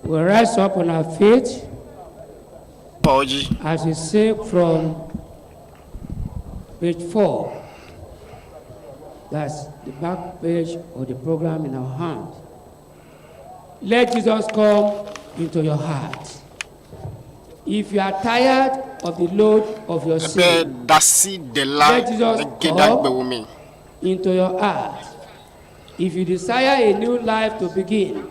We rise up on our feet Pode. as we sing from page 4. That's the back page of the program in our hand. Let Jesus come into your heart. If you are tired of the load of your sin, let Jesus come into your heart. If you desire a new life to begin,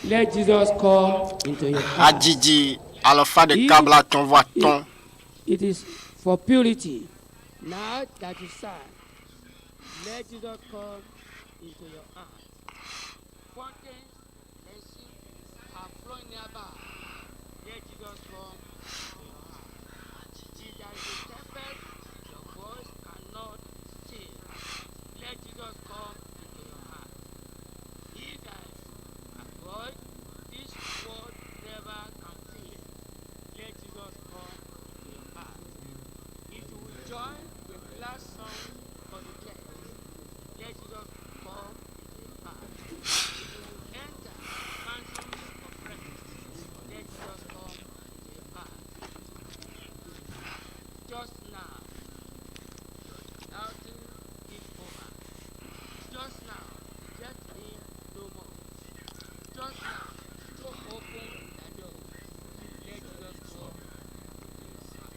let Jesus come into your heart. It is for purity. Now that you sign, let Jesus come into your heart. Fountains and sea are flowing nearby. Let Jesus come into your heart. If there is a tempest, your voice cannot still. Let Jesus come into your heart. If there is a void, this world never can fill. Let Jesus come into your heart. If you will join the glad song of the church, let Jesus come into your heart. If you will enter the mansion of rest, let Jesus come into your heart. Just now, doubting is over. Just now, just in no more. Just now, to open the door. Let Jesus come into your heart.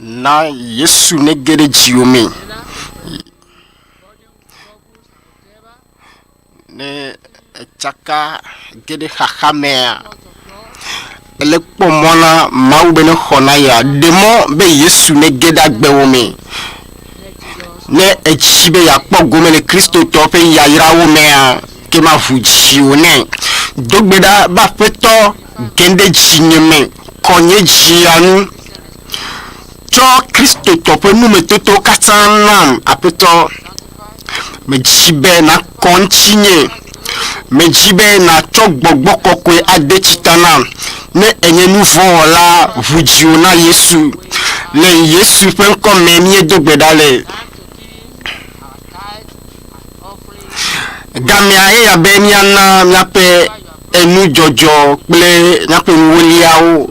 na Yesu ne gede jiome ne chaka gede hahamea ele pomona mau bene khona ya demo be Yesu ne gede agbewome ne echibe ya kpogome le Kristo to pe ya irawo mea ke ma fujione dogbeda ba peto gende jinyeme konye jianu cho Kristo to pe nu metoto katanam apeto me jibe na kontinye me jibe na cho gbogbo kokwe adechitana ne enye nouveau la vujiona Yesu le Yesu pe ko memie dogbeda le gamia e ya beniana nyape enu jojo ple nyape woliao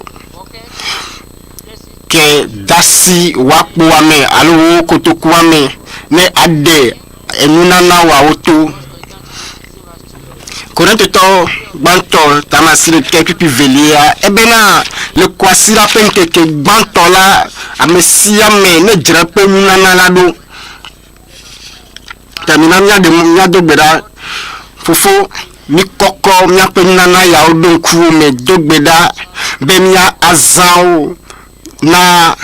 ke dasi wapo ame alo kotoku ame ne ade enunana wa oto Korente to banto tamasire kepi pivelia ebena le kwasira penke ke banto la amesia me ne drape nunana la do tamina nya de nya do beda fofo mi koko mi apenana ya odon ku me dogbeda be mi azao na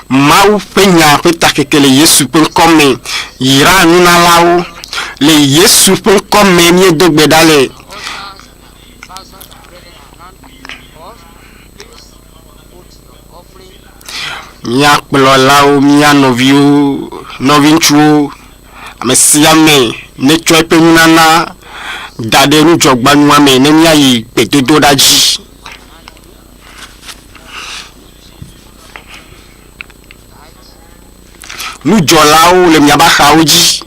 mau penya peta kekele Yesu pen komme ira nuna lao le Yesu pen komme mi dogbeda le mi akplo lao mi anovio novinchu amesia me ne twa penana dade nu jogbanu ame ne mi ayi pedodo daji nu jolao le mi abahaoji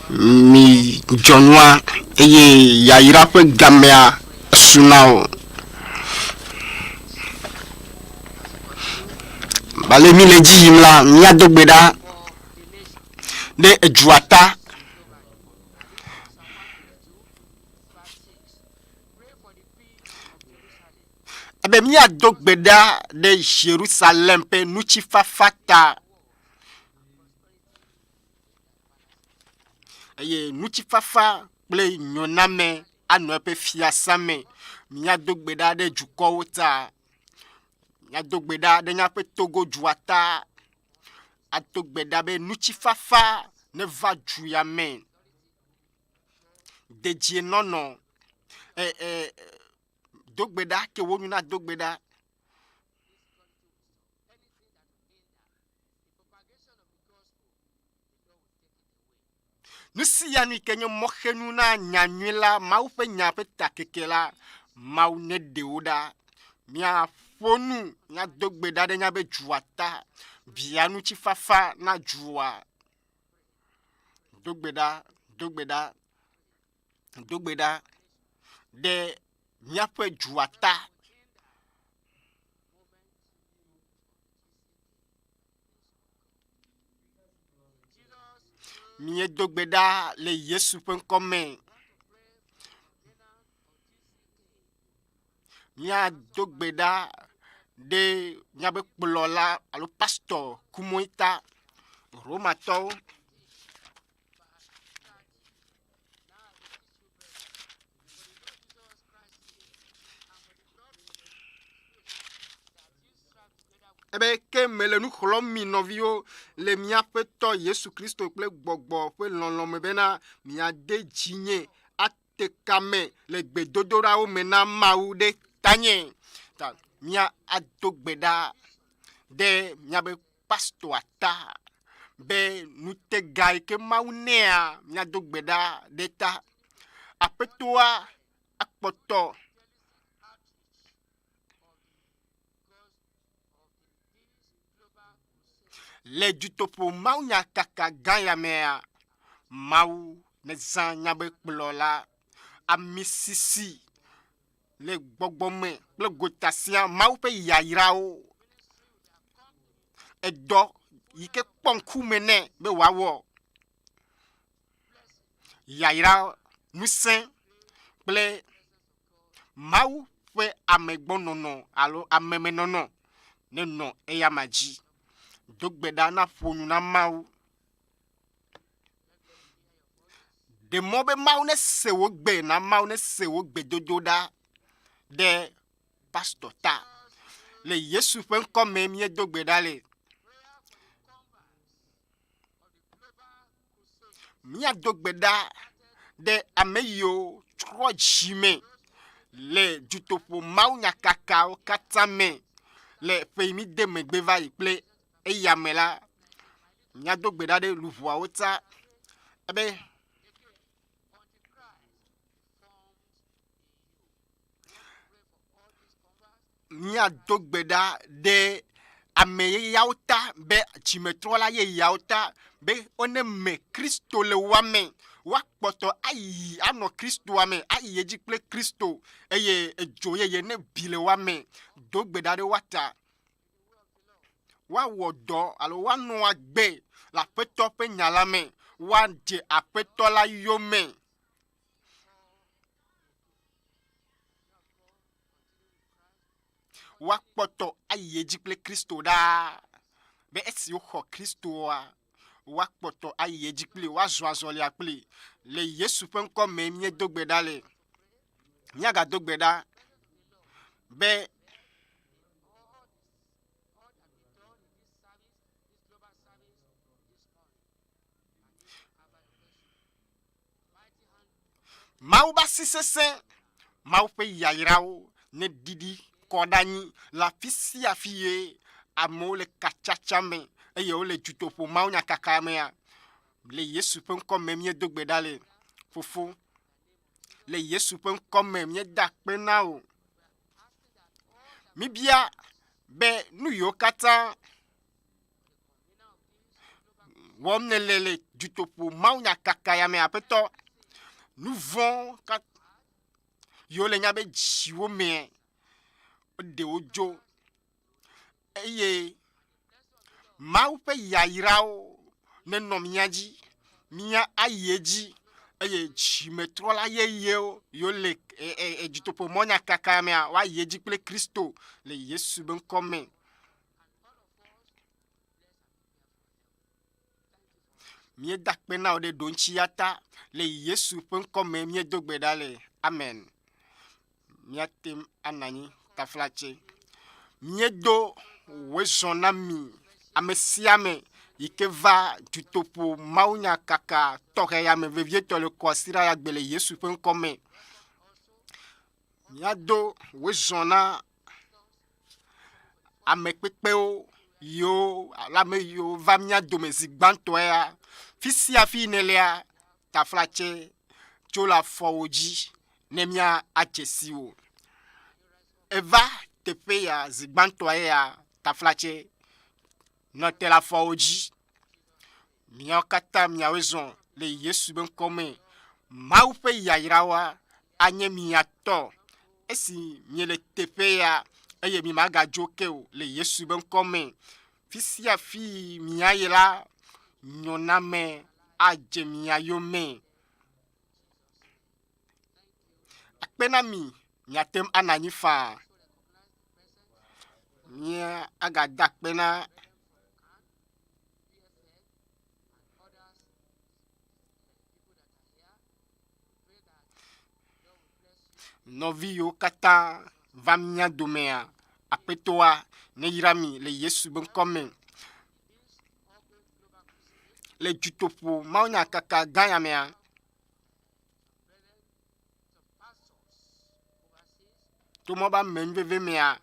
mi jonwa eye ya ira pe gamea sunao bale mi le ji imla mi adogbeda de ejuata abe mi adogbeda de Jerusalem pe nuchi fafata eye nuchi fafa ple nyoname anu pe fiasame mi adogbeda de juko wota mi adogbeda de nya pe Togo juata adogbeda be nuchi fafa ne va juyame de die nono dogbeda ke wonu na dogbeda nusi ya ni kenyo mokhenu na nyanwila mau pe nyape takekela mau ne deuda mia fonu nya dogbeda de nya be juata bianu chi fafa na jua dogbeda de nya pe juata mi dogbeda le Yesu pen komme mia dogbeda de nya be kplola alo pastor kumoita romato ebe ke mele nu khlomi novio le mia peto Yesu Kristo ple gbogbo pe lonlon bena mia de jinye atekame le gbedodora o mena mau de tanye ta mia adogbeda de mia be pastor ata be nute gai ke mau nea mia dogbeda de ta apetoa akpoto le jutopo mau nya kaka gaya mea mau ne zanya be kplola amisisi le gbogbome le gotasia mau pe yairao edo yike ponku mene be wawo yaira ŋusẽ ple mau pe amegbonono alo amemenono ne no eyamaji dogbeda na ƒonu na Mawu. De mo be Mawu ne se wo gbe na Mawu ne se wo gbedodo ɖa de pastor ta. Le Yesu ƒe ŋkɔ me mie dogbe ɖa le. Mia dogbe ɖa de ame yiwo trɔ dzime le dutoƒo Mawu nyakakawo katã me le ƒe mi de megbe va yi kple eyame la. Mia dogbe ɖa de luʋuawo ta ebe mia dogbe ɖa de ame yeyawo ta be dzimetrɔla yeyawo ta be one me Kristo le wame wa kpɔtɔ ayi anɔ Kristoa me ayi edzi kple Kristo eye edzo yeye ne bi le wame dogbe ɖa de wa ta wa wɔ dɔ alo wa nɔ agbe le aƒetɔ ƒe nya la me wa dze aƒetɔ la yome. Wa kpɔtɔ ayi edzi kple Kristo ɖaa be esi woxɔ Kristoa wa kpɔtɔ ayi edzi kple wa zɔ azɔlia kple le Yesu ƒe ŋkɔ me mie dogbe ɖa le. Miaga dogbe ɖa be Mawu ba si sesẽ Mawu ƒe yayrawo ne didi kɔ ɖe anyi le afi sia afi ye amewo le katsatsa me eye wole dutoƒo Mawu nyakaka mea. Le Yesu ƒe ŋkɔ me mie dogbe ɖa le. Fofo le Yesu ƒe ŋkɔ me mie da akpe na wo. Mi bia be nu yiwo katã wɔm nele le dutoƒo Mawu nyakaka ya me aƒetɔ nu vɔ̃ yiwo le nya be dziwo me de wo dzo eye Mawu ƒe yayrawo nenɔ mia dzi mia ayi edzi eye dzimetrɔla yeyewo yiwo le dutoƒo Mawu nyakaka mea wa yi edzi kple Kristo le Yesu be ŋkɔ me. Mie da akpe na wo ɖe ɖo ŋuti ya ta le Yesu ƒe ŋkɔ me mie dogbe ɖa le. Amen. Miatem ananyi taflatse. Miedo wezɔ̃ na mi ame sia ame yi ke va dutoƒo Mawu nyakaka tɔxɛ ya me vevietɔ le kɔsira ya gbe le Yesu ƒe ŋkɔ me. Miado wezɔ̃ na ame kpekpewo yiwo ame yiwo va mia dome zi gbãtɔe ya fi sia fi nelia taflatse tso le afɔwo dzi ne mia adze si wo. Eva teƒe ya zi gbãtɔe ya taflatse nɔ te le afɔwo dzi. Miawo katã miawo zɔ̃ le Yesu be ŋkɔ me. Mawu ƒe yayrawoa anye mia tɔ esi mie le teƒe ya eye mi magadzo ke o le Yesu be ŋkɔ me. Fi sia fi mia yi la nyɔname adze mia yome. Akpe na mi miatem ananyi faa. Mia agada akpe na nɔvi yiwo katã va mia domea aƒetɔa ne yra mi le Yesu be ŋkɔ me. Le dutoƒo Mawu nyakaka gã ya mea to mɔ ba me veve mea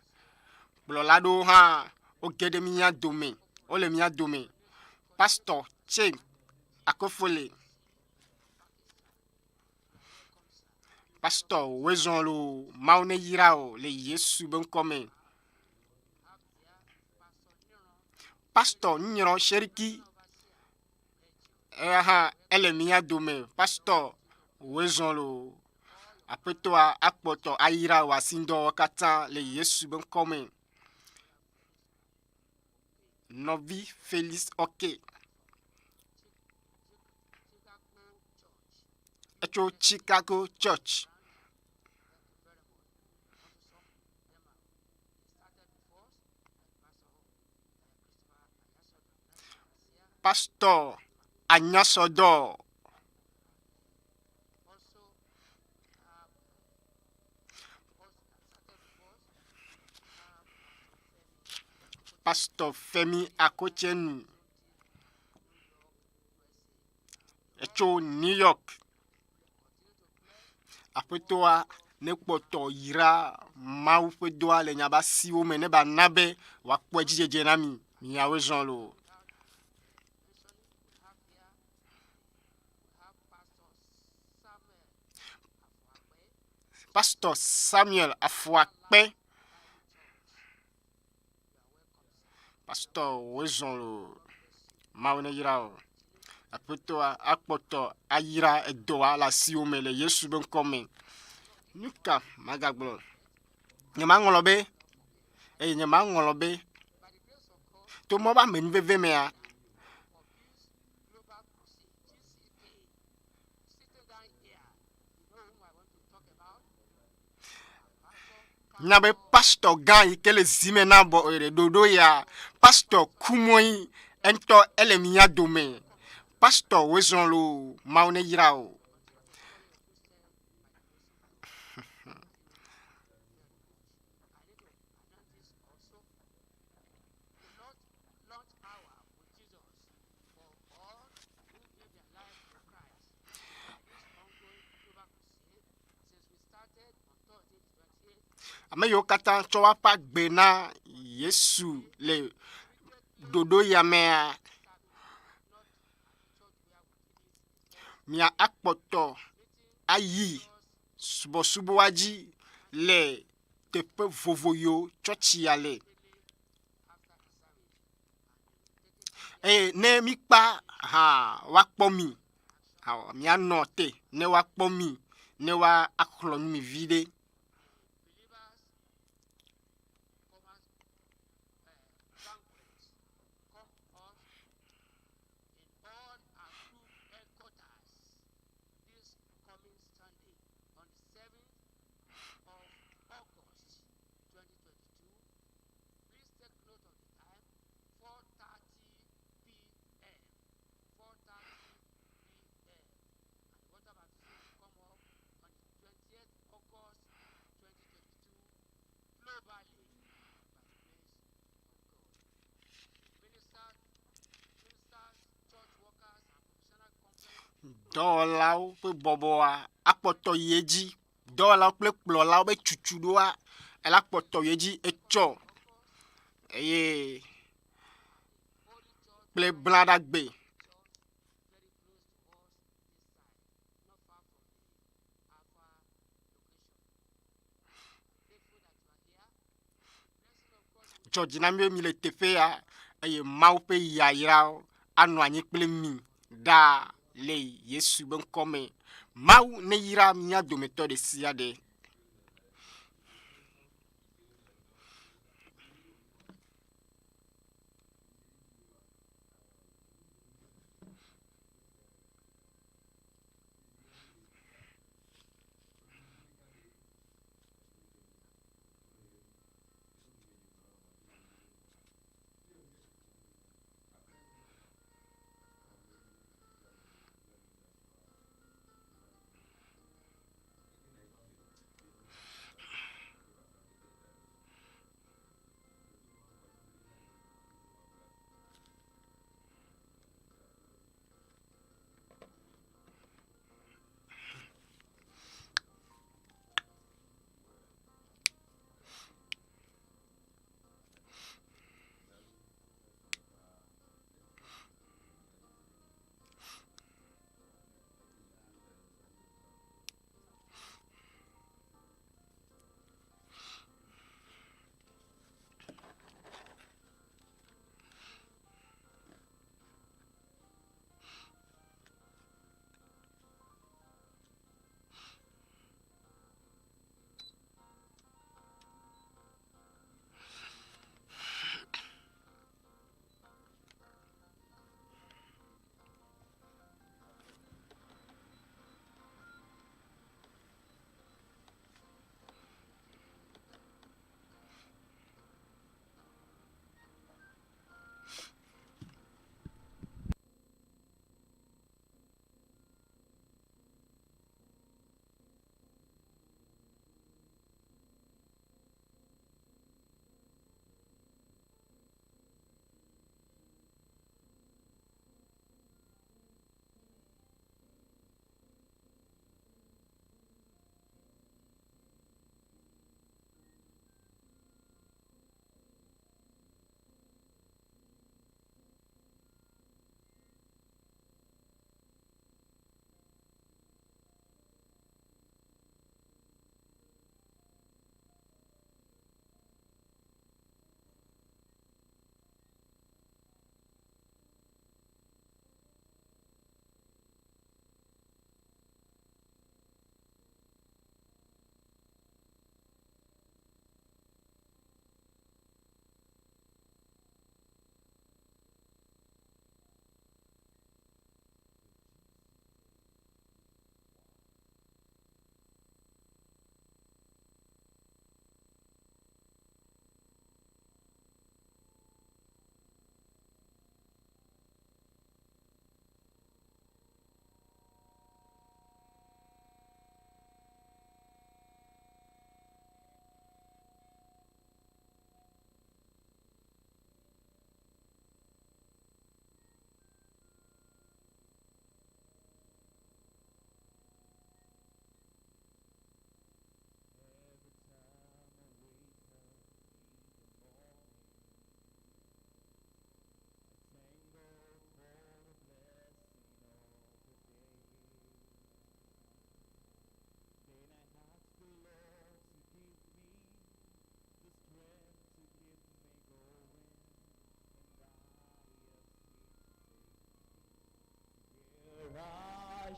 kplɔla ɖewo hã wo ge ɖe mia dome wole mia dome. Pastor tse akofole pastor wezɔ̃ lo Mawu ne yra o le Yesu be ŋkɔ me. Pastor nyrɔ sheriki hã ele mia dome. Pastor wezɔ̃ lo aƒetɔa akpɔtɔ ayira o asindɔwo katã le Yesu be ŋkɔ me. Nɔvi Felix Oke etso Chicago Church. Pasteur Agnasodo, Pasteur Femi Akotienu, Echo New York. Après toi, ne poto ira mau pe doa le nyaba si o mene ba nabe wa kweji jenami miawe Jean lo. Pasteur Samuel Afuakpe, Pasteur Wezon lo maune ira. Après toi, akpoto ayira edoa la si o mele Yesu ben komme. Nuka magagbo. Nyama ngolobe, nyama ngolobe. To mo ba men veve mea. Nabe pastor gan ke le zimena bo dodo ya pastor kumoi ento elemia dome pastor wezon lo maune yirao. Ame yo kata chowa pa gbena Yesu le dodo ya mea mia akpoto ayi subo waji le tepe vovoyo chochi yale. Ne mi pa wakpomi mi anote ne wakpomi ne wa aklon mi vide. Dɔwɔlawo ƒe bɔbɔa akpɔtɔ yedzi dɔwɔlawo kple kplɔlawo be tutu ɖoa ela kpɔtɔ yedzi etsɔ eye kple blaɖagbe. Dzɔdzi na mi le teƒe ya eye Mawu ƒe yayrawo anɔ anyi kple mi ɖaa le Yesu be ŋkɔme. Mawu ne yra mia dometɔ ɖe sia ɖe.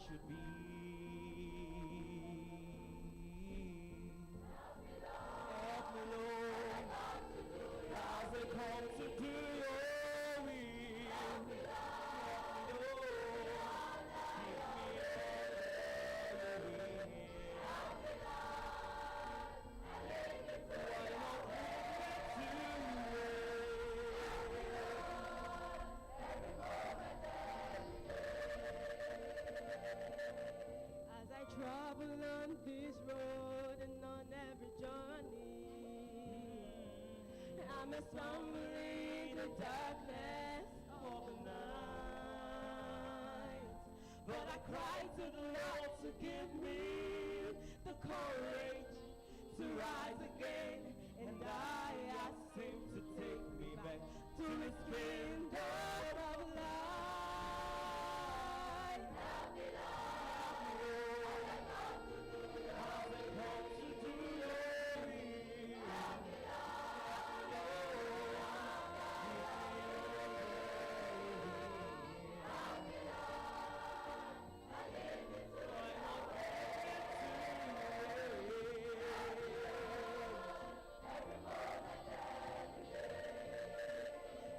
should be. Help me, Lord, as I come to do your will. Help me, Lord, give me all the will. As I travel on this road and on every journey, I may stumble in the darkness of the night, but I cry to the Lord to give me the courage to rise again, and I ask Him to take me back to His kingdom of light. Help me, Lord, as I come to do your will. Help me,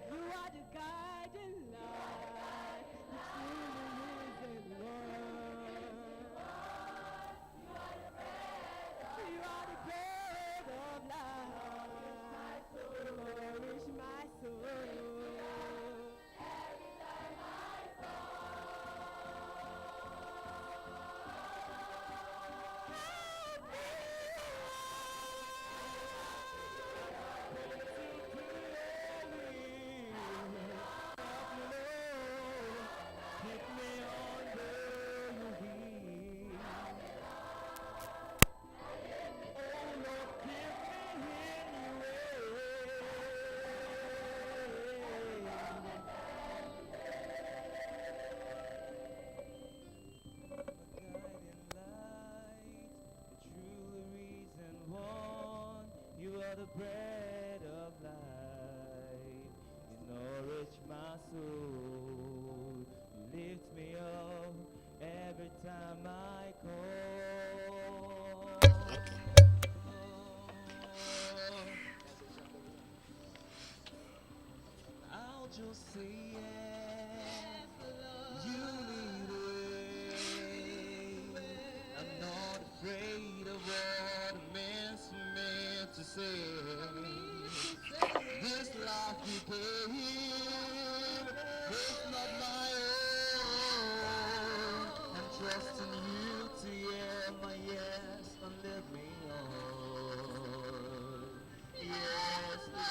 You are the guiding light, the true reason why. You are the bread of life, nourish my soul. You are the bread of life, you nourish my soul, you lift me up every time I call. I'll just say yes, you lead the way. I'm not afraid of what it means for me to say. This life you paid, it's not my own. I'm trusting you to hear my yes and let me on. Yes, Lord.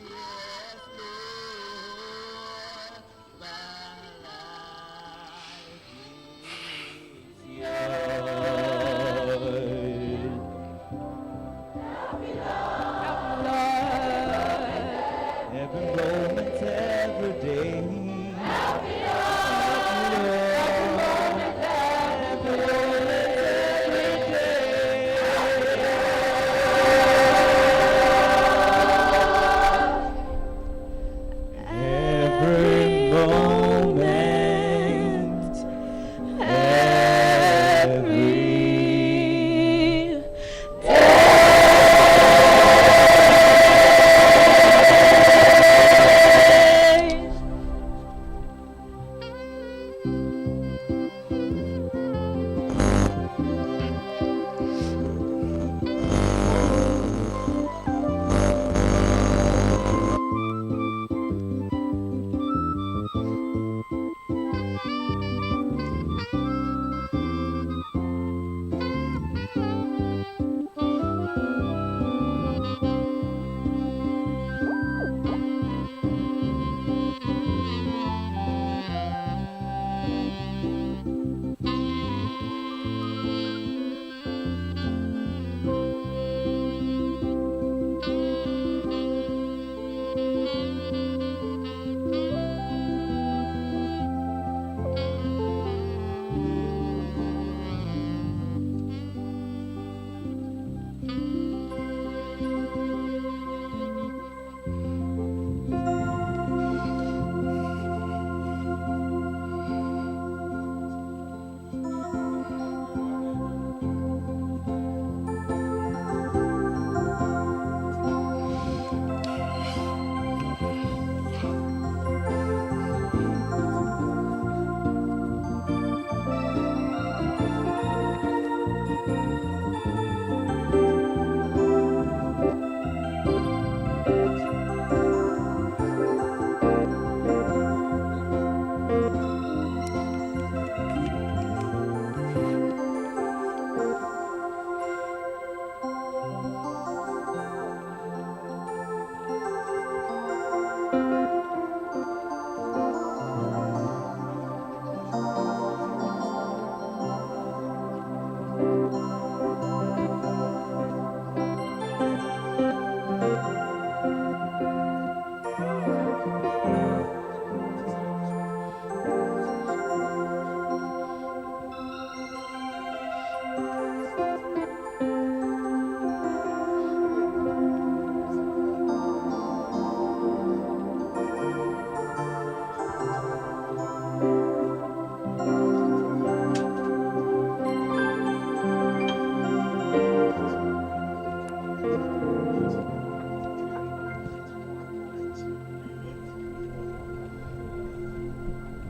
Yes, Lord. My life is yours. Every moment, every day. Help me, Lord. Every moment, every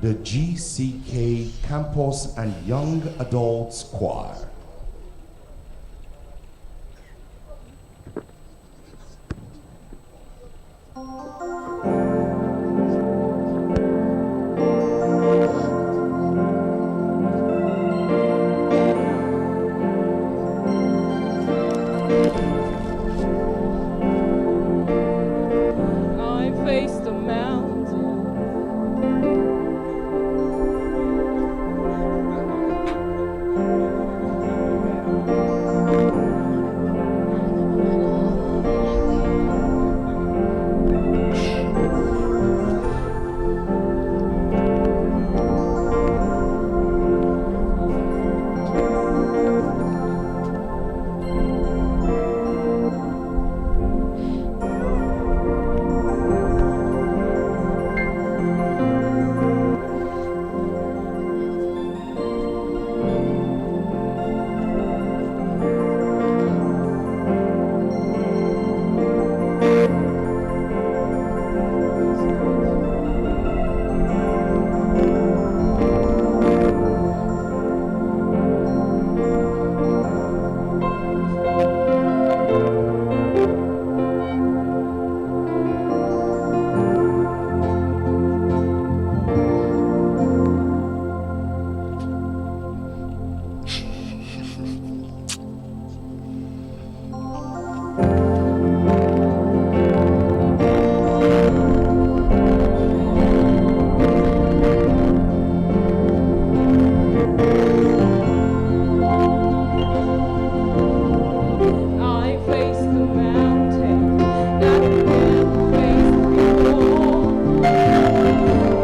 the GCK Campus and Young Adults Choir.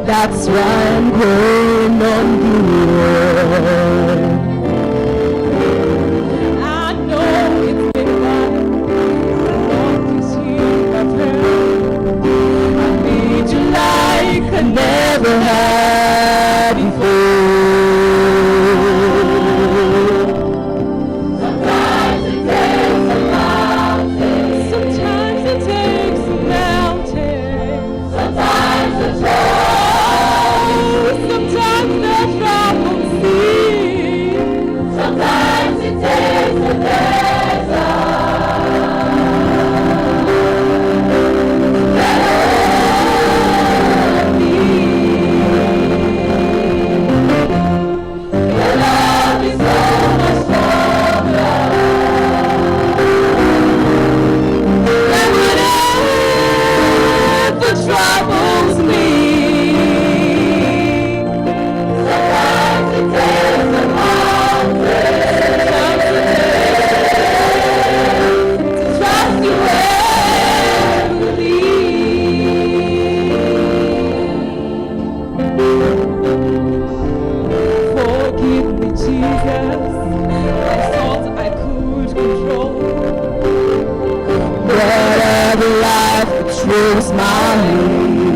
That's why I'm going on the road. I know it's been fun, the longest year I've heard. I need you like I never had before. Sometimes it takes a mountain. Sometimes it takes a mountain. Sometimes it's sometimes the troubles see. Sometimes it takes a Your love is so much stronger than whatever troubles me. Sometimes it takes a mountain to trust you and believe. Forgive me, Jesus, I thought I could control whatever life throws my way.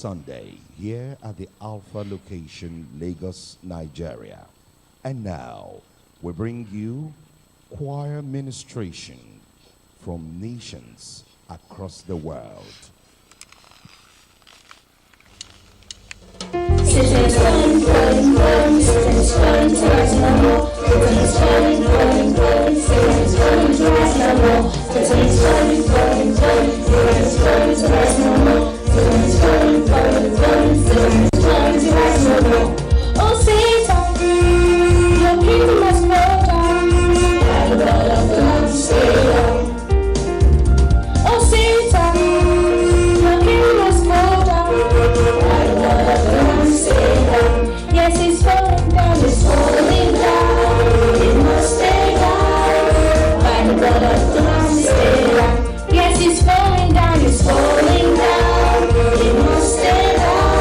Sunday here at the Alpha location, Lagos, Nigeria. And now we bring you choir ministration from nations across the world. Oh, Satan, your kingdom must go down. By the blood of the Lamb, stay down. Oh, Satan, your kingdom must go down. By the blood of the Lamb, stay down. Yes, it's falling down, it's falling down. It must stay down. By the blood of the Lamb, stay down. Yes, it's falling down, it's falling down. It must stay down.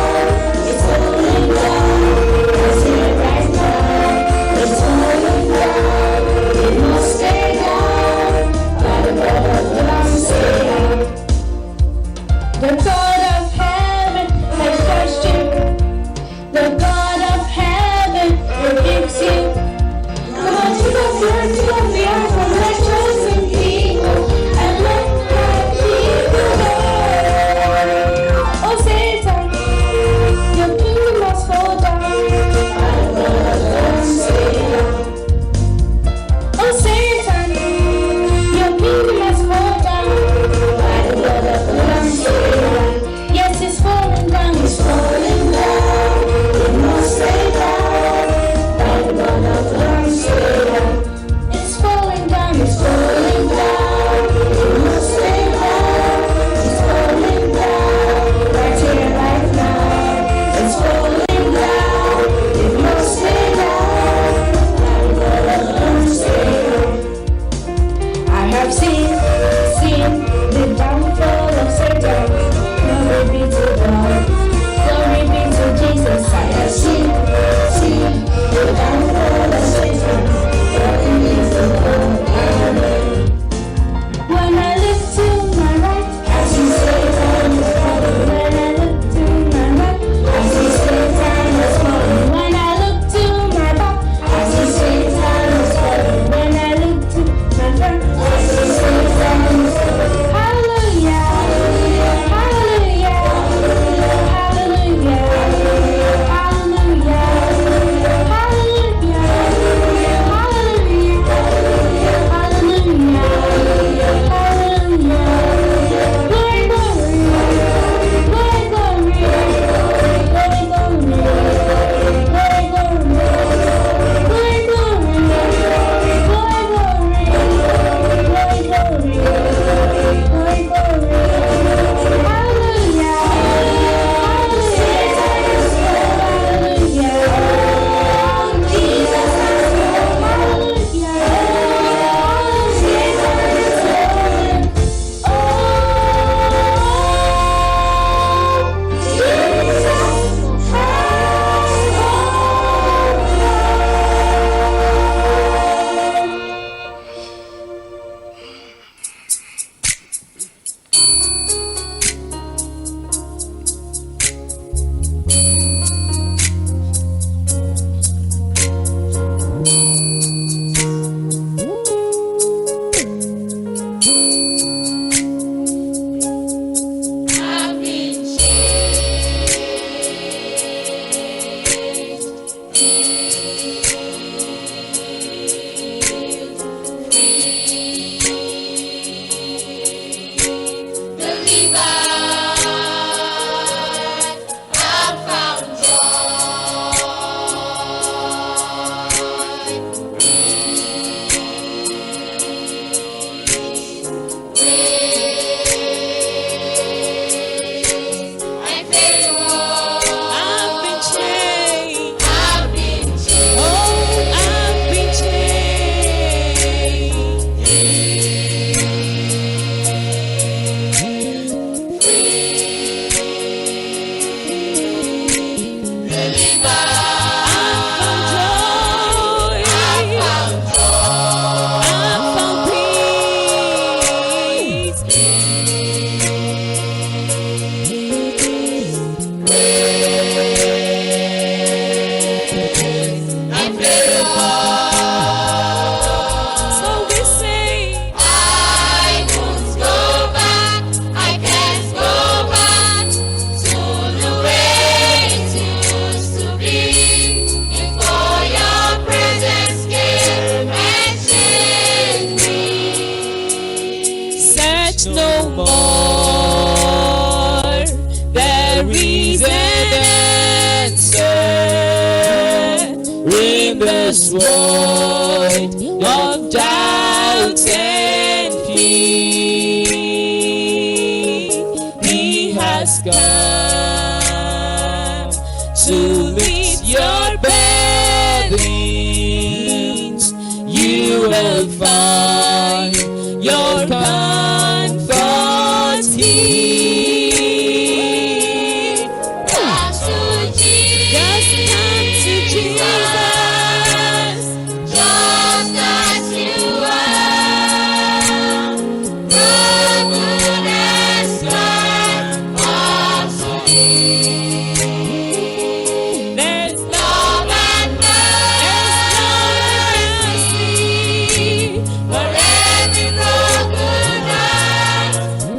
this world of doubt and fear. He has come to lift your burdens. You will find your comfort here. Come to Jesus, just as you are. Broken and scarred also here. There's love and mercy for every broken heart.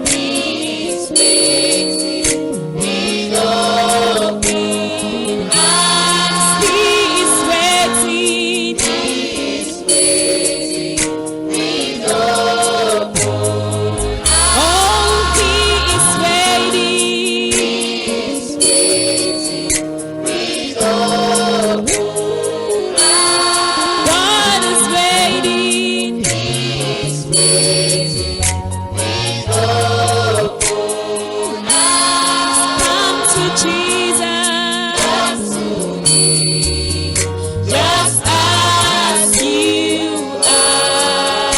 He's fixing His open arms. He's waiting. He's fixing His open arms. Oh, He is waiting. He's fixing His open arms. God is waiting. He's fixing His open arms. Come to Jesus. Come to me, just as you are.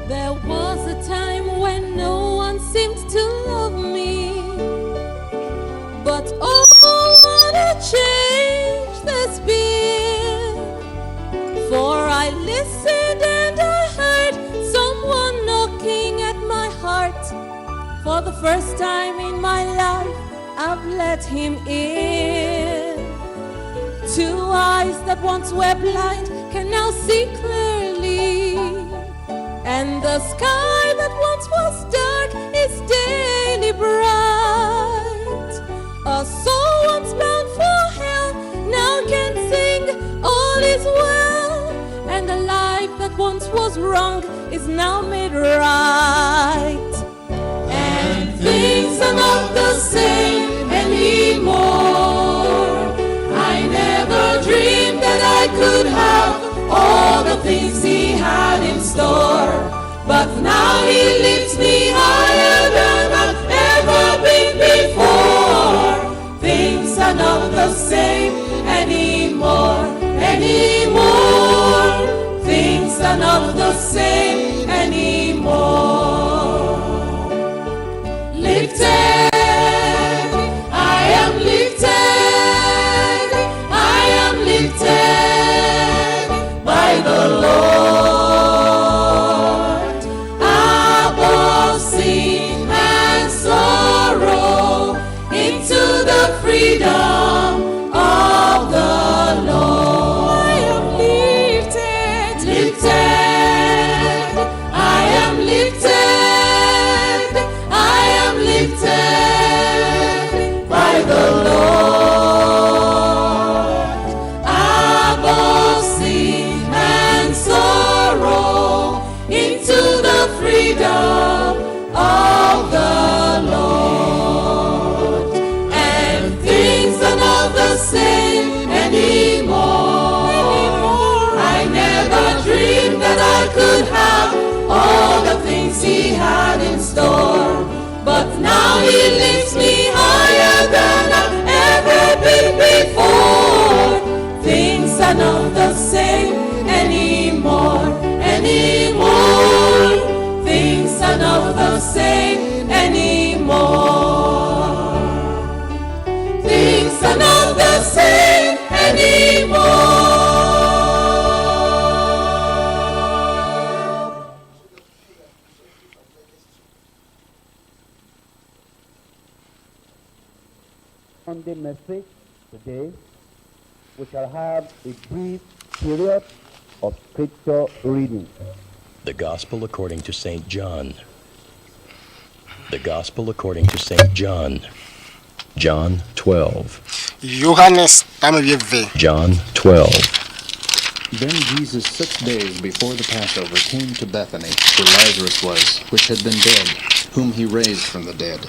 There was a time when no one seemed to love me, but oh, what a change there's been. For I listened and I heard someone knocking at my heart. For the first time in my life, I've let Him in. Two eyes that once were blind can now see clearly, and the sky that once was dark is daily bright. A soul once bound for hell now can sing all is well, and a life that once was wrong is now made right. And things are not the same anymore. I never dreamed that I could have all the things He had in store, but now He lifts me higher than I've ever been before. Things are not the same anymore. Things are not the same anymore. Lifted, I am lifted, I am lifted by the Lord. Above sin and sorrow, into the freedom of the Lord. I am lifted, lifted, I am lifted, I am lifted by the Lord. Above sin and sorrow, into the freedom of the Lord. And things are not the same anymore. I never dreamed that I could have all the things He had in store, but now He lifts me higher than I've ever been before. Things are not the same anymore. Things are not the same anymore. Things are not the same anymore. Sunday message today, we shall have a brief period of scripture reading. The Gospel according to St. John. The Gospel according to St. John. John 12. Johannes tamevie John 12. Then Jesus 6 days before the Passover came to Bethany, where Lazarus was, which had been dead, whom he raised from the dead.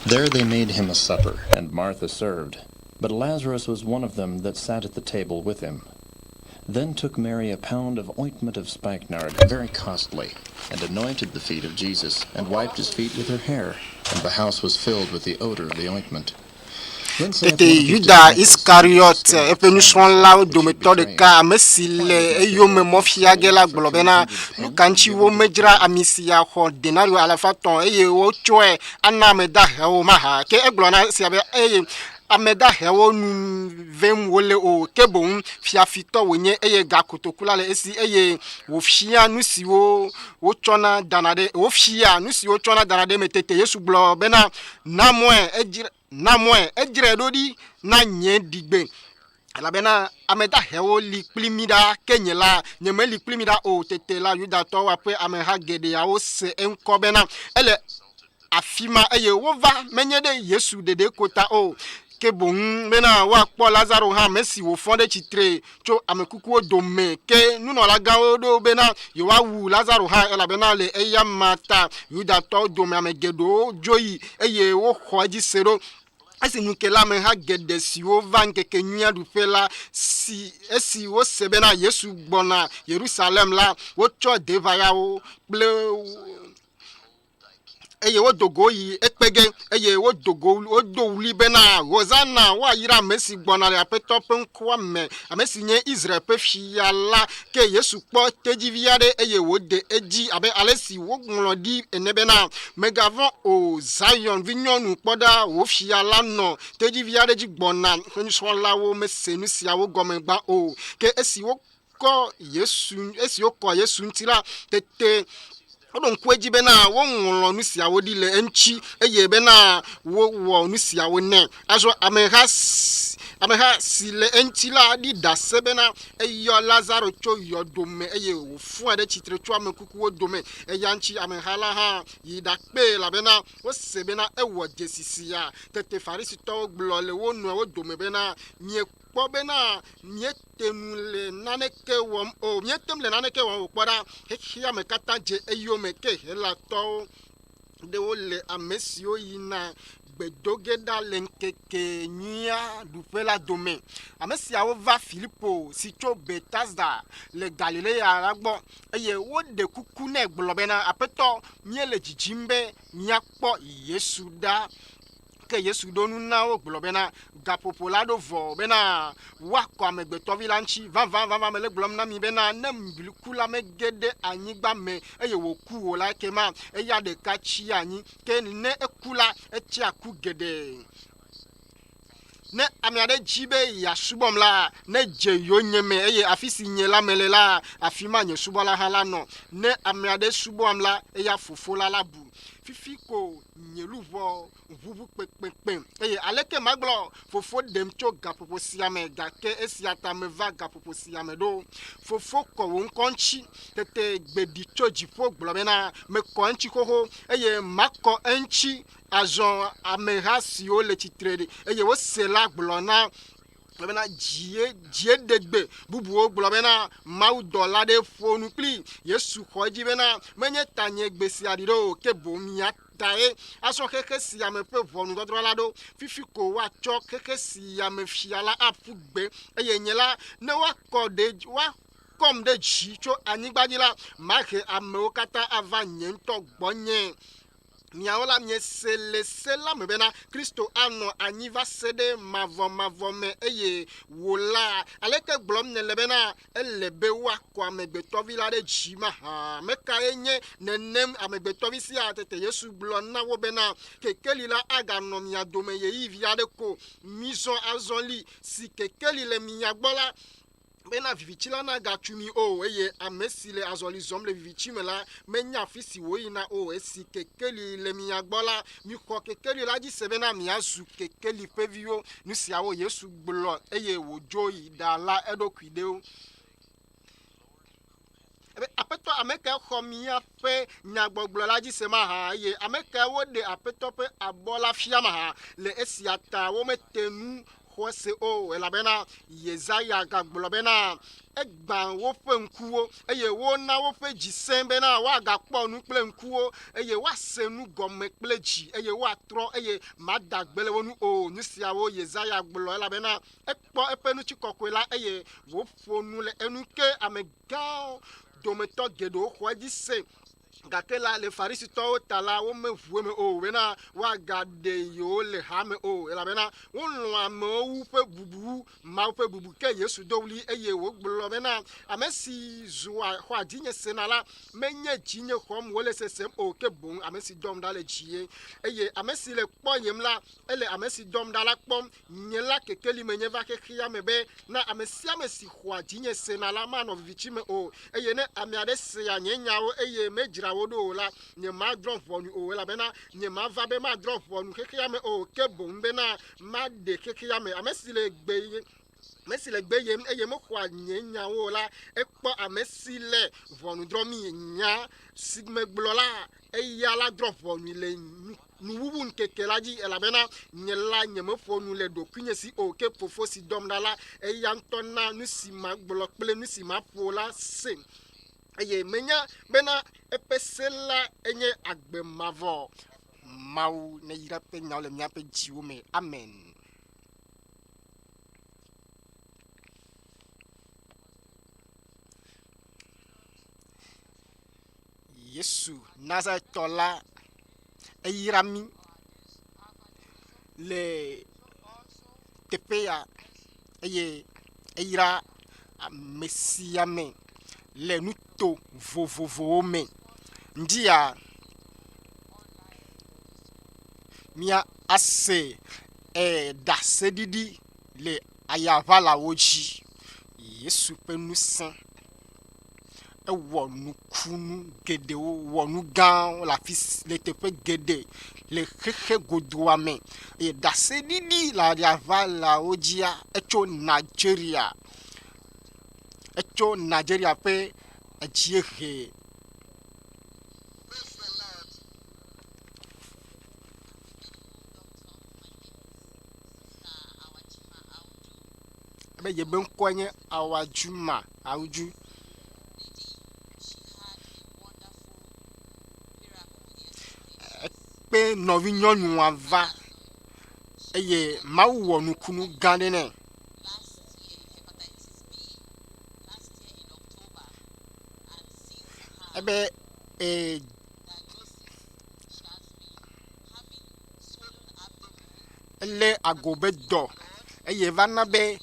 There they made him a supper, and Martha served. But Lazarus was one of them that sat at the table with him. Then took Mary a pound of ointment of spikenard, very costly, and anointed the feet of Jesus, and wiped his feet with her hair, and the house was filled with the odor of the ointment. Tete Yuda Iscariot epenusron la do méthode ka mesile eyome mofia gela globena nukanchi wo mejra amisia ho denario ala faton eye wo choe anameda hewo maha ke eglona siabe eye ameda hewo nu vem wole o kebon fiafito wonye eye gakotokula le esi eye wo fia nusi wo chona danade wo fia nusi wo chona danade metete Yesu glo bena namoe ejira ejire dodi na nye digbe ala bena ameda hewo likplimida kenyela nyeme likplimida o tete la Yuda to wa pe ameha gede ya o se enko bena ele afima eye wo va menyede Yesu dede kota o ke bon mena wa po Lazaro ha mesi wo fonde chitre cho amekuku odome ke nuno la gawo do bena yo wa wu Lazaro ha ela bena le eya mata Yuda to dome amegedo joyi eye wo khoji sero asi nukela me ha gede si wo van keke nya du fela si esi wo sebena Yesu gbona Jerusalem la wo cho devaya wo ble eye wo dogo yi ekpege eye wo dogo o do wuli bena Hosanna wa yira mesi gbona le apeto penkwa me amesi nye Israel pe fiala ke Yesu po tejiviade eye wo de eji abe alesi wo gnlodi enebena megavon o Zion vignonu poda wo fiala no tejiviade ji gbona kwenso la wo mesenu sia wo gomegba o ke esi wo ko Yesu ntira tete odon kweji bena wo nwolo nu sia wodi le enchi eye bena wo nu sia wo ne aso ameha si le enchi la di dase bena eyo Lazaro cho yo dome eye wo fu ade chitre cho amekuku wo dome eyanchi ameha la ha yida pe la bena wo se bena ewo jesisia tete farisi to glole wo nu wo dome bena nye po bena mietem le naneke wom o mietem le naneke wom okpara hia mekata je eyo meke hela to de wole amesio yina bedogeda lenkeke nya dupela dome amesia wo va Filipo sicho Betesda le Galilea ragbo eye wo de kuku na egbelobena apeto miele jijimbe nyakpo Yesu da ke Yesu donu na wo globena gapopolado vo bena wa ko amegbeto vilanchi va mele glom na mi bena nem bilikula megede anyigba me eye wo ku wo la kema eya de kachi anyi ke ne ekula echi aku gede ne amiade jibe ya subom la ne je yo nyeme eye afisi nyela melela afima nye subola hala no ne amiade subom la eya fofola la bu fifiko nyeluvo vuvu pekpekpe eye aleke maglo fofo demcho gapopo siame gake esiata meva gapopo siame do fofo ko won konchi tete gbedicho jipo globena me konchi koho eye mako enchi azon amehasio le titrede eye wo sela glona bena jie degbe bubu o globena mau dola de fonu pli Yesu khoji bena menye tanye gbesi adido ke bomia tae aso keke si ame pe vonu dodro lado fifiko wa cho keke si ame fiala afugbe eye nyela ne wa kode wa kom de jicho anigbadila make ame okata ava nyento gbonye miaola sela mebena Kristo ano anyiva sede mavo me eye wola aleke glom ne lebena elebe wa kwa megbeto vilade jima ha meka enye nenem amegbeto visi atete Yesu blon na wo bena kekeli la aga no mia dome ye iviade ko mison azoli si kekeli le mia gbola bena vivichila na gachumi o eye amesile azoli zomle vivichimela menya fisi woina o esi kekeli le miagbola mi ko kekeli la ji sebena miazu kekeli pevio nusia o Yesu gbo eye wojoyi dala edokwideo apeto ameka khomia pe nyagbogbo la ji sema ha ye ameka wo de apeto pe abola fiama ha le esiata wo metenu xɔse o elabena Yesaya gagblɔ bena egba woƒe ŋkuwo eye wona woƒe dzisẽ bena woagakpɔ nu kple ŋkuwo eye woase nu gɔme kple dzi eye woatrɔ eye mada gbe le wo nu o. Nu siawo Yesaya gblɔ elabena ekpɔ eƒe ŋutikɔkɔe la eye woƒo nu le enu ke amegãwo dometɔ geɖewo xɔ edzi se. Gake la le Farisitɔwo ta la womeʋu eme o bena woagaɖe yewo le hame o elabena wolɔ̃ amewo wu ƒe bubu Mawu ƒe bubu ke Yesu do wli eye wogblɔ bena ame si zua xɔ adinye sena la menye dzinye xɔm wole sesem o ke boŋ ame si dɔm ɖa le dzie eye ame si le kpɔ yem la ele ame si dɔm ɖa la kpɔm. Nye la kekeli menye va xexea me be na ame sia ame si xɔ adinye sena la manɔ vivitsi me o eye ne ame aɖe sea nye nyawo eye medzra wo ɖo o la nye madrɔ̃ ʋɔnu o elabena nye mava be madrɔ̃ ʋɔnu xexea me o ke boŋ bena maɖe xexea me. Ame si le gbe yem eye mexɔa nye nyawo la ekpɔ ame si le ʋɔnudrɔ̃mii nya si megblɔ la eya la drɔ̃ ʋɔnu le nuwuwu ŋkeke la dzi elabena nye la nye meƒo nu le ɖokuinye si o ke fofo si dɔm ɖa la eya ŋutɔ na nu si magblɔ kple nu si maƒo la se eye menya bena eƒe se la enye agbe mavɔ. Mawu ne yra ƒe nyawo le míaƒe dziwo me. Amen. Yesu Nazaretɔ la eyra mi le teƒe ya eye eyra ame sia me le nuto vovovowo me. Ndia mia ase daseɖiɖi le ayaʋalawo dzi. Yesu ƒe ŋusẽ ewɔ nukunu geɖewo wɔ nu gãwo le le teƒe geɖe le xexe godoa me eye daseɖiɖi le ayaʋalawo dzia etso Nigeria ƒe dziehe. Be yebe ŋkɔe nye Awajuma Awuju. Ekpe nɔvi nyɔnua va eye Mawu wɔ nukunu gã ɖe nɛ. Ebe ele agobe dɔ eye va na be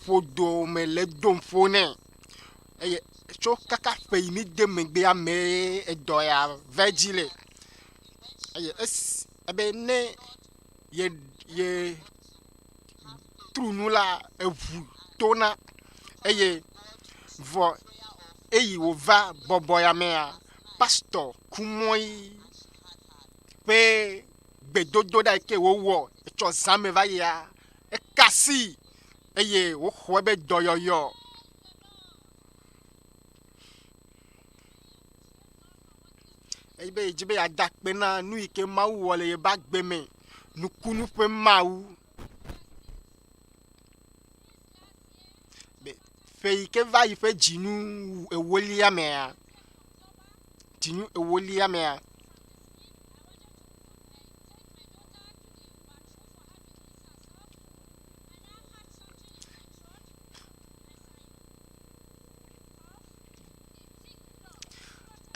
ƒodo me le dom ƒo nɛ eye tso kaka ƒe yi mi de megbe ame edɔ ya va dzi le eye ebe ne ye tru nu la eʋu tona eye vɔ eyi wòva bɔbɔ ya mea pastor kumɔi ƒe gbedodo ɖa ke wowɔ etsɔ zãme va yia ekasi eye woxɔ ebe dɔyɔyɔ. Eye be dzi be ada kpe na nu yi ke Mawu wɔ le yebe agbe me nukunu ƒe Mawu. Ƒe yi ke va yi ƒe dzinu ewolia mea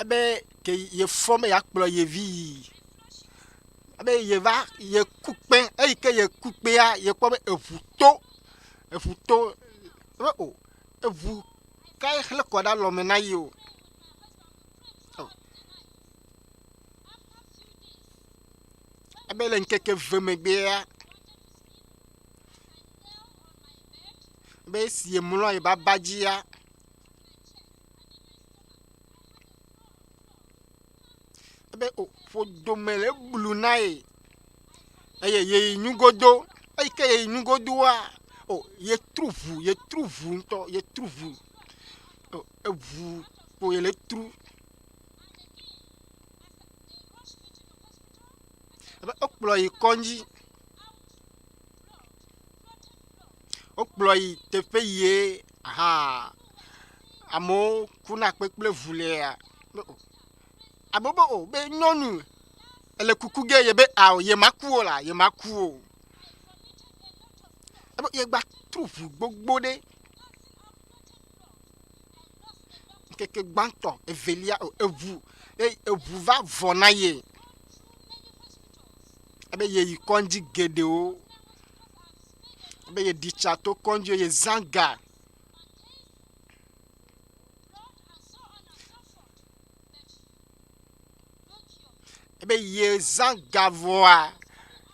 ebe ke ye fɔ me ya kplɔ ye vi ebe ye va ye kukpe eyi ke ye kukpea ye kpɔ be eʋu to ebe o eʋu kae xlẽ kɔ ɖe alɔme na yi o. Ebe le ŋkeke ve megbea ebe esi ye mlɔ ye baba dzia ebe o ƒodome le blu na ye eye ye yi nugodo eyi ke ye yi nugodoa o ye tru ʋu ŋutɔ eʋu po ye le tru ebe ekplɔ yi kɔndzi okplɔyi teƒe yie amewo kuna kpekple vulea abobo o be nyɔnu ele kuku ge ye be awo ye maku o la ye maku o ebo ye gba tru ʋu gbogbo ɖe ŋkeke gbãtɔ evelia eʋu va vɔ na ye ebe ye yi kɔndzi geɖewo ebe ye ɖi tsa to kɔndzi ye zãga ebe ye zãga vɔa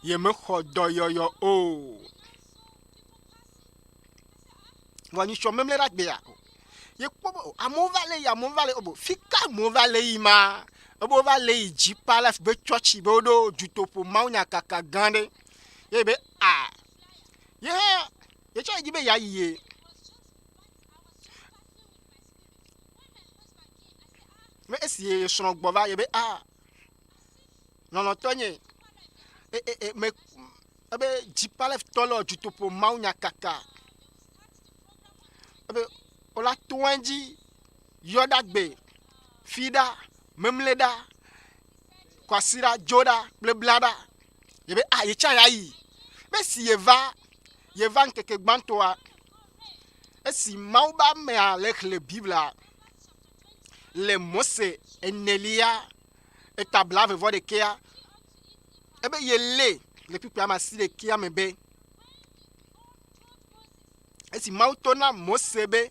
ye mexɔ dɔyɔyɔ o vɔ nyitsɔ memle ɖe agbea ye kpɔ be amewo va le yi amewo va le o bo fika amewo va le yi ma ebe wo va le yi dzipa le be tsɔtsi be woɖo dutoƒo mawunyakaka gã ɖe ye be ye hã ye tsɔ yi be ya yi ye me esi ye srɔ̃ gbɔ va ye be lɔlɔ̃tɔ nye me ebe dzipa le tɔ le dutoƒo mawunyakaka ebe wola to dzi yɔ ɖa gbe fi ɖa memle ɖa kwasi ɖa dzo ɖa kple bla ɖa ye be ye tsa ya yi be si ye va ŋkeke gbãtɔa esi mawu ba amea le xlẽ biblia le Mose enelia eta blaeve-vɔ-ɖekɛa ebe ye le kpikpea me asi ɖekɛa me be esi mawu to na Mose be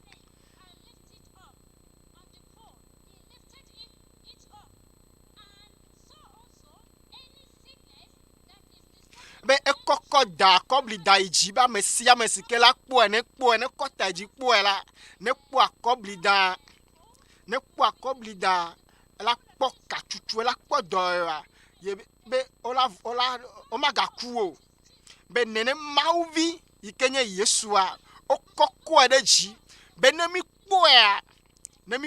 ekɔkɔ da akɔbli da yi dzi be ame sia ame si ke la kpɔe ne kɔ ta dzi kpɔe la ne kpɔ akɔbli da la kpɔ katutu la kpɔ dɔyɔa ye be womagaku o be nene mawuvi yi ke nye Yesua wokɔkɔe ɖe dzi be ne mi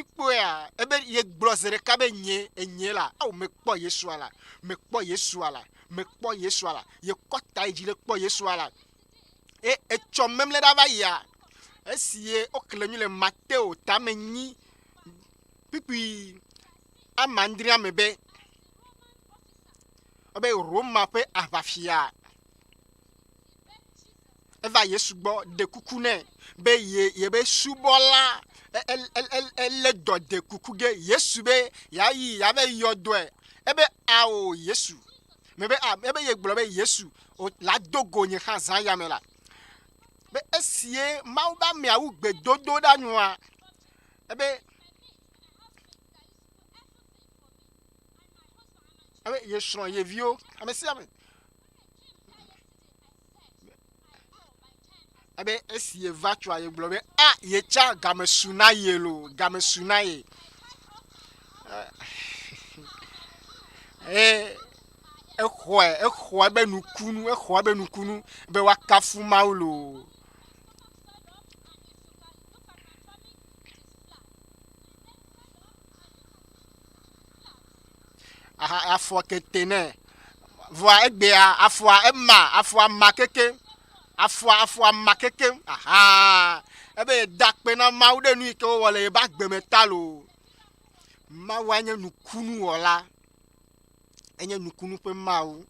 kpɔea ebe ye gblɔ zi ɖeka be enye la mekpɔ Yesua la ye kɔta yi dzi le kpɔ Yesua la etsɔ memle ɖa va yia esi ye wokle nu le Mateo tame 8 kpikpi amandria me be Roma ƒe aʋafia eva Yesu gbɔ de kuku nɛ be ye be subɔla ele dɔ de kuku ge Yesu be yayi yave yɔdɔe ebe awo Yesu me be ebe ye gblɔ be Yesu la dogo nye hã zã ya me la be esie mawu ba meawu gbedodo ɖa nua ebe ye srɔ̃ yeviwo ame sia ame ebe esi ye va tsoa ye gblɔ be ye tsa game su na ye lo game su na ye exɔ ebe nukunu be wakafu mawu lo afɔ kete nɛ vɔa egbea afɔa ma keke afɔa ma keke ebe ye da kpe na mawu ɖe nu yi ke wowɔ le ye ba gbeme ta lo mawu enye nukunu wɔla enye nukunu ƒe mawu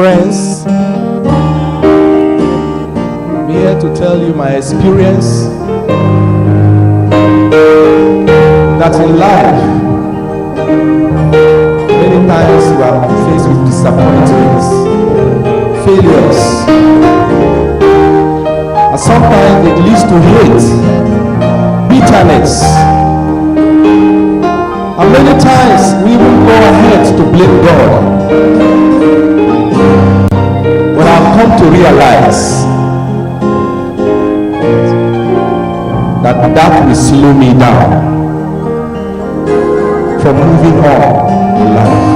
friends, I'm here to tell you my experience that in life, many times we are faced with disappointments, failures, and sometimes it leads to hate, bitterness, and many times we even go ahead to blame God. But I've come to realize that will slow me down from moving on in life.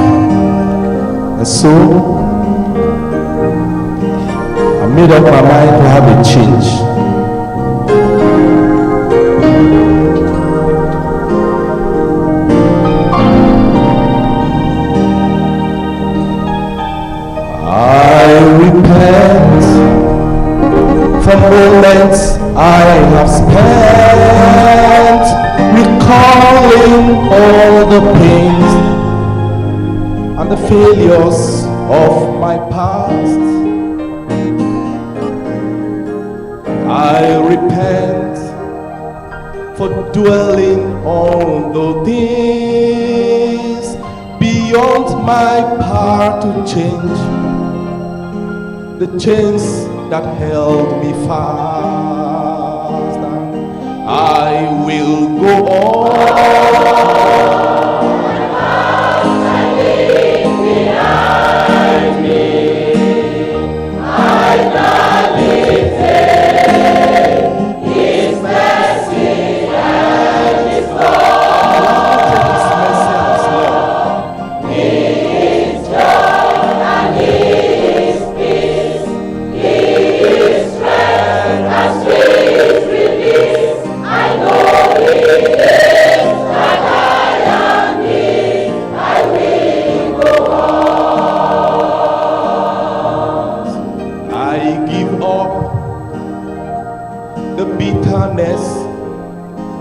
And so I made up my mind to have a change. I repent for moments I have spent recalling all the pains and the failures of my past. I repent for dwelling on the things beyond my power to change, the chains that held me fast. I will go on.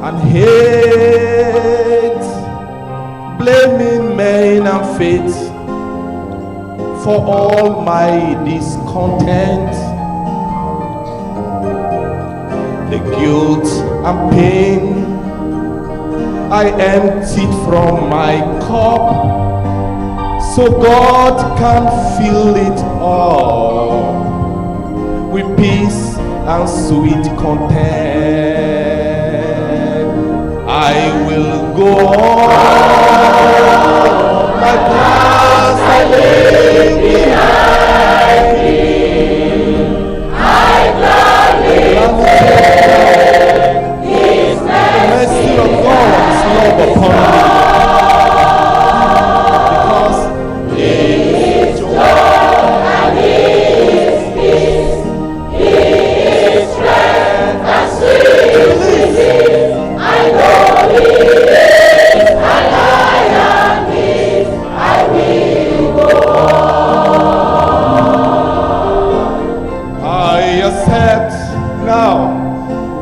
And hate, blaming men and fate for all my discontent, the guilt and pain I emptied from my cup, so God can fill it all with peace and sweet content. I will go on, my past I leave behind me. I gladly take His mercy of God's love upon me. Because His joy and His peace, His strength and sweet release. I know He is, and I am His. I will go on. I accept now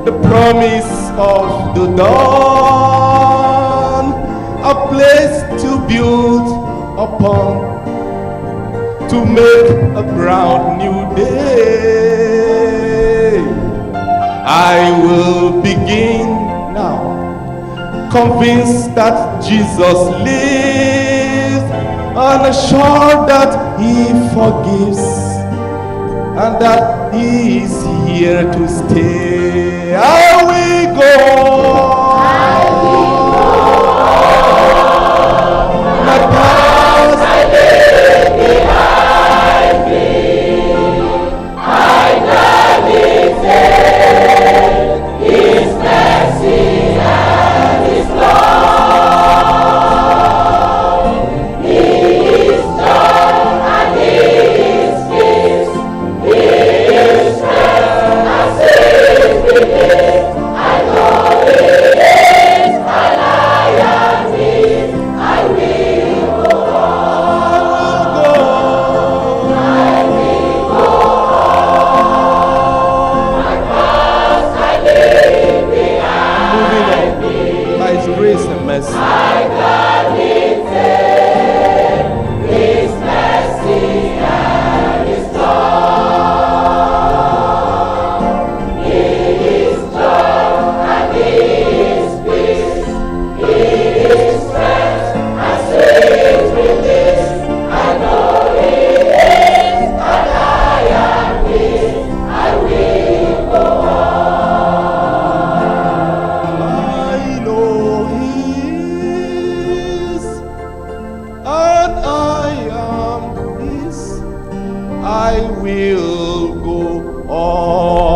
the promise of the dawn, a place to build upon, to make a brand new day. I will begin now, convinced that Jesus lives, and assured that He forgives, and that He is here to stay. I will go. My past I leave behind me. I gladly take His mercy and His love, His joy and His peace, His strength and His release. I know I will go on.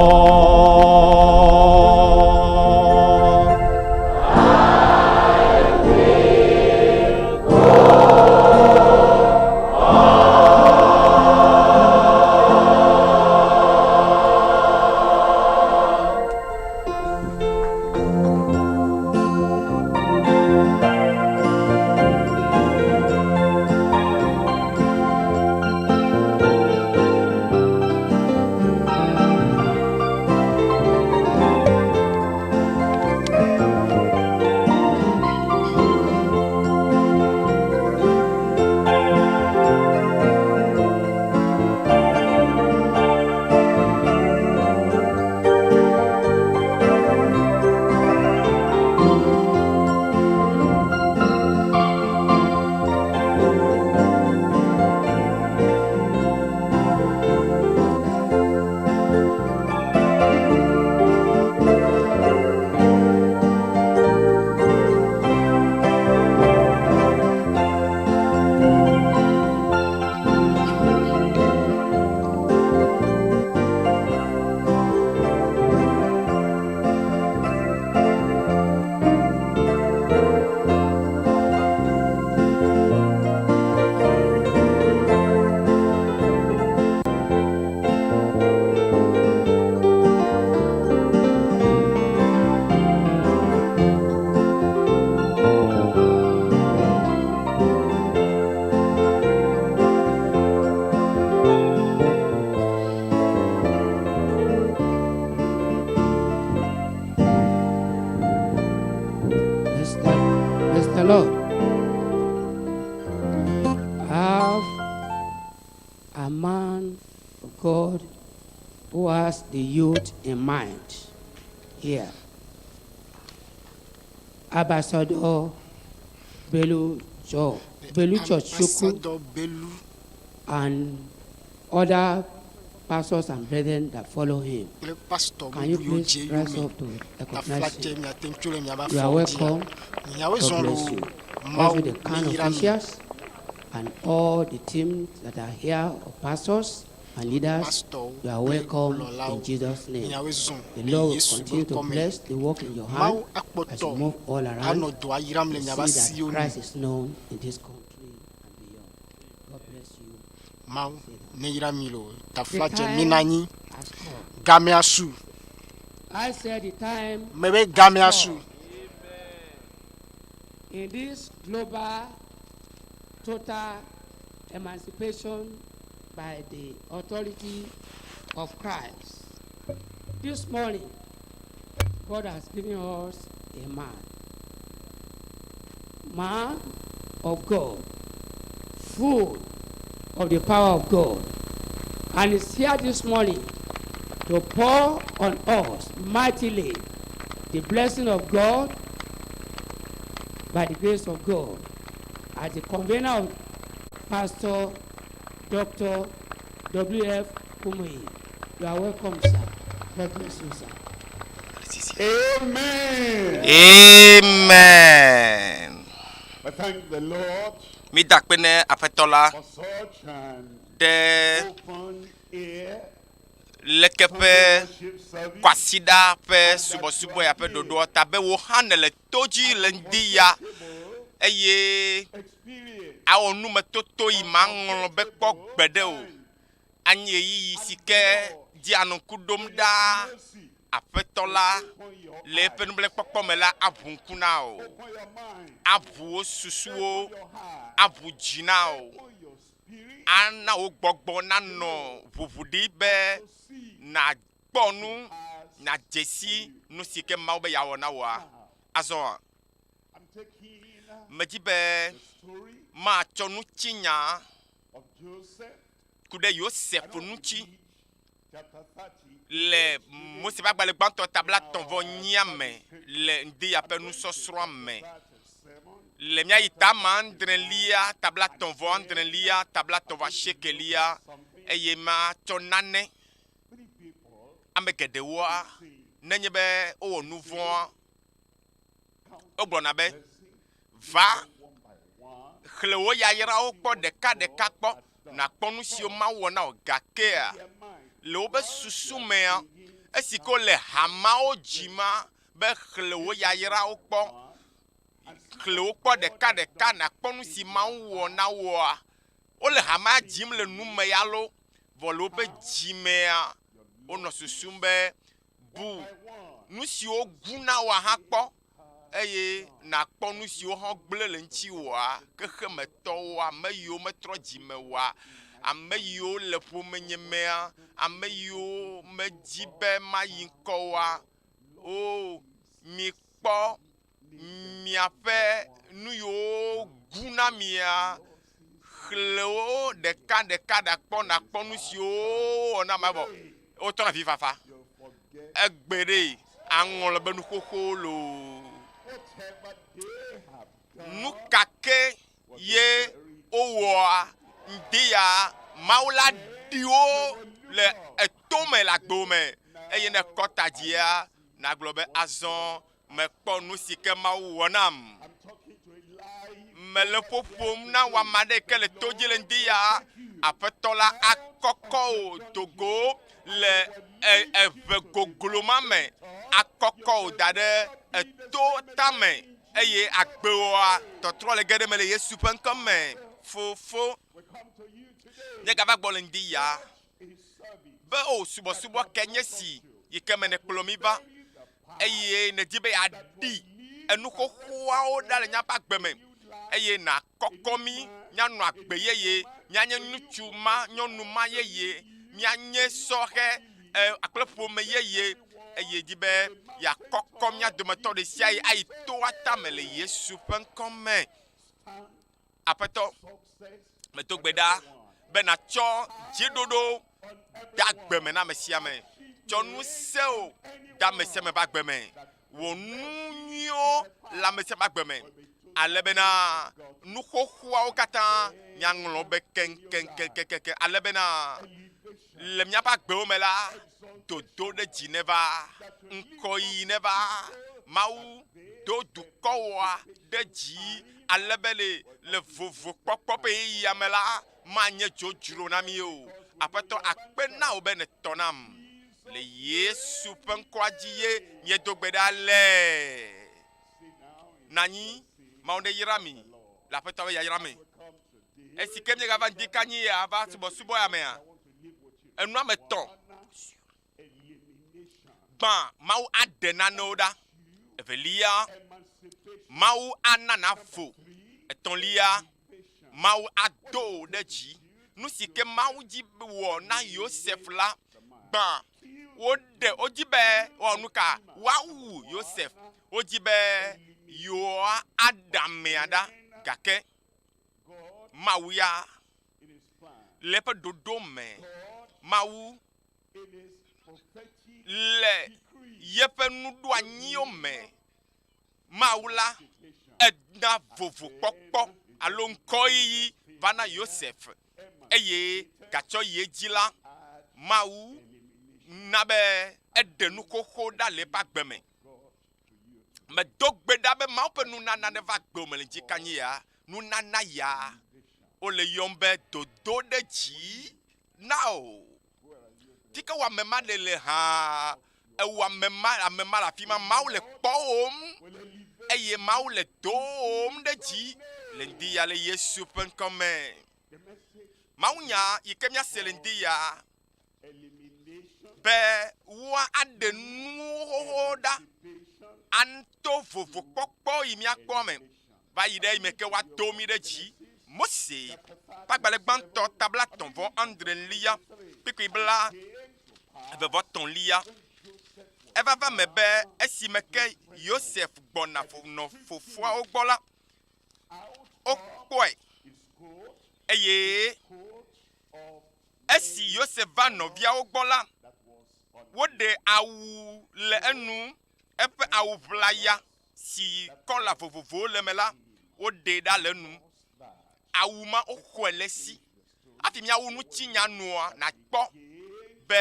Lord, have a man of God who has the youth in mind here. Ambassador Belu Chochuku and other pastors and brethren that follow him. Can you please rise up to recognize him? You are welcome. God bless you. Also the canaux officials and all the teams that are here, of pastors and leaders, you are welcome in Jesus' name. The Lord will continue to bless the work in your hand as you move all around to see that Christ is known in this country and beyond. God bless you. The time has come. I said the time has come. In this global total emancipation by the authority of Christ, this morning God has given us a man of God, full of the power of God, and is here this morning to pour on us mightily the blessing of God by the grace of God. As the convener of Pastor Dr. W.F. Kumuyi, you are welcome, sir. God bless you, sir. Amen. Amen. I thank the Lord Mi dakpene apetola for such an de open ear lekepe kwasida pe subo ya pe dodo tabe wo hanele toji lendia eye experience awonu metoto imangolo be kpɔ gbede o anye yi sike di anukudom da apetola le penble kpɔkpɔ me la avunkuna o for your mind, avu susuo for your heart, avu jina o for your spirit ana o gbɔgbɔ na no vuvudi be to see na gbɔnu na jesi no sike mawo be yawo na wa azɔ I'm taking meji be the story ma tsɔnu tsinya of Joseph, kude Yosef nuchi chapter 30. le Mose ba gbale gbantɔ tabla tɔnvɔ nyiame le ndi ya pe nusɔsrɔ̃ me le mia yi tama ndrelia tabla tɔnvɔ ndrelia tabla tɔnvɔ shekelia eye ma tsɔ nane ame geɖewoa nenye be owɔ nu vɔ̃ wogblɔna be va xle wo yayrawo kpɔ ɖeka ɖeka kpɔ nakpɔ nu siwo Mawu wɔ na wo gakea le wobe susu mea esi ko le hamawo dzima be xle wo yayrawo kpɔ xle wo kpɔ ɖeka nakpɔ nu si Mawu wɔ na woa wole hama dzim le nume ya lo vɔ le wobe dzimea wonɔ susum be bu nu siwo guna woa hã kpɔ eye nakpɔ nu siwo hã gblẽ le ŋuti woa xexemetɔwo ame yiwo metrɔ dzime woa ame yiwo le ƒomenyemea ame yiwo medzi be mayi ŋkɔwoa o mikpɔ miaƒe nu yiwo guna mia xlewo ɖeka ɖakpɔ nakpɔ nu siwo wɔna ma bɔ wotɔ na vifafa egbe ɖe aŋlɔ be nuxoxo lo nu kake ye wowɔa ŋdi ya Mawu la ɖi wo le etome le agbo me eye ne kɔta dzia nagblɔ be azɔ mekpɔ nu si ke Mawu wɔ nam mele ƒoƒom na wama ɖe ke le to dzi le ŋdi ya aƒetɔ la akɔkɔ o Togo le eve goglo ma me akɔkɔ o da ɖe eto tame eye agbewoa tɔtrɔ le ge ɖe me le Yesu ƒe ŋkɔ me fofo nye gava gbɔ le ŋdi ya be o subɔsubɔ ke nye si yi ke me ne kplɔ mi va eye ne di be yaɖi enu xoxoawo ɖa le míaƒe agbe me eye nakɔkɔ mi mianɔ agbe yeye mianye ŋutsu ma nyɔnu ma yeye mianye sɔhe akple ƒome yeye eye di be yakɔkɔ mia dometɔ ɖe sia ɖe ayi toa tame le Yesu ƒe ŋkɔ me aƒetɔ medo gbe ɖa be natsɔ dziɖoɖo da agbe me na ame sia ame tsɔ nu sewo da ame sia ame ƒe agbe me wɔ nu nyuiwo le ame sia ame agbe me ale bena nu xoxoawo katã miaŋlɔ be keŋkeŋkeŋkeŋ ale bena le míaƒe agbewo me la dodo ɖe dzi neva ŋkɔyiyi neva Mawu do dukɔwoa ɖe dzi ale be le vovokpɔkpɔ ƒe yeyia me la manye dzodzro na mi o aƒetɔ akpe na wo be ne tɔ nam le Yesu ƒe ŋkɔa dzi ye miedo gbe ɖa le nanyi Mawu ɖe yra mi le aƒetɔ be yayra me esi ke miegava ŋdi kanyi ya va subɔsubɔ ya mea enua me tɔ gbã Mawu aɖe nanewo ɖa evelia Mawu ana na vo etɔ̃lia Mawu ado ɖe dzi nu si ke Mawu dzi wɔ na Yosef la gbã wodzi be wɔ nu ka woawu Yosef wodzi be yewoa aɖamea ɖa gake Mawu ya le eƒe ɖoɖo me Mawu le yeƒe nuɖoanyiwo me Mawu la ena vovokpɔkpɔ alo ŋkɔyiyi va na Yosef eye gatsɔ ye dzi la Mawu na be eɖe nu xoxo ɖa le eƒe agbe me medo gbe ɖa be Mawu ƒe nunana ne va agbe me le dzi kanyi ya nunana ya wole yɔm be dodo ɖe dzi na o tike wɔ ame ma le hã ewɔ ame ma le afi ma Mawu le kpɔwòm eye Mawu le dom ɖe dzi le ŋdi ya le Yesu ƒe ŋkɔ me Mawu nya yi ke miase le ŋdi ya be woa aɖe nuwo ɖa anto vovokpɔkpɔ yi miakpɔ me va yi ɖe yi me ke woado mi ɖe dzi Mose ƒagbalẽ gbãtɔ tabla 9:9 kpikpi bla 29 eva va me be esi me ke Yosef gbɔna nɔ fofoawo gbɔ la wokpɔe eye esi Yosef va nɔviawo gbɔ la woɖe awu le enu eƒe awu ʋlaya si kɔla vovovowo le me la woɖe ɖa le enu awu ma woxɔe le si afi miawu nutsi nyanua nakpɔ be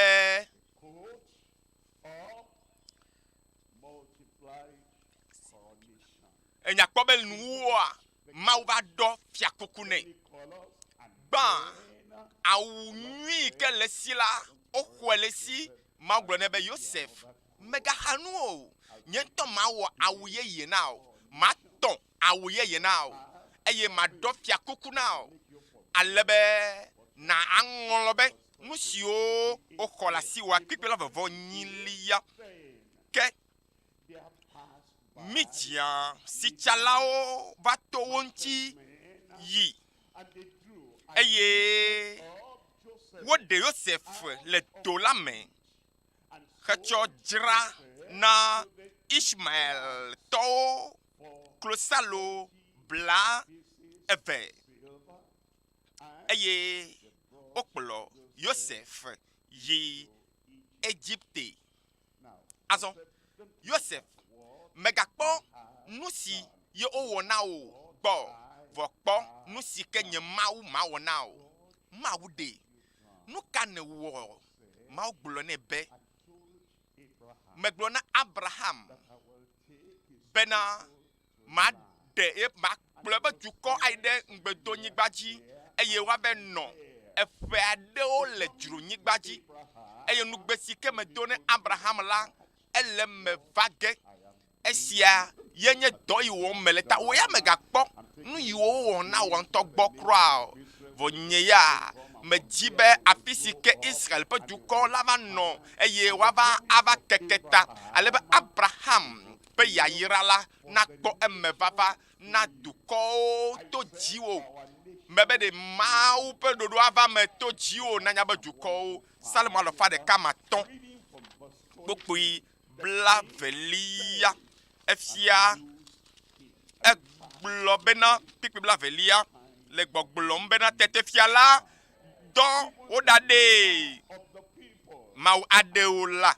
enyakpɔ be nuwoa Mawu va ɖɔ fiakuku nɛ gbã awu nyui ke le si la o xɔ le si ma gblɔ ne be Yosef mega hanu o nye ŋutɔ ma wɔ awu yeye na o ma tɔ awu yeye na o eye ma dɔ fia kuku na o ale be na aŋlɔ be nu siwo o xɔ la si wa kpikpe la vɔvɔ nyilia ke mitia sitsalawo va to wo ŋuti yi eye woɖe Yosef le to la me hetsɔ dzra na Ishmael tɔwo klosalo bla eve eye wokplɔ Yosef yi Egypte. Azɔ Yosef megakpɔ nu si ye wowɔ na wo gbɔ vɔ kpɔ nu si ke nye Mawu mawɔ na o Mawu de nu ka ne wɔ Mawu gblɔ ne be megblɔ na Abraham bena ma kplɔ be dukɔ ayi ɖe ŋgbedonyigba dzi eye woabe nɔ eƒe aɖewo le dzronyigba dzi eye nugbe si ke medo ne Abraham la ele me va ge esia ye nye dɔ yi wɔm me le ta wo ya megakpɔ nu yi wo wɔ na wɔ ŋutɔ gbɔ kura o vɔ nye ya medzi be afi si ke Israel ƒe dukɔ la va nɔ eye woava ava keke ta ale be Abraham ƒe yayira la nakpɔ eme vava na dukɔwo to dziwo mebe de Mawu ƒe ɖoɖo ava me to dziwo na nya be dukɔwo Salmo 150 kpokpoe bla velia efia egblɔ bena kpikpi bla velia le gbɔgblɔm bena tete fia la dɔ woɖaɖee Mawu aɖewo la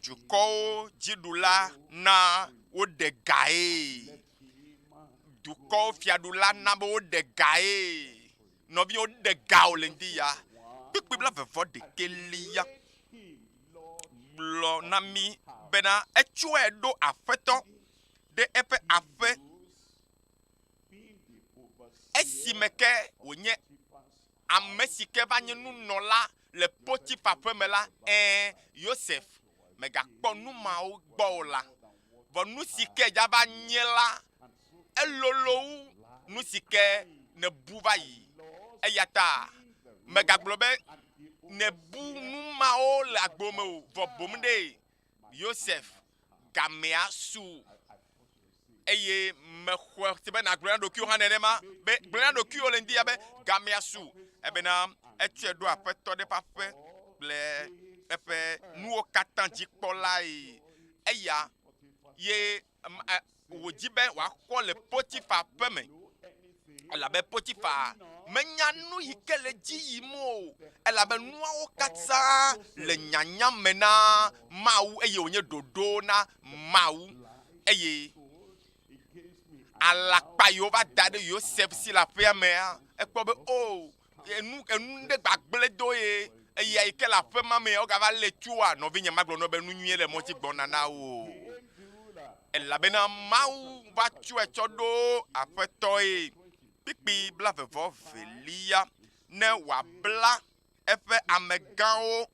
dukɔwo dziɖula na woɖe gae dukɔwo fiaɖula na be woɖe gae nɔviwo ɖe gawo le ŋdi ya kpikpi bla vevɔ ɖekelia gblɔ na mi bena etsɔe ɖo aƒetɔ ɖe eƒe aƒe esime ke wònye ame si ke va nye nunɔla le Potifa ƒe me la Yosef megakpɔ nu mawo gbɔ o la vɔ nu si ke dza va nye la elolo wu nu si ke ne bu va yi eya ta megagblɔ be ne bu nu mawo le agbo me o vɔ bom ɖe Yosef gamea su eye mexɔ si be nagblɔ na ɖokuiwo hã nenema be gblɔ na ɖokuiwo le ŋdi ya be gamea su ebena etsɔe ɖo aƒetɔ ɖe ƒe aƒe kple eƒe nuwo katã dzikpɔlae eya ye wòdzi be wòaxɔ le Potifa ƒe me elabe Potifa menya nu yi ke le dzi yim o elabe nuawo katã le nyanya me na Mawu eye wònye ɖoɖo na Mawu eye alakpa yiwo va da ɖe Yosef si le aƒea mea ekpɔ be o enu ɖe gbagble do ye eya yi ke le aƒe ma me wogava le tsoa nɔvinye magblɔ no be nu nyuie le mɔdzi gbɔna na wo elabena Mawu va tsɔe tsɔ ɖo aƒetɔe kpikpi bla vevɔ velia ne wòabla eƒe amegãwo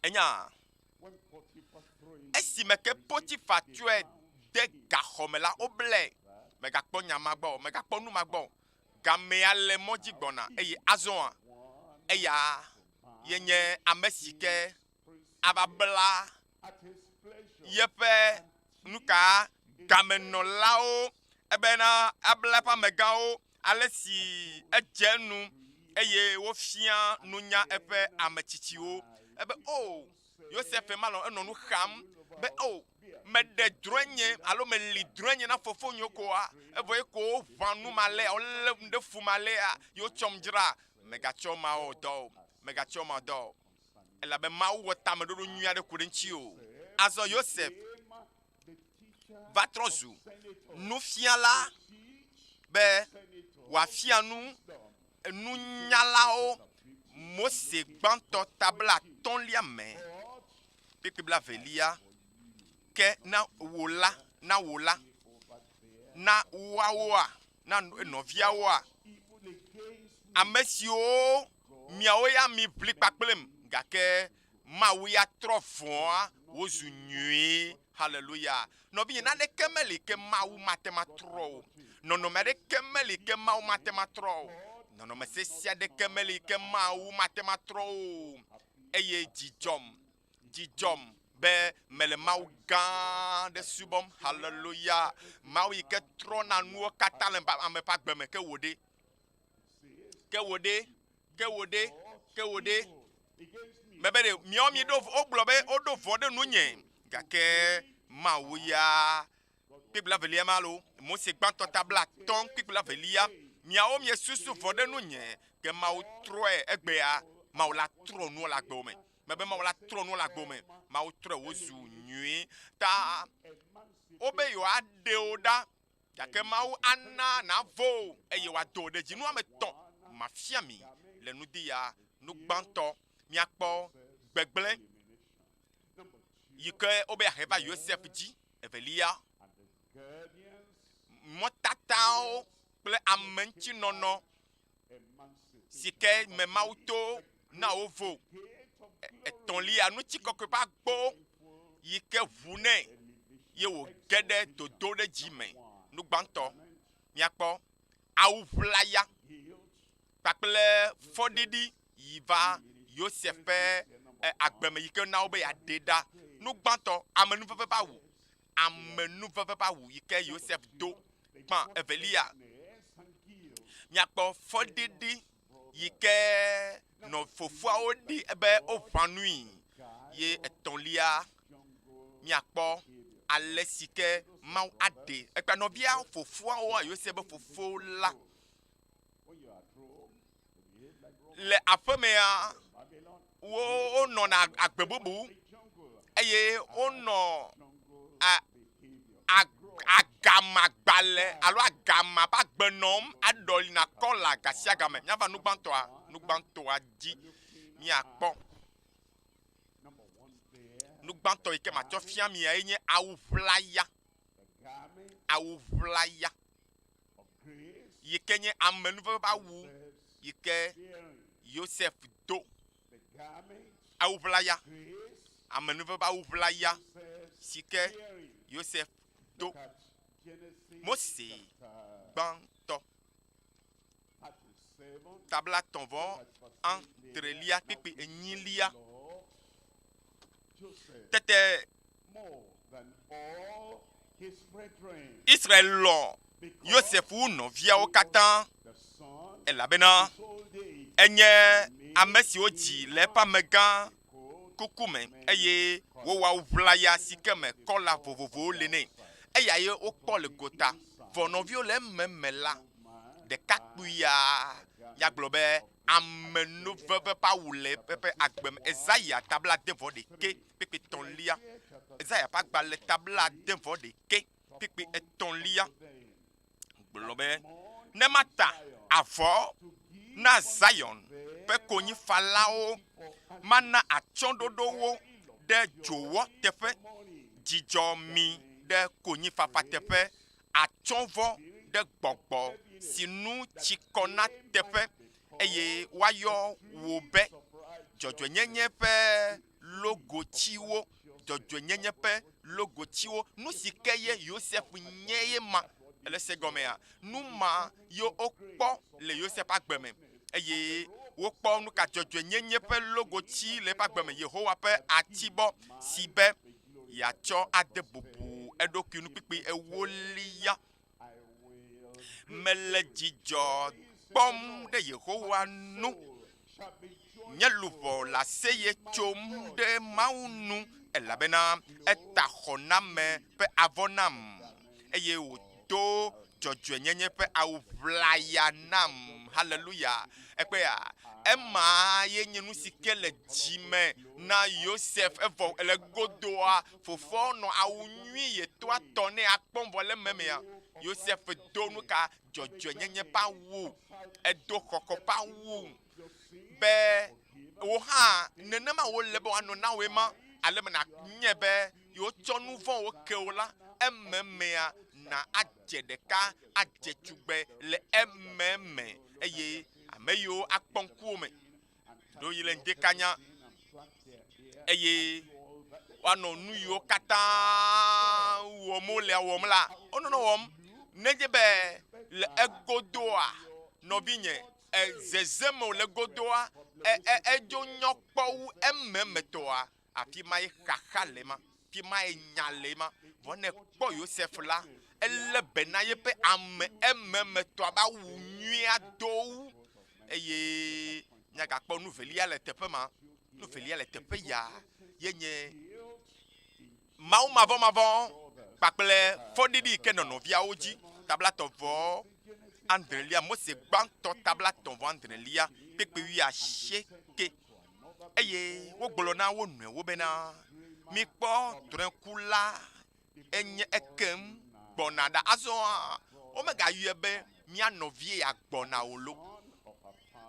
enya esime ke Potifa tsɔe de gaxɔme la woblɛ megakpɔ nyama gbɔ megakpɔ numa gbɔ gamea le mɔdzi gbɔna eye azɔa eya yenye ame si ke ava bla yeƒe nuka gamenɔlawo ebena abla eƒe amegãwo ale si edze nu eye wofia nunya eƒe ametsitsiwo ebe o Yosef malɔ enɔ nu xam be o meɖe drɔ̃enye alo meli drɔ̃enye na fofonyo koa evɔ ye ko ʋã nu ma lea wolé ɖe fu ma lea yewo tsɔm dzra megatsɔ mawo dɔ megatsɔ ma dɔ elabe Mawu wɔ tameɖoɖo nyui aɖe ku ɖe ŋuti o azɔ Yosef va trɔ zu nufiala be wòafia nunyalawo Mose gbãtɔ tabla 1 me kpekpe bla velia ke na wola na woawoa na nɔviawoa amesio miawo ya mi bli kpakplem gake mawu ya trɔ vɔa wozu nyui. Hallelujah. No bi na de kemeli ke mawu matema trɔ. No no me de kemeli ke mawu matema trɔ. No no me sesia de kemeli ke mawu matema trɔ. Eye jijom be mele mawu gã de subom. Hallelujah. Mawu yi ke trɔ na nuwo kata le ame pa gbeme ke wode. Bebe de mio mi do oglobe odo vode nu nye gake mawu ya pibla velia malo mo se gbanto tabla ton pibla velia miawo mi susu vode nu nye ke mawu troe egbea mawu la tro nu la gbo me bebe mawu la tro nu la gbo me mawu tro wozu nui ta obe yo ade oda gake mawu ana na vo eye wa do de jinu ame ton mafia mi le nu dia nu gbanto miakpo gbegble yike obe aheba Joseph ji evelia motatao ple amenchi nono sike me mauto na ovo etonlia nu chikoke pa gbo yike vune ye wo gede dodo de jime nu gbanto miakpo awuvlaya pakple fodidi yiva Joseph agbeme yike na obe ya deda nu gbanto amenu veve ba wu yike Joseph do pan evelia miakpo fodidi yike no fofua odi ebe ovanui ye etonlia miakpo alesike mau ade ekpa no bia fofua o Joseph fofo la le afemea wo no na agbebubu eye ono agamagbale alo agama ba gbenom adoli na kola gasia game nyava nugbantoa di mi akpo nugbanto ike ma tofia mi enye awuvlaya yikenye amenuve ba wu yike Joseph do awuvlaya amenuve ba awuvlaya sike Joseph do Mose gbanto tabla tonvon entre lia pipi enyilia tete Israël lo Joseph no via o katan elabena enye amesi oji le pa megan kukume eye wo wa uvlaya sikeme kola vovovo lene eya ye o po le gota vonovio le memela de kakpuya ya globe amenu veve pa wule pepe agbem Esaïa tabla devo de ke pepe tonlia Esaïa pa gba le tabla devo de ke pepe tonlia globe ne mata avo na Zion pe konyi falao mana achondodowo de jowo tefe jijomi de konyi fafa tefe achonvo de gbogbo sinu chikona tefe eye wayo wobe jojo nyenye pe logo chiwo jojo nyenye pe logo chiwo nusikeye Joseph nyeye ma ele segomea numa yo okpo le Joseph agbeme eye wo kpo nu ka jojo nyenye pe logo chi le pa gbeme Yehowa pe atibo sibe ya cho adebubu edokinu pipi ewolia melejijo pom de Yehowa nu nyeluvo la seye chom de maunu elabena etahoname pe avonam eye oto jojo nyenye pe awvlayanam hallelujah ekpeya ema ye nyenu sikele jime na Joseph evo ele godoa fofo no awunwi ye to atone akpombo le memea Joseph donu ka jojo nyenye pa wu edo kokko pa wu be wo ha nenema wo lebo anu na we ma alem na nyebe yo chonu von wo keola emmemea na ajedeka ajetugbe le emmeme eye ameyo akpɔnkuwo me do yi le ŋdekanya eye woanɔ nu yiwo katã wɔm wole wɔm la wonɔnɔ wɔm nenye be le egodoa nɔvinye zezeme wole godoa edzo nyɔkpɔwu ememetɔa afi ma ye xaxa le ma afi ma ye nya le ma vɔ ne kpɔ Yosef la ele bena ye ƒe ame ememetɔa ba wu nyuia dowu eye nyagakpɔ nuvelia le teƒe ma nuvelia le teƒe ya yenye mawu mavɔmavɔ kpakple fɔɖiɖi ke nɔnɔviawo dzi tabla tɔvɔ andrelia Mose gbãtɔ tabla tɔvɔ andrelia kpekpe 80 eye wogblɔ na wo nɔewo bena mikpɔ drɔ̃ekula enye ekem gbɔna ɖa azɔ womegayɔe be mía nɔvie ya gbɔna o lo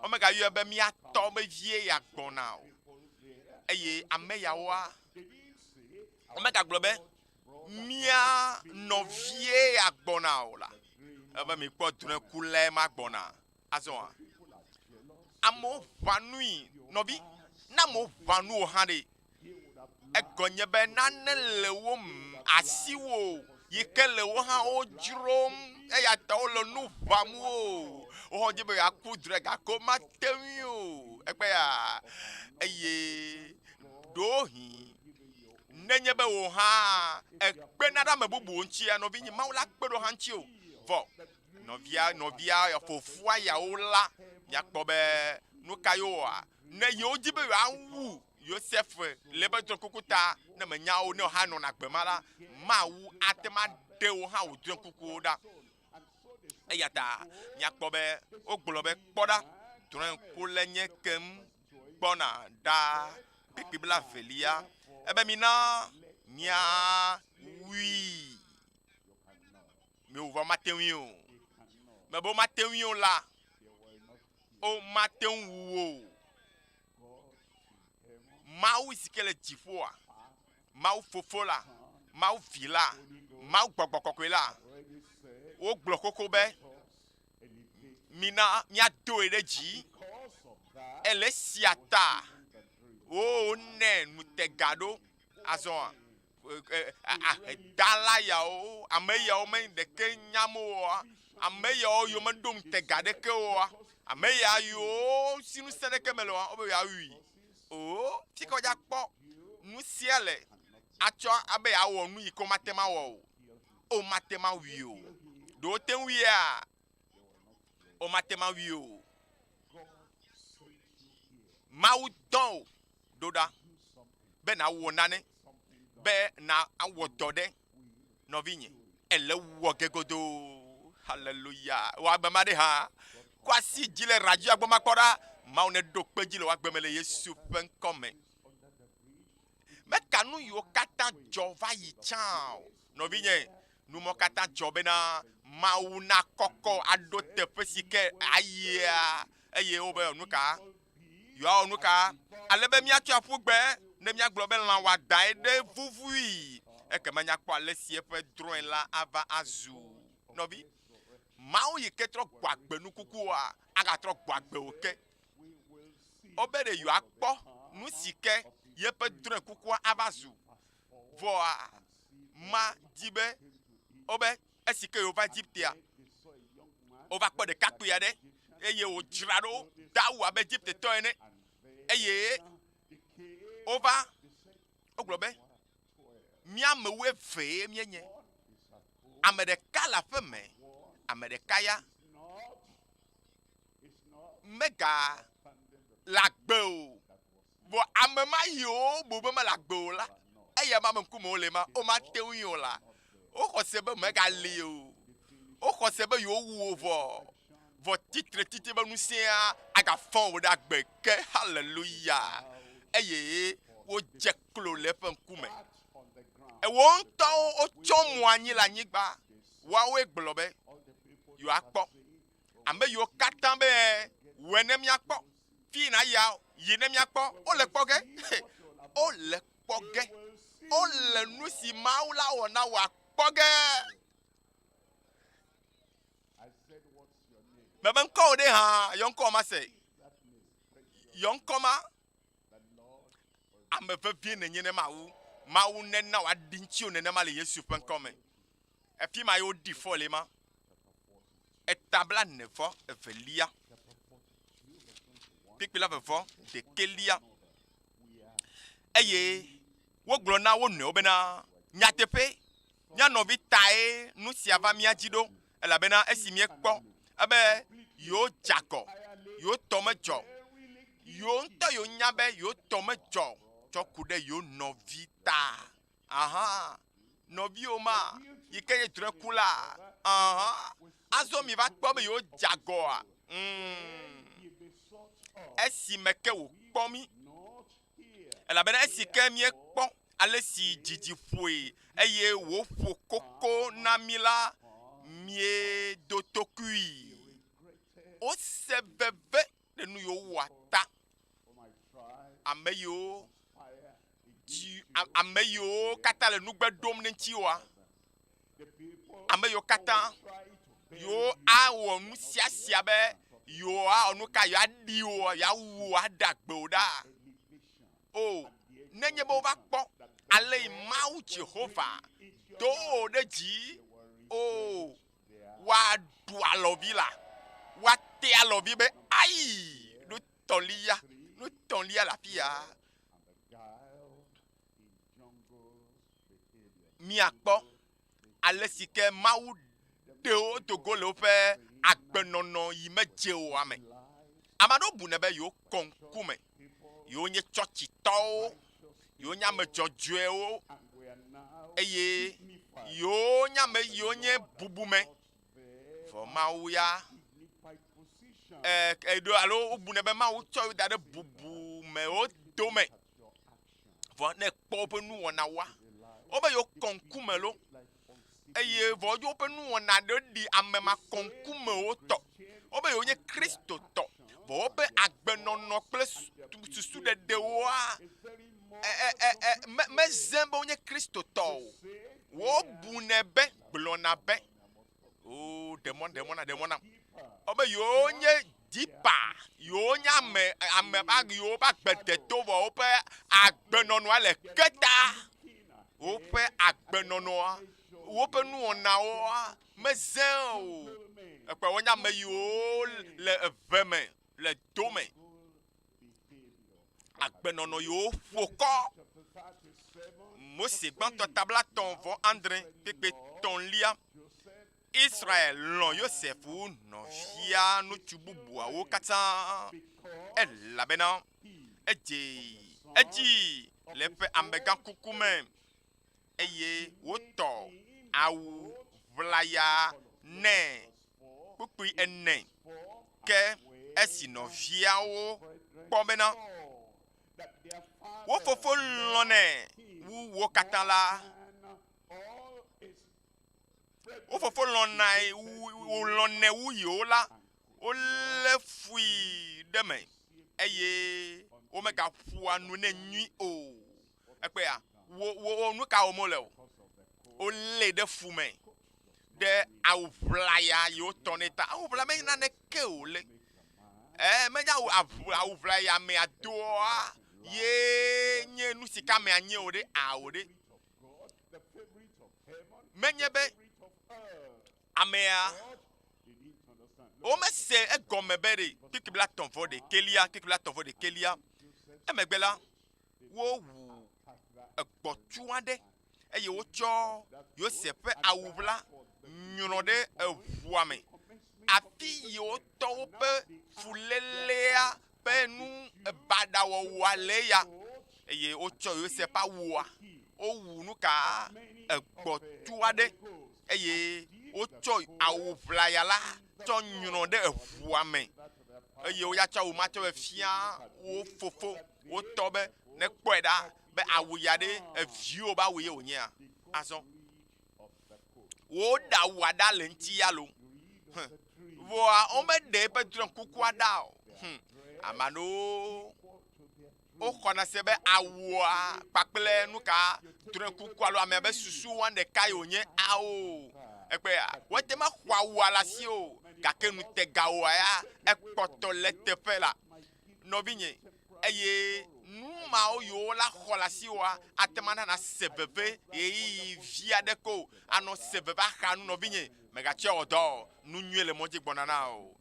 womegayɔe be mía tɔ be vie ya gbɔna o eye ame yawoa womegagblɔ be mía nɔvie ya gbɔna o la ebe mikpɔ drɔ̃ekula ma gbɔna azɔ amewo ʋã nui nɔvi na amewo ʋã nuwo hã ɖe egɔnye be nane le wo asiwo yi ke le wo hã wo dzrom eya ta wole nu ʋãm wo wohɔ dzi be yeaku drɔ̃e gake mate ŋui o egbe ya eye ɖohi nenye be wo hã ekpena ɖe ame bubuwo ŋutia nɔvi nye mawu la kpe ɖo hã ŋuti o vɔ nɔvia fofoa yawo la miakpɔ be nu ka yewoa ne yewo dzi be yeawu Yosef le be drɔ̃kuku ta ne menya wo ne wo hã nɔna gbe ma la mawu ate ma de wo hã wo drɔ̃kukuwo ɖa eya ta miakpɔ be wogblɔ be kpɔ ɖa drɔ̃ekula nye kem gbɔna ɖa kpekpe bla velia ebe mina mia wui mi wo vɔ mate ŋui o me be mate ŋui o la o mate ŋu o mawu si ke le dziƒoa mawu fofo la mawu vi la mawu gbɔgbɔ kɔkɔe la wogblɔ koko be mina miadoe ɖe dzi ele sia ta wo ne nutega ɖo azɔ dala yawo ame yawo me ɖeke nyam oa ame yawo yo me ɖo nutega ɖeke oa ame ya yo sinu se ɖeke me le oa wo be yeawui o fi ko dza kpɔ nu sia le atsɔ abe yeawɔ nu yi ko mate ma wɔ o mate ma wui o ɖo te wuia o mate ma wui o mawu dɔn o do ɖa be na wɔ nane be na awɔ dɔ ɖe nɔvinye ele wɔ ge godo haleluya wa agbe ma ɖe hã kɔ asi dzi le radio agbɔ kpɔ ɖa mawu ne ɖo kpe dzi le woagbe me le Yesu ƒe ŋkɔ me meka nu yiwo katã dzɔ va yi tsã o nɔvinye nu mɔ katã dzɔ bena mawu na kɔkɔ aɖo teƒe si ke ayia eye wo be nu ka yewoawɔ nu ka ale be míatsɔ aƒu gbe ne míagblɔ be lã wɔadae ɖe vuvui ekema nyakpɔ ale si eƒe drɔ̃e la ava azu nɔvi mawu yi ke trɔ gbɔ agbe nukukuwoa agatrɔ gbɔ agbe wo ke obe ɖe yewoakpɔ nu si ke yeƒe drɔ̃e kukua ava zu vɔa ma di be obe esi ke yewova Egyptea wova kpɔ ɖekakpui aɖe eye wodzra ɖo da awu abe Egyptetɔ ene eye wogblɔ be mía amewo eve míenye ame ɖeka le aƒe me ame ɖeka ya mega le agbe o vɔ ame ma yiwo bu be mele agbe o la eya ma me ŋkume wo le ma o ma te ŋui o la woxɔ se be mega li o woxɔ se be yewowu o vɔ titre titi be ŋusẽa agafɔ wo ɖe agbe ke haleluya eye wodze klo le eƒe ŋkume wo ŋutɔwo wotsɔ mo anyi le anyigba woawoe gblɔ be yewoakpɔ ame yiwo katã be wɔe ne míakpɔ fi na ya yi ne míakpɔ wole kpɔ ge wole kpɔ ge wole nu si mawu la wɔ na wòakpɔ ge Mais ben encore de ha, yon koma se. Yon koma. Ame fe bien nyene ma u nena wa dinchi nena ma le Yesu pen kome. E fi ma yo di fo le ma. E tabla ne fo e velia. Pipi la fo de kelia. Eye wo glona wo ne obena nyatepe nya no bi tae nu siava mi ajido ela bena esimie kpo abe yo jako yo tomejo yo nto yo nyabe yo tomejo chokude yo novita aha novi oma yikeye trekula aha azo mi va kpo be yo jagoa esimeke wo kpo mi ela bena esike mi kpo ale si jiji fue eye wo fo koko na mila mie dotokui o sebebe de nu yo wata ameyo kata le nugbe dom ne ntiwa ameyo kata yo awo nu sia be yo a onu ka yo adi o ya wu adagbe o da o nenye bo va kpo ale mau Jehovah do de ji o wa du alovila wa te alovi be ai no tonlia la pia mi akpo ale sike mau de o Togo le fe agbenono yi meje o ame amado bu ne be yo konkume yo nye church to yo nyame jojue o eye yo nye bubume for mauya edo alo obune be ma wo cho da de bubume o dome for ne pope nu wona wa obe yo konkume lo eye vo yo pe nu wona de di amema konkume o to obe yo nye Kristo to vo be agbenono ple susu de wa me zembo nye Kristo to wo bunebe blonabe oh demona obe yo nye dipa yo nya ame bag yo ba gbede to wo pe agbenono ale keta wo pe agbenono wo pe nu ona o me zen o e pe wo nya me yo le veme le dome agbenono yo foko Mose gban Totale ton vo André pepe ton lia Israël lon Yosef ou no fia no tububu a o kata la bena eji le pe ambega kukume eye woto awu vlaya ne pupi enne ke esi no fia o pomena wo fofo lone wo katala wo fofo lonai wo lone wo yola o le fui deme eye o mega fu anu ne nyi o epe ya wo nu ka o mo le o le de fu me de awvlaya yo toneta awvla me na ne ke o le me ja awvlaya me adoa ye nye nu sika me anye ode a ode menyebe amea o me se e gome bere kikibla tonfo de kelia emegbela wo wu egbotuade eye wo cho yo sepe awubla nyunode evuame ati yo to pe fulelea penu badawo waleya eye o cho yo sepa wa o wu nu ka egbotuade eye o cho awuvla ya la cho nyuno de evuame eye o ya cha o ma cho efia o fofo o tobe ne kweda be awuyade evio ba we onya aso wo da wada lenti ya lo wo a o me de petron kukwada amano o kona sebe awa pakple nuka tren kukwalo amebe susu wande kai onye ao ekpe ya wote ma kwa wala si o gake nu te gawoa ya ekpɔtɔ le teƒe la nɔvinye eye nu mawo yiwo la xɔ le asi wa atema nana se veve eye vi aɖe ko anɔ se veve axa nu nɔvinye megatsɔ wɔ dɔ nu nyuie le mɔdzi gbɔna na o.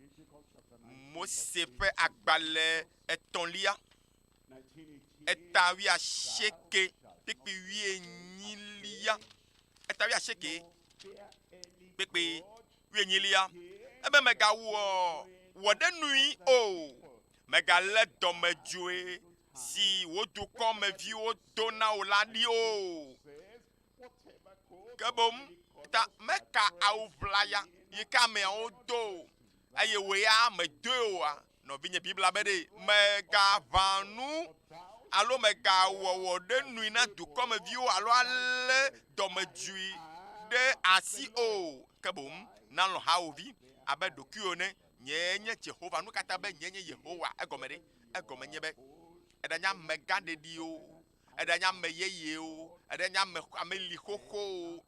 Mose ƒe agbalẽ etɔ̃lia etawi asieke kpekpe 8 etawi asieke kpekpe 8 ebe megawɔ wɔ ɖe nui o megalé dɔmedzoe si wo dukɔmeviwo do na wo la ɖi o ke bom ta meka awu ʋlaya yi ke ameawo do eye wo ya medoe oa nɔvinye bibla be ɖe megaʋã nu alo megawɔwɔ ɖe nui na dukɔmeviwo alo alé dɔmedzoe ɖe asi o ke bom nalɔ hawòvi abe ɖokuiwo ne nye Jehova nu katã be nye Yehowa egɔme ɖe egɔme nye be eɖanya ame gã ɖeɖiwo eɖanya ame yeyewo eɖanya ame li xoxowo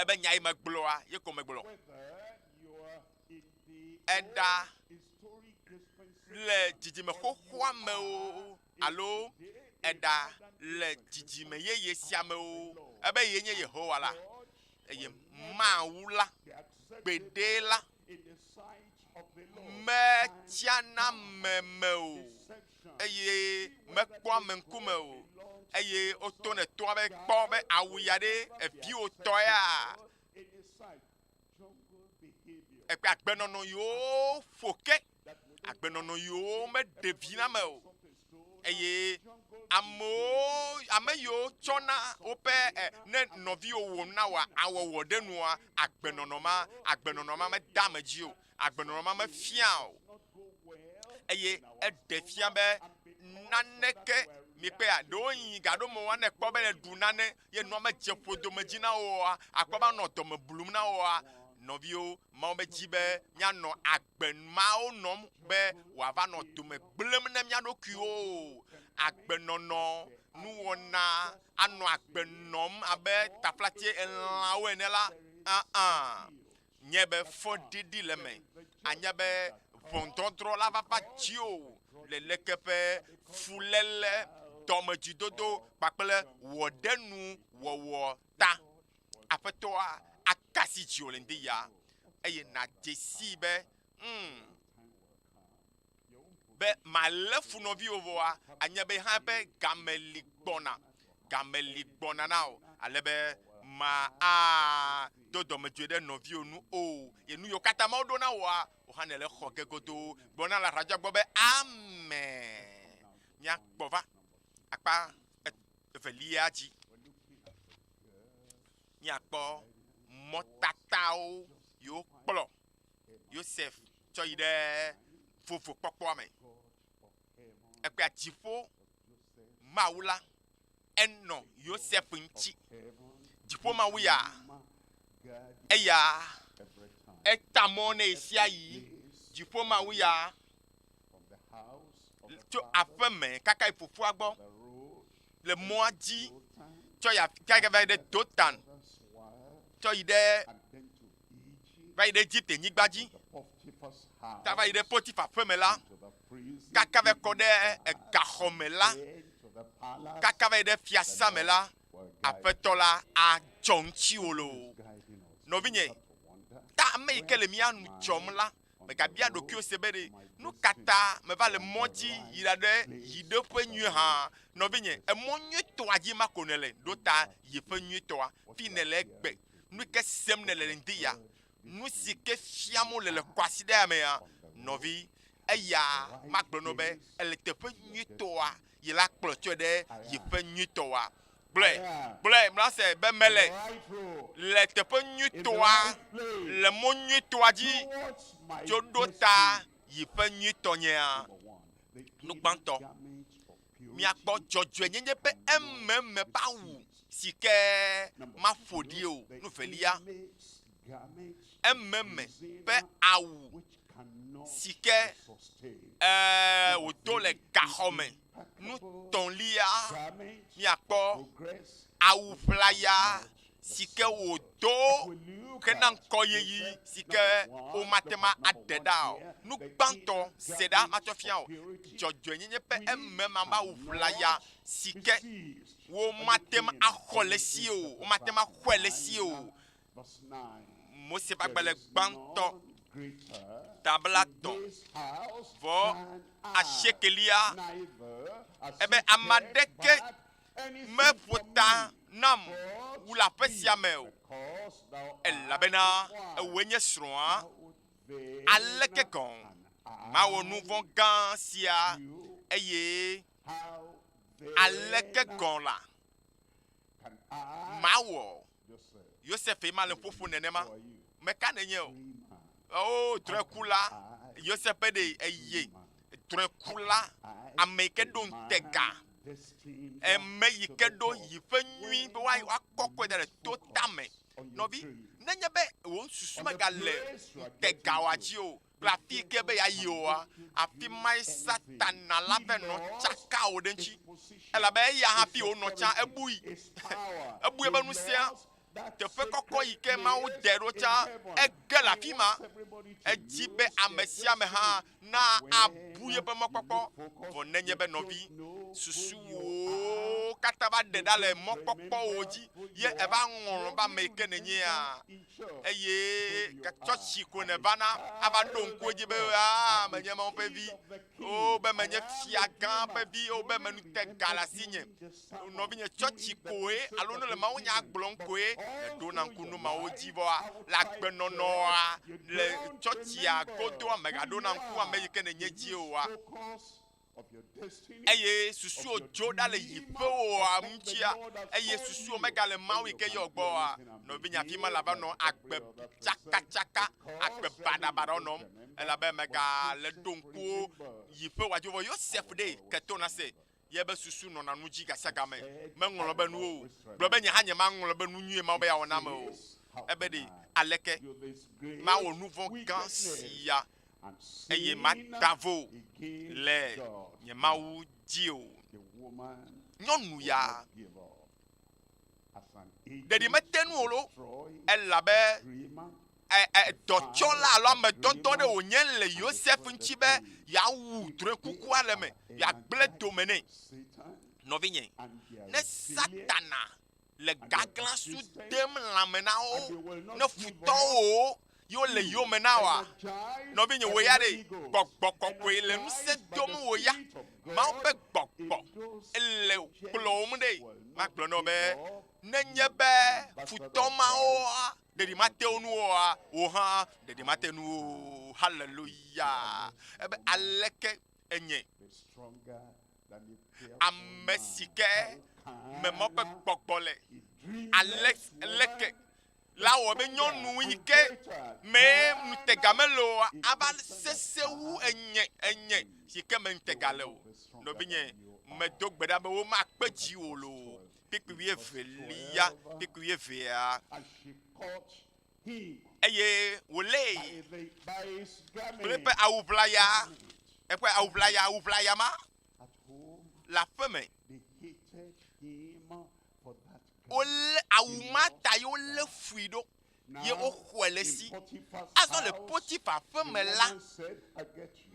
ebe nya yi megblɔa ye ko megblɔ eɖa le dzidzime xoxoa mewo alo eɖa le dzidzime yeye sia mewo ebe ye nye Yehowa la eye Mawu la gbede la metsiana meme o eye mekpɔ ame ŋkume o eye woto ne toa be kpɔ be awu ya ɖe eviwo tɔ ya ekpe agbenɔnɔ yiwo ƒoke agbenɔnɔ yiwo meɖevi na me o eye ame yiwo tsɔna woƒe ne nɔviwo wɔm na wa awɔwɔ ɖe nua agbenɔnɔ ma meda ame dzi o agbenɔnɔ ma mefia o eye eɖe fia be naneke mi pe ɖewo yi gaɖo me wane kpɔ be ne ɖu nane ye nua medze ƒodome dzi na woa akpɔ be nɔ dɔme blum na woa nɔviwo mawo be dzi be mianɔ agbe mawo nɔm be wòava nɔ dome gblẽm ne mia ɖokuiwo agbenɔnɔ nuwɔna anɔ agbe nɔm abe taflatse elãwo ene la nye be fɔɖiɖi le me anye be ʋɔndɔdrɔ̃ la vava dzi o le leke ƒe fuléle dɔmedzoedodo kpakple wɔɖenu wɔwɔ ta aƒetɔa akasi dzi o le ŋdi ya eye nadze si be be malé funɔviwo vɔa anye be hã be game li gbɔna na o ale be ma do dɔmedzoe ɖe nɔviwo nu o ye nu yiwo katã mawo ɖo na woa wohã ne le xɔ ge godo gbɔna le radio gbɔ be amen miakpɔ va akpa evelia dzi miakpɔ mɔtatawo yiwo kplɔ Yosef tsɔ yi ɖe Vovokpɔkpɔa me ekpea dziƒo Mawu la enɔ Yosef ŋuti dziƒo Mawu ya eya eta mɔ ne sia yi dziƒo Mawu ya tso aƒe me kaka yi fofoa gbɔ le mɔa dzi tsɔ ya kaka va yi ɖe Totale tsɔ yi ɖe va yi ɖe Egypte nyigba dzi ta va yi ɖe Potifa ƒe me la kaka va kɔ ɖe gaxɔme la kaka va yi ɖe fiasa me la aƒetɔ la adzɔ ŋutsiwo lo nɔvinye ta ame yi ke le mía nu tsɔm la megabia ɖokuiwo se be ɖe nu katã meva le mɔ dzi yina ɖe yi ɖe ƒe nyuie hã nɔvinye emɔ nyuietɔa dzi ma ko ne le ɖo ta yi ƒe nyuietɔa fi ne le egbe nu ke sem ne le ŋdi ya nu si ke fiamo le kɔasi ɖe amea nɔvi eya magblɔ no be ele teƒe nyuietɔa yi la kplɔ tsɔ ɖe yi ƒe nyuietɔa gblɔe mlase be mele le teƒe nyuietɔa le mɔ nyuietɔa dzi tso ɖo ta yi ƒe nyuietɔnyea nugbãtɔ miakpɔ dzɔdzɔenyenye ƒe ememe ƒe awu si ke maƒoɖi o nuvelia ememe ƒe awu si ke wòdo le gaxɔme nutɔ̃lia miakpɔ awu ʋlaya si ke wo do ke na nkɔ yeyi si ke o matema adeda o nu gbãtɔ seda matɔfia o dzɔdzɔenyenye ƒe emema ba wula ya si ke wo matema axɔ le si o wo matema xɔe le si o Mose ba gbele gbãtɔ tablatɔ vɔ asiekelia ebe amadeke me ƒota nam wula ƒe sia me o elabena ewoe nye srɔ̃a aleke gɔ̃ mawɔ nu vɔ̃ gã sia eye aleke gɔ̃ la mawɔ Yosef ma le ƒoƒo nenema meka nenye o drɔ̃ekula Yosef de eye drɔ̃ekula ame yi ke ɖo ŋutega eme yi ke ɖo yi ƒe nyui be woakɔkɔe da ɖe to tame nɔvi nenye be wo susu megale ŋutegawoa dzi o kple afi ke be yayi oa afi mae satana la be nɔ tsaka wo ɖe ŋuti elabe eya hafi wonɔ tsã ebui ebui be ŋusẽa teƒe kɔkɔ yi ke mawo de ɖo tsã ege le afi ma edzi be ame sia ame hã na abu yeƒe mɔkpɔkpɔ vɔ nenye be nɔvi susuwo katã va ɖe ɖa le mɔkpɔkpɔwo dzi ye eva ŋlɔ be ame yi ke nenyea eye tsɔtsi ko ne vana ava ɖo ŋku edzi be menye mawo ƒe vi o be menye fia gã ƒe vi o be menu te ga le asi nye nɔvinye tsɔtsi koe alo ne le mawo nya gblɔm koe ɖo na ŋku nu mawo dzi vɔa le agbenɔnɔa le tsɔtsia godoa megaɖo na ŋku ame yi ke nenye dzi oa eye susuwo dzo ɖa le yiƒewoa ŋutia eye susuwo megale mawu yi ke yɔ gbɔa nɔvinye afi ma la va nɔ agbe tsakatsaka agbe baɖabaɖa nɔm elabe megale ɖo ŋkuwo yiƒewoa dzi vɔ Yosef ɖe keto na se yebe susu nɔna nu dzi gasia game meŋlɔ be nuwo o gblɔ be nye hã nye maŋlɔ be nu nyuie mawo be yeawɔ na me o ebe ɖe aleke mawɔ nu vɔ̃ gã sia eye mada vo le nye mawu dzi o nyɔnu ya ɖeɖi mete nu o lo elabe dɔtsɔla alo ame dɔdɔ ɖe wònye le Yosef ŋuti be yawu drɔ̃e kukua le me yagblẽ dome nɛ nɔvinye ne Satana le gagla su dem lãme na wo ne futɔwo yo le yome na wa nɔvinye wo ya ɖe gbɔgbɔ kɔkɔe le ŋusẽ dom wo ya mawo ƒe gbɔgbɔ ele kplɔm ɖe magblɔ nɔ be nenye be futɔ mawo ɖeɖi mate wo nuwoa wo hã ɖeɖi mate nuwo haleluya ebe aleke enye ame si ke memɔ ƒe gbɔgbɔ le aleke la wɔ be nyɔnu yi ke me ŋutega mele o ava sese wu enye si ke me ŋutega le o nɔvinye medo gbe ɖa be womakpe dzi o lo kpekpe evelia kpekpe evea eye wòle kple eƒe awuʋlaya eƒe awuʋlaya ma le aƒe me wòle awu ma ta ye wòle fui ɖo ye woxɔe le si azɔ le Potifa ƒe me la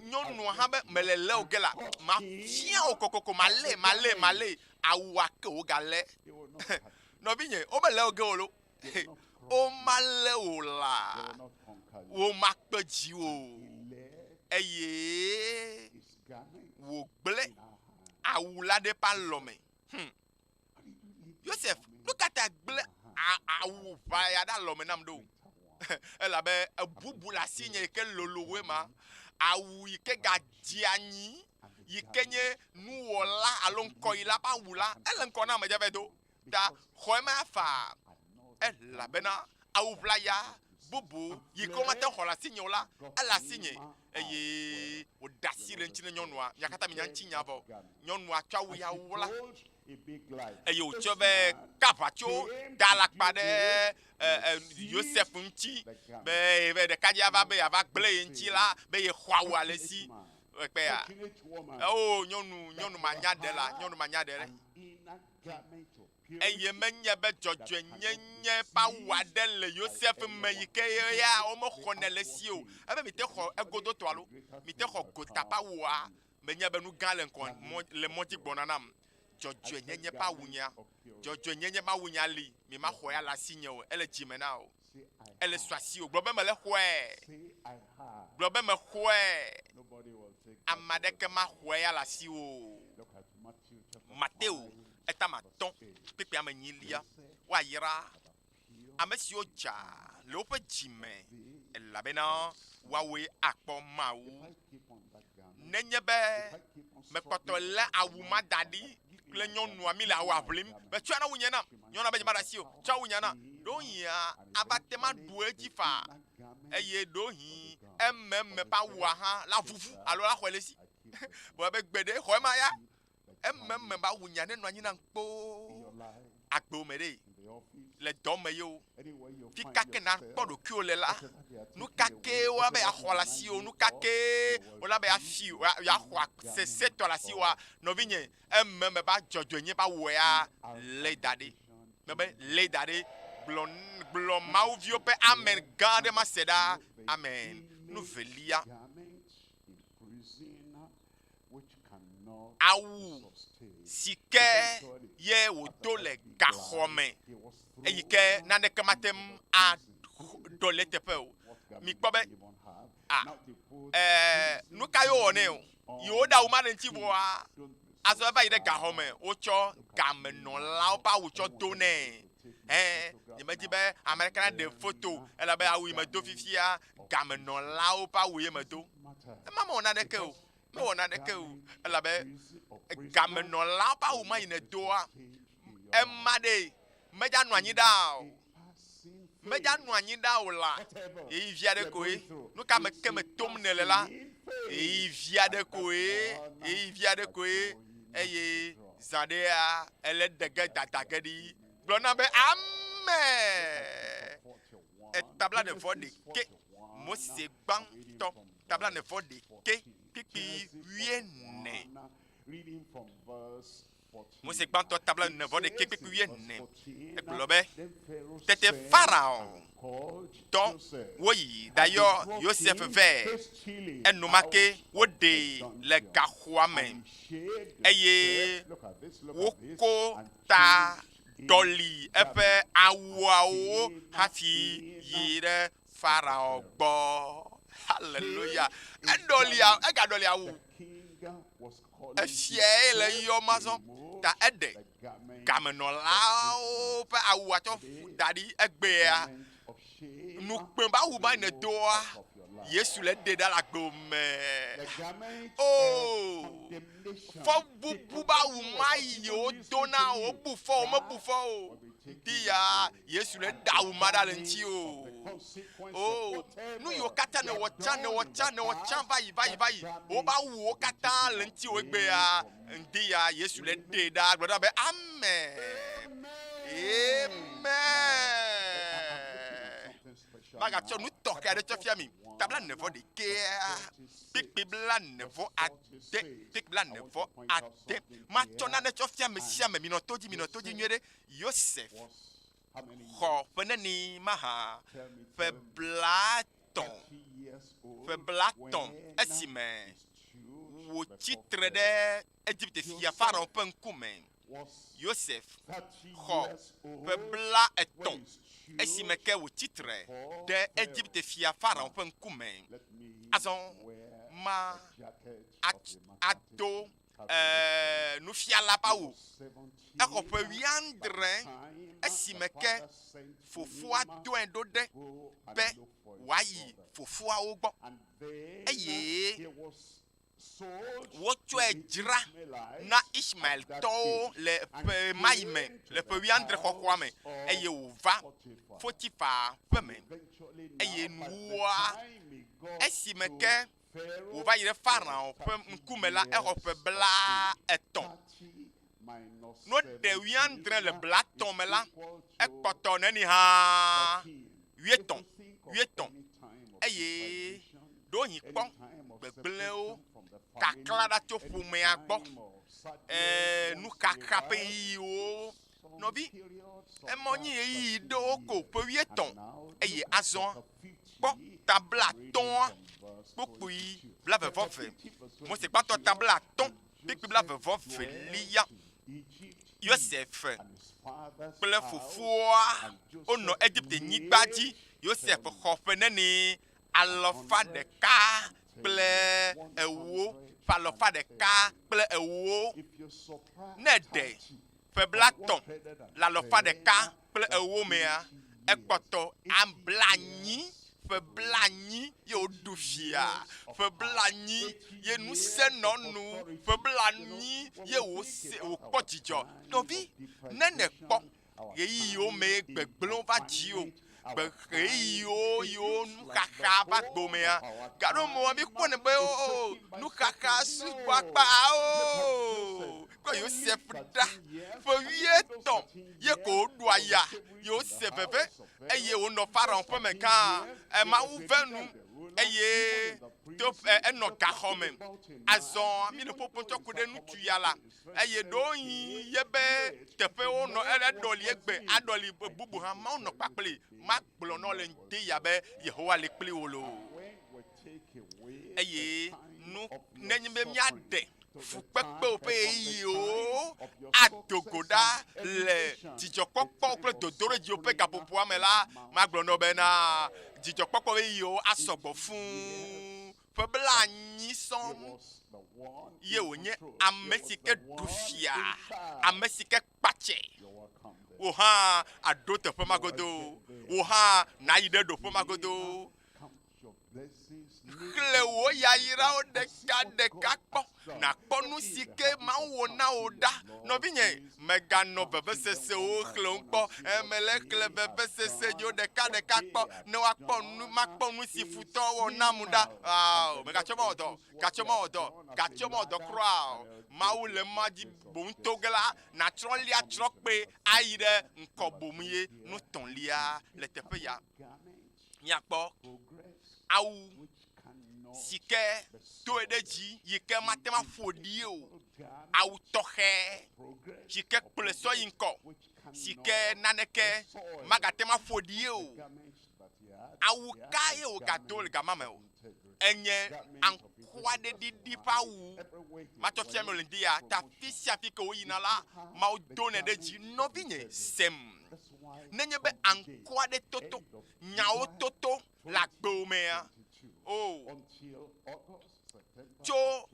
nyɔnua hã be mele le wo ge la mafia wo kokoko malé awua ke wo galé nɔvinye wo mele wo ge o lo wo malé wo la wo makpe dzi o eye wo gblẽ awu la ɖe ƒe alɔme Yosef nu katã gblẽ awu ʋaya ɖe alɔme nam ɖo elabe ebubu le asi nye yi ke lolowoe ma awu yi ke gadzi anyi yi ke nye nuwɔla alo ŋkɔyila ƒe awu la ele ŋkɔ na amedze do ta xɔe ma afa elabena awu ʋlaya bubu yi ke womate xɔ le asi nye o la ele asi nye eye wòda asi le ŋuti ne nyɔnua mia katã mi nya ŋuti nya vɔ nyɔnua tsɔ awu ya wu la eye wòtsɔ be kaʋatso da la kpa ɖe Yosef ŋuti be ɖekadze ava be yeava gblẽ ye ŋuti la be ye xɔ awua le si ekpea o nyɔnu manya ɖe la nyɔnu manya ɖe eye menye be dzɔdzɔe nyenye pa wa de le Joseph me yi ke ya o me xɔne le si o ebe mi te xɔ egodoto alo mi te xɔ gota pa wa menye be nu gã le nkɔ le mɔdzi gbɔna nam dzɔdzɔe nyenye pa wunya dzɔdzɔe nyenye pa wunya li mi ma xɔ ya la si nye o ele dzime na o ele swasi o gblɔ be me le xɔe gblɔ be me xɔe amadeke ma xɔe ya la si o Mateo eta matɔn pepe ame nyilia wa yira ame siwo dza le woƒe dzime elabena woawoe akpɔ Mawu nenye be mekpɔtɔ le awu ma da ɖi kple nyɔnua mi le awu aʋlim be tsɔ na wu nye nam nyɔnua be dzema ɖe asi o tsɔ wu nye na ɖohia abate ma ɖu edzi fa eye ɖohi ememe pa wua hã la vuvu alo la xɔ le si bo be gbe ɖe xɔ ma ya ememe ba wu nya ne nɔ anyi na kpo agbo me ɖe le dɔ me yo fi kake na kpɔ ɖokuiwo le la nu kake wo be yaxɔ le asi o nu kake wo la be yafi yaxɔ sesetɔ le asi wa nɔvi nye ememe ba dzɔdzɔe nye ba wɔ ya le da ɖe me be le da ɖe gblɔ mawuviwo ƒe amen gã aɖe ma se ɖa amen nu velia awu si ke ye wòdo le gaxɔme eyi ke naneke matem aɖɔ le teƒe o mi kpɔ be nu ka yewo wɔ nɛ o yewo ɖe awu ma ɖe ŋuti vɔa azɔ eva yi ɖe gaxɔme wotsɔ gamenɔlawo ƒe awu tsɔ do nɛ nyemedzi be ame ɖeka na ɖe foto ela be awu yi me do fifia gamenɔlawo ƒe awu ye me do ema mewɔ naneke o mewɔ naneke o elabe gamenɔlawo ƒe awu ma yi ne doa ema ɖe medza nɔ anyi ɖa o medza nɔ anyi ɖa o la eyi via ɖe koe nu ka me ke me tom ne le la eyi via ɖe koe eye zã ɖea ele dege dadage ɖi gblɔ na be ame etabla ne vɔ ɖeke Mose gbãtɔ tabla ne vɔ ɖeke kpikpi 14 Mose gbãtɔ tabla ne vɔ ɖeke kpikpi 14 egblɔ be tete Pharaon tɔ woyi d'ailleurs Joseph vɛ enumake woɖe le gaxɔa me eye woko ta dɔli eƒe awuawo hafi yi ɖe Pharaon gbɔ hallelujah egaɖɔli awu efia le yɔ mazɔ ta eɖe gamenɔlawo ƒe awua tsɔ da ɖi egbea nukpe ba wu ma ne doa Yesu le ɖe ɖa le agbo me fɔ bubu ba wu ma yi wo do na wo bu fɔ wo me bu fɔ o ti ya Yesu le ɖa wu ma ɖa le ŋuti o nu yiwo katã ne wɔtsã va yi wo ba wu wo katã le ŋuti wo egbea ŋdi ya Yesu le ɖe ɖa gblɔ ɖa be amen magatsɔ nu tɔxɛ aɖe tsɔ fia mi tabla nevɔ ɖekea kpekpe bla nevɔ ade matsɔ nane tsɔ fia me sia me minɔ to dzi nyuie ɖe Joseph xɔ ƒe neni maha ƒe blatɔ̃ esime wòtsitre ɖe Egypte fia Pharaon ƒe ŋkume Joseph xɔ ƒe blaetɔ̃ esime ke wòtsitre ɖe Egypte fia Pharaon ƒe ŋkume azɔ ma ado nufiala ƒe awu exɔ ƒe 19 esime ke fofoa dɔe ɖo ɖe be wòayi fofoawo gbɔ eye wotsɔe dzra na Ismael tɔwo le ƒe mayi me le ƒe 19 xɔxɔa me eye wòva Potifa ƒe me eye nuwoa esime ke wòva yi ɖe Pharaon ƒe ŋkume la exɔ ƒe 30 no ɖe 19 le blatɔ̃ me la ekpɔtɔ neni hã 8 eye ɖohi kpɔ gbegblẽwo kakla ɖa tso ƒomea gbɔ nukaka ƒe yiwo Novi, emoni yi do ko pewieton. Eye azon. Bon, tabla ton. Pokui, blave vofe. Moi c'est pas ton tabla ton. Pipi blave vofe liya. Yosef. Ple fufua. Ono Egypte nyigbaji. Yosef khofeneni. Alofa de ka. Ple ewo. Palofa de ka. Ple ewo. Nede. Feblaton. La lofa de ka. Ple ewo mea. Ekoto amblani. Feblani yo dufia. Feblani ye nous senonu. Feblani ye o kotijo. Novi nene po. Ye yo me gbeglon va dio. Be yo nu kaka ba gbomea. Garo mo mi kone be o. Nu kaka su papa o. Ko yo se fda. Fo wieton. Ye ko doaya. Yo se bebe. Eye o no fara on me kan. E ma ouvenu. Eye to eno ka home. Azon mi no popoto ko de nu tuyala. Eye do yin ye be tepe o no ele doli egbe adoli bubu han ma no paple. Ma gbolo no le nte ya be Yehowa le pli wolo. Eye nu nenye mi ade. Fukpekpe o pe yo adogoda le Vovokpɔkpɔ kple dodore dzi o pe gapopo ame la ma gblo no be na Vovokpɔkpɔ be yo asɔgbɔ fun febla nyi som ye wonye ame si ke dufia ame si ke kpatse o ha ado teƒe magodo o ha na yi de do ƒe magodo kle wo yayira o deka kpɔ na kpɔ nu si ke ma wo na o da nɔvinye megano vevesese wo kle ŋkpɔ emele kle vevesese dzo deka kpɔ ne wa kpɔ nu ma kpɔ nu si futɔ wo na mu da megatsɔ ma wɔ dɔ kura mawu le ma dzi boŋ togela na trɔlia trɔkpe ayi ɖe ŋkɔ bom ye nutɔlia le teƒe ya miakpɔ awu sike to de dzi yike matema fodi o awu tɔxɛ sike kple so yinko sike naneke magatema fodi o awu ka ye o gato le gamame o enye ankwa de didi pa wu mato fiame le dia ta fisia fi ke o yina la ma o done de dzi novinye sem nenye be ankwa de toto nyawo toto la gbomea oh tso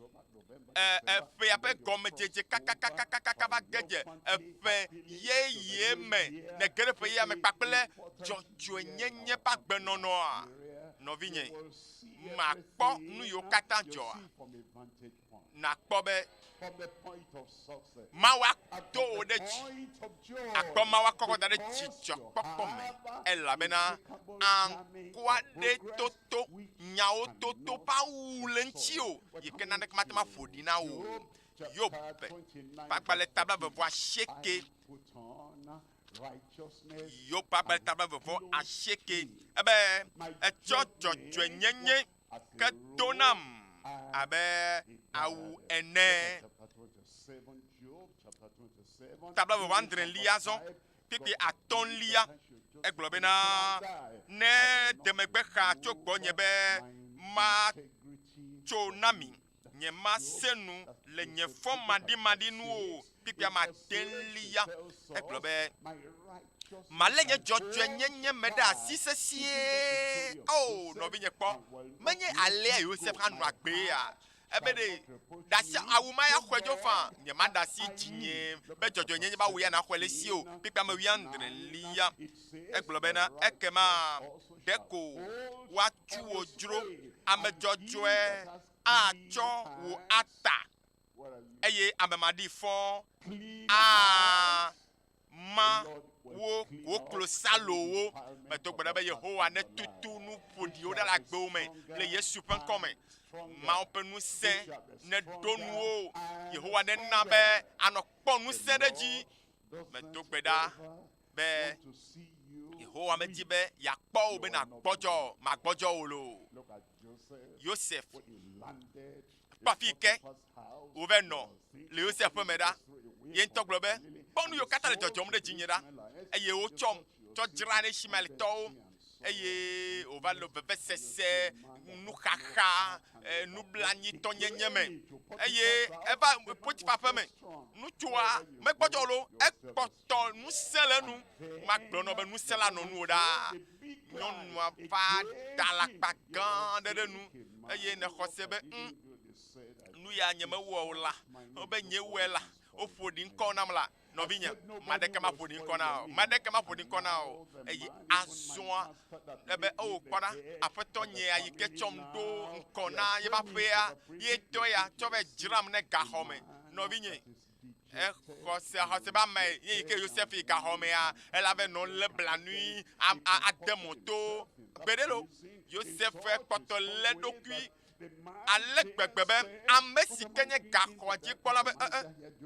efe abe gɔmedzedze kakakakaka va gedze efe yeye me ne geɖe ƒe yea me kpakple dzɔdzɔenyenye ƒe agbenɔnɔa nɔvinye makpɔ nu yiwo katã dzɔa nakpɔ be mawu ato wo ɖe dzi akpɔ mawu akɔkɔ da ɖe dzidzɔkpɔkpɔ me elabena ankua ɖe toto nyawo toto ƒe awu le ŋuti o yike naneke mate ma ƒo ɖi na wo Yobe kpakpa le tabla vevo asieke Yobe kpakpa le tabla vevo asieke ebe etsɔ dzɔdzɔenyenye ke do nam abe awu ene tabla vevo andre lia zɔn kpekpe atɔ̃lia egblɔ bena ne demegbe xa tso gbɔnye be ma tso na mi nye ma senu le nye fɔ maɖimaɖi nu o kpekpe ma telia egblɔ be malé nye dzɔdzɔenyenye me ɖe asi sesie o nɔvinye kpɔ menye alea Yosef anɔ agbea ebe de dasi awu ma ya xɔe dzo fa nye ma dasi dzinye be dzɔdzɔenyenye ba wo ya na xɔe le si o kpekpe ame wuiadre lia egblɔ bena ekema ɖeko woatu wo dzro ame dzɔdzɔe atsɔ wo ata eye ame maɖi fɔ ma wo klosalowo medo gbe ɖe be Yehowa ne tutu nu ƒoɖiwo ɖe le agbewo me le Yesu ƒe ŋkɔ me mawo ƒe ŋusẽ ne ɖo nuwo Yehowa ne na be anɔ kpɔ ŋusẽ ɖe dzi medo gbe ɖa be Yehowa medi be yakpɔ wo be na gbɔdzɔ magbɔdzɔ wo lo Yosef kpɔ afi ke wo ve nɔ le Yosef ƒe me ɖa ye ŋutɔ gblɔ be kpɔnu yo kata le dzɔdzɔm ɖe dzinye ɖa eye wotsɔm tsɔ dzra ɖe shimeltɔwo eye wova le vevesese nuxaxa nublanyitɔnyenye me eye eva Potifa ƒe me nutsoa megbɔdzɔ lo ekpɔtɔ nusẽ le nu magblɔ nɔ be nusẽ la nɔ nuwo ɖaa nyɔnua va da alakpa gã ɖe nu eye ne xɔ se be nu ya nye mewɔ o la wobe nye wɔe la woƒo ɖi ŋkɔ nam la nɔvinye maɖeke ma ƒo ɖi ŋkɔ na o maɖeke ma ƒo ɖi ŋkɔ na o eye azɔa ebe o kpɔna aƒetɔ nye ayi ke tsɔm do ŋkɔ na ye va ƒea ye tɔ ya tsɔ be dzram ne gaxɔme nɔvinye xɔse ba me ye yi ke Joseph yi gaxɔmea ela be nɔ le blanui ade moto gbeɖe lo Joseph kpɔtɔ le ɖokui ale gbegbe be ame si ke nye gaxɔ dzi kpɔla be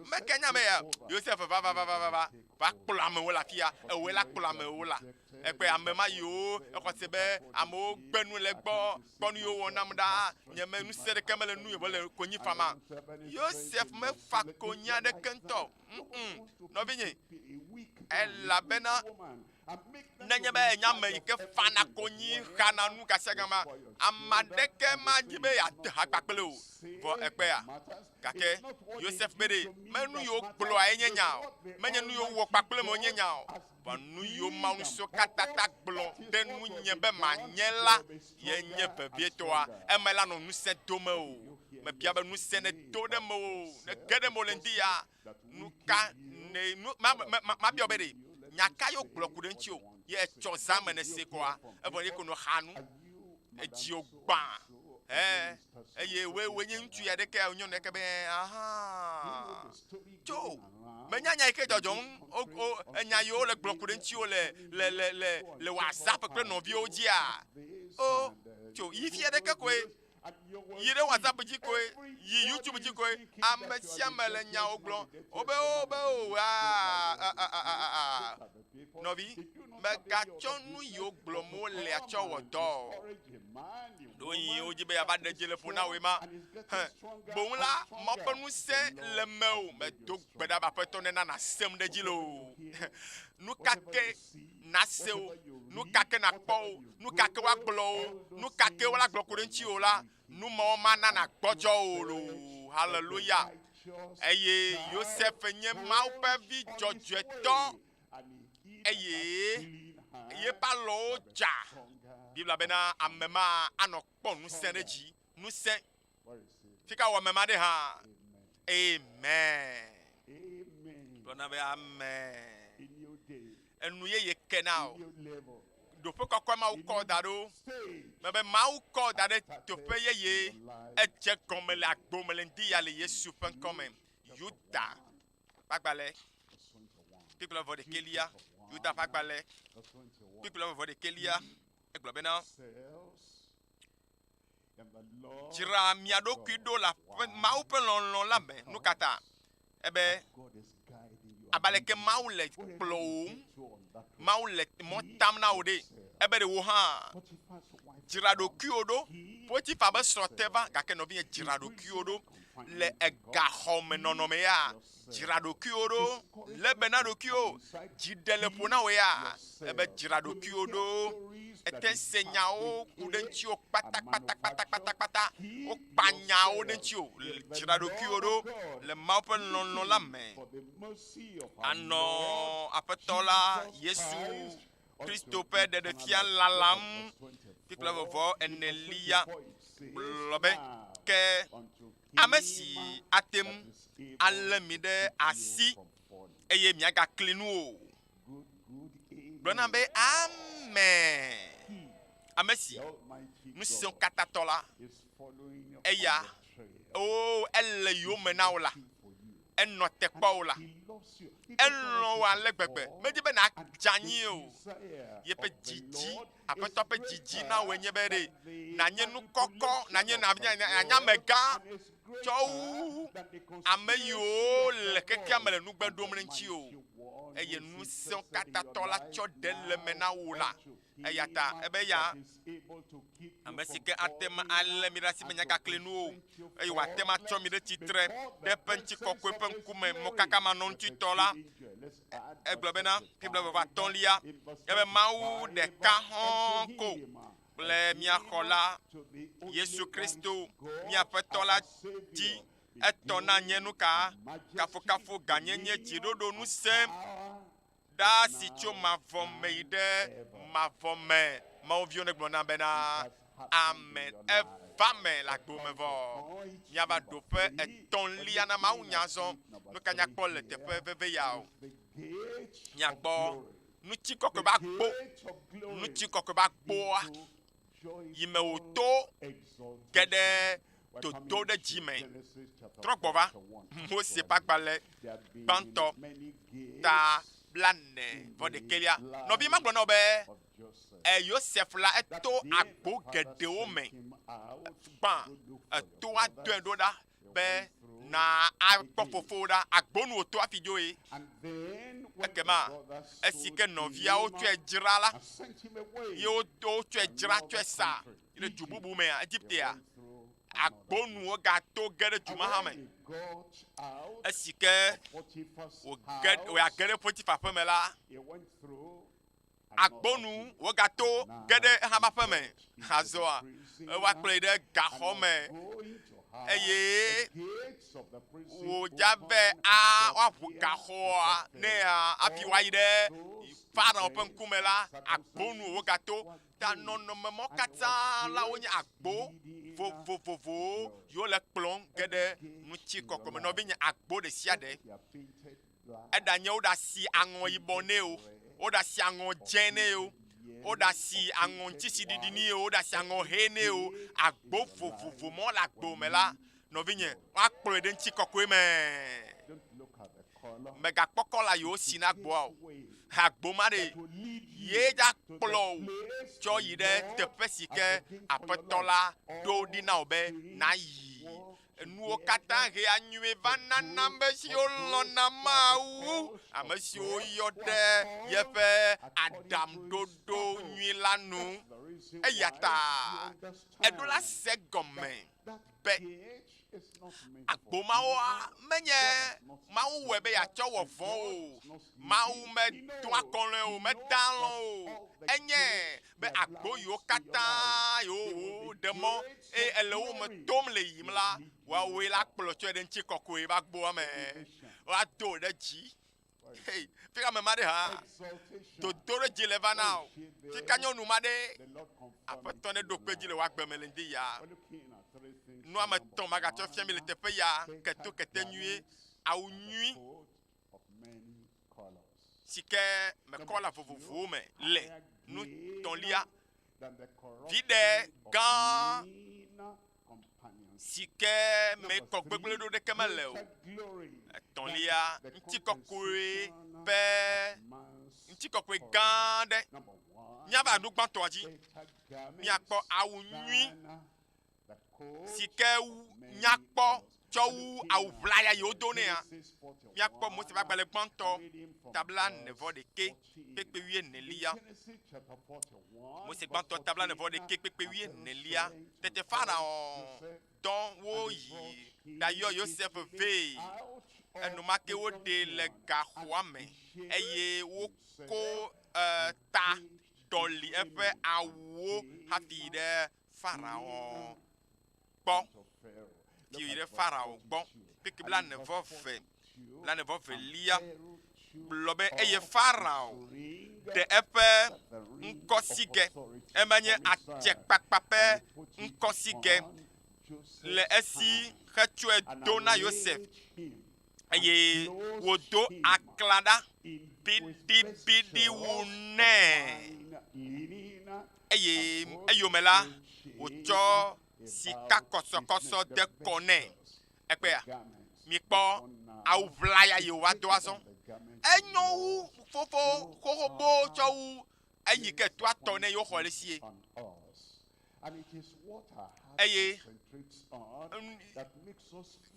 meke nya me ya Joseph va kplɔ amewo le afi ya ewoe la kplɔ amewo la egbe ame ma yiwo exɔ se be amewo gbe nu le gbɔ kpɔ nu yiwo wɔ nam ɖa nye me nusẽ ɖeke mele nu yiwo le konyi fama Joseph mefa konyi aɖeke ŋutɔ nɔvinye elabena nenye be enya me yi ke fana konyi xana nu gasiagama amadeke ma dzi be yade ha kpakple o vɔ ekpea gake Joseph be ɖe menu yiwo gblɔa enye nya o menye nu yiwo wɔ kpakple me wonye nya o vɔ nu yiwo Mawu so katã gblɔ ɖe nu nye be manye la ye nye vevietɔa eme la nɔ nusẽ dome o mebia be nusẽ ne do ɖe me o ne ge ɖe me le ŋdi ya nu ka ne nu ma biɔ be ɖe nyaka yo gblɔ ku ɖe ŋuti o ye etsɔ zame ne se kɔa evɔ ye ko no xa nu edziwo gbã eye we nye ŋutsu ya ɖeke nyɔnu ɖeke be aha tso menyanya yi ke dzɔdzɔm enya yiwo le gblɔ ku ɖe ŋuti o le WhatsApp kple nɔviwo dzia o tso yi fia ɖeke koe yi ɖe WhatsApp dzi koe yi YouTube dzi koe ame sia me le nyawo gblɔ wobe nɔvi megatsɔ nu yiwo gblɔm wole atsɔ wɔ dɔ ɖo yi wodzi be yava ɖe dzi le ƒo na woe ma boŋ la ma ƒe ŋusẽ le me o medo gbe ɖa be aƒetɔ nena nasem ɖe dzi lo nu kake nase o nu kake nakpɔ o nu kake woagblɔ o nu kake wola gblɔ ku ɖe ŋuti o la nu mawo ma nana gbɔdzɔ o lo haleluya eye Joseph nye Mawu ƒe vi dzɔdzɔetɔ eye ye ƒe alɔwo dza Bibla bena ame ma anɔ kpɔ nusẽ ɖe dzi nusẽ fika wɔ ame ma ɖe hã amen gblɔna be amen enu yeye ke na o doƒe kɔkɔ Mawu kɔ da ɖo mebe Mawu kɔ da ɖe doƒe yeye edze gɔme le agbo me le ŋdi ya le Yesu ƒe ŋkɔ me Yuda kpagbalẽ kpikple vɔ ɖekelia Yuda ƒe agbalẽ kpikple vɔ ɖekelia egblɔ bena dzra mia ɖokui ɖo le Mawu ƒe lɔlɔ̃ la me nu katã ebe abaleke Mawu le kplɔ wo Mawu le mɔ tam na wo ɖe ebe ɖe wo hã dzra ɖokuiwo ɖo Potifa be srɔ̃te va gake nɔvinye dzra ɖokuiwo ɖo le egaxɔme nɔnɔme ya dzra ɖokuiwo ɖo le be na ɖokuiwo dziɖe le ƒo na wo ya ebe dzra ɖokuiwo ɖo ete se nyawo ku ɖe ŋuti kpata wo kpa nyawo ɖe ŋuti dzra ɖokuiwo ɖo le Mawu ƒe lɔlɔ̃ la me anɔ aƒetɔ la Yesu Kristo ƒe ɖeɖefia lalam kpikple vɔvɔ enelia gblɔ be ke ame si atem alé mi ɖe asi eye miagakli nu o gblɔna be amen ame si ŋusẽ katã tɔ la eya ele yome na wo la enɔ te kpɔ wo la elɔ wo ale gbegbe medi be na dzanyi o ye ƒe dzidzi aƒetɔ ƒe dzidzi na wo nye be ɖe nanye nu kɔkɔ nanye anyamegã tsɔ wu ame yiwo le kekea me le nugbe ɖom ɖe ŋuti o eye ŋusẽ katã tɔ la tsɔ ɖe le me na wo la eya ta ebe ya ame si ke ate ŋu alé mi ɖe asi me nyagakle nuwo eye wòate ŋu atsɔ mi ɖe tsitre ɖe ƒe ŋutikɔkɔe ƒe ŋkume mokakamanɔŋutitɔ la egblɔ bena Bible 21 ebe Mawu ɖeka hɔ̃ ko kple miaxɔ la Yesu Kristo miaƒetɔ la dzi etɔ na nye nu ka kafukafu ganyenye dziɖoɖo ŋusẽ ɖa si tso mavɔ me yi ɖe mavɔ me mawuviwo ne gblɔna bena amen eva me le agbome vɔ miava ɖo ƒe etɔ̃lia na Mawu nyazɔ nu ka nyakpɔ le teƒe veve yawo nyakpɔ nutsi kɔkɔe ba kpo nutsi kɔkɔe ba kpoa yi me wòto ge ɖe toto ɖe dzi me trɔ gbɔ va Mose ƒe agbalẽ gbãtɔ ta 41 nɔvi ma gblɔ na wo be Yosef la eto agbo geɖewo me gbã etoa dɔe ɖo ɖa be na akpɔ fofowo ɖa agbonu wòto afi dzo ye ekema esi ke nɔviawo tsɔe dzra la ye wotsɔe dzra tsɔe sa ɖe du bubu mea Egyptea agbonuwo gato ge ɖe duma hã me esi ke wòage ɖe Potifa ƒe me la agbonu wogato ge ɖe hama ƒe me azɔa woakplɔe ɖe gaxɔ me eye wòdza be woaʋu gaxɔa ne afi woayi ɖe Farao ƒe ŋkume la agbonu wogato ta nɔnɔme mɔ katã la wonye agbo vovovowo yiwo le kplɔm ge ɖe ŋutsi kɔkɔme nɔvi nye agbo ɖe sia ɖe eɖanye woɖe asi aŋɔ yibɔ nɛ o woɖe asi aŋɔ dzẽ nɛ o woɖe asi aŋɔ ŋutisiɖiɖi nɛ o woɖe asi aŋɔ he nɛ o agbo vovovo mɔ le agbo me la nɔvi nye woakplɔe ɖe ŋutsi kɔkɔe me megakpɔ kɔla yiwo si na agboa o agbo ma ɖe ye dza kplɔ o tsɔ yi ɖe teƒe si ke aƒetɔ la ɖo ɖi na o be na yi nuwo katã he anyuie va nana ame siwo lɔ̃na Mawu ame siwo yɔ ɖe yeƒe aɖamɖoɖo nyui la nu eya ta eɖo la se gɔme be agbomawoa menye Mawu wɔe be yeatsɔ wɔ vɔ o Mawu medo akɔlɔe o meda alɔ o enye be agbo yiwo katã yiwo ɖe mɔ eye ele wo me tom le yiyim la woawoe la kplɔ tsɔe ɖe ŋutsi kɔkɔe ƒe agboa me woado ɖe dzi fika me ma ɖe hã dodo ɖe dzi le va na o fika nyɔnu ma ɖe aƒetɔ ne ɖo kpe dzi le woagbe me le ŋdi ya nua me tɔn magatsɔ fia mi le teƒe ya keto kete nyuie awu nyui si ke me kɔla vovovowo me le nu tɔ̃lia viɖe gã si ke me kɔ gbegblẽ ɖo ɖeke mele o etɔ̃lia ŋutikɔkɔe ƒe ŋutikɔkɔe gã ɖe míava nu gbãtɔa dzi míakpɔ awu nyui si ke nyakpɔ tsɔ wu awu ʋlaya yiwo do nea míakpɔ Mose ƒe agbalẽ gbãtɔ tabla 91 kpekpe 14 Mose gbãtɔ tabla 91 kpekpe 14 tete Farao dɔ wo yi ɖayɔ Yosef vee enumake woɖe le gaxɔa me eye woko ta ɖɔli eƒe awuwo hafi ɖe Farao gbɔ yi ɖe Farao gbɔ kpekpe 42 gblɔ be eye Farao ɖe eƒe ŋkɔsigɛ emenye adzekpakpa ƒe ŋkɔsigɛ le esi hetsɔe do na Yosef eye wòdo aklãɖa biɖibiɖi wu nɛ eye eyome la wòtsɔ sika kɔsɔkɔsɔ de kɔ nɛ ekpea mikpɔ awu ʋlaya yi wòado azɔ enyo wu fofo xoxobo tsɔ wu eyi ke to atɔ ne yewo xɔ le sie eye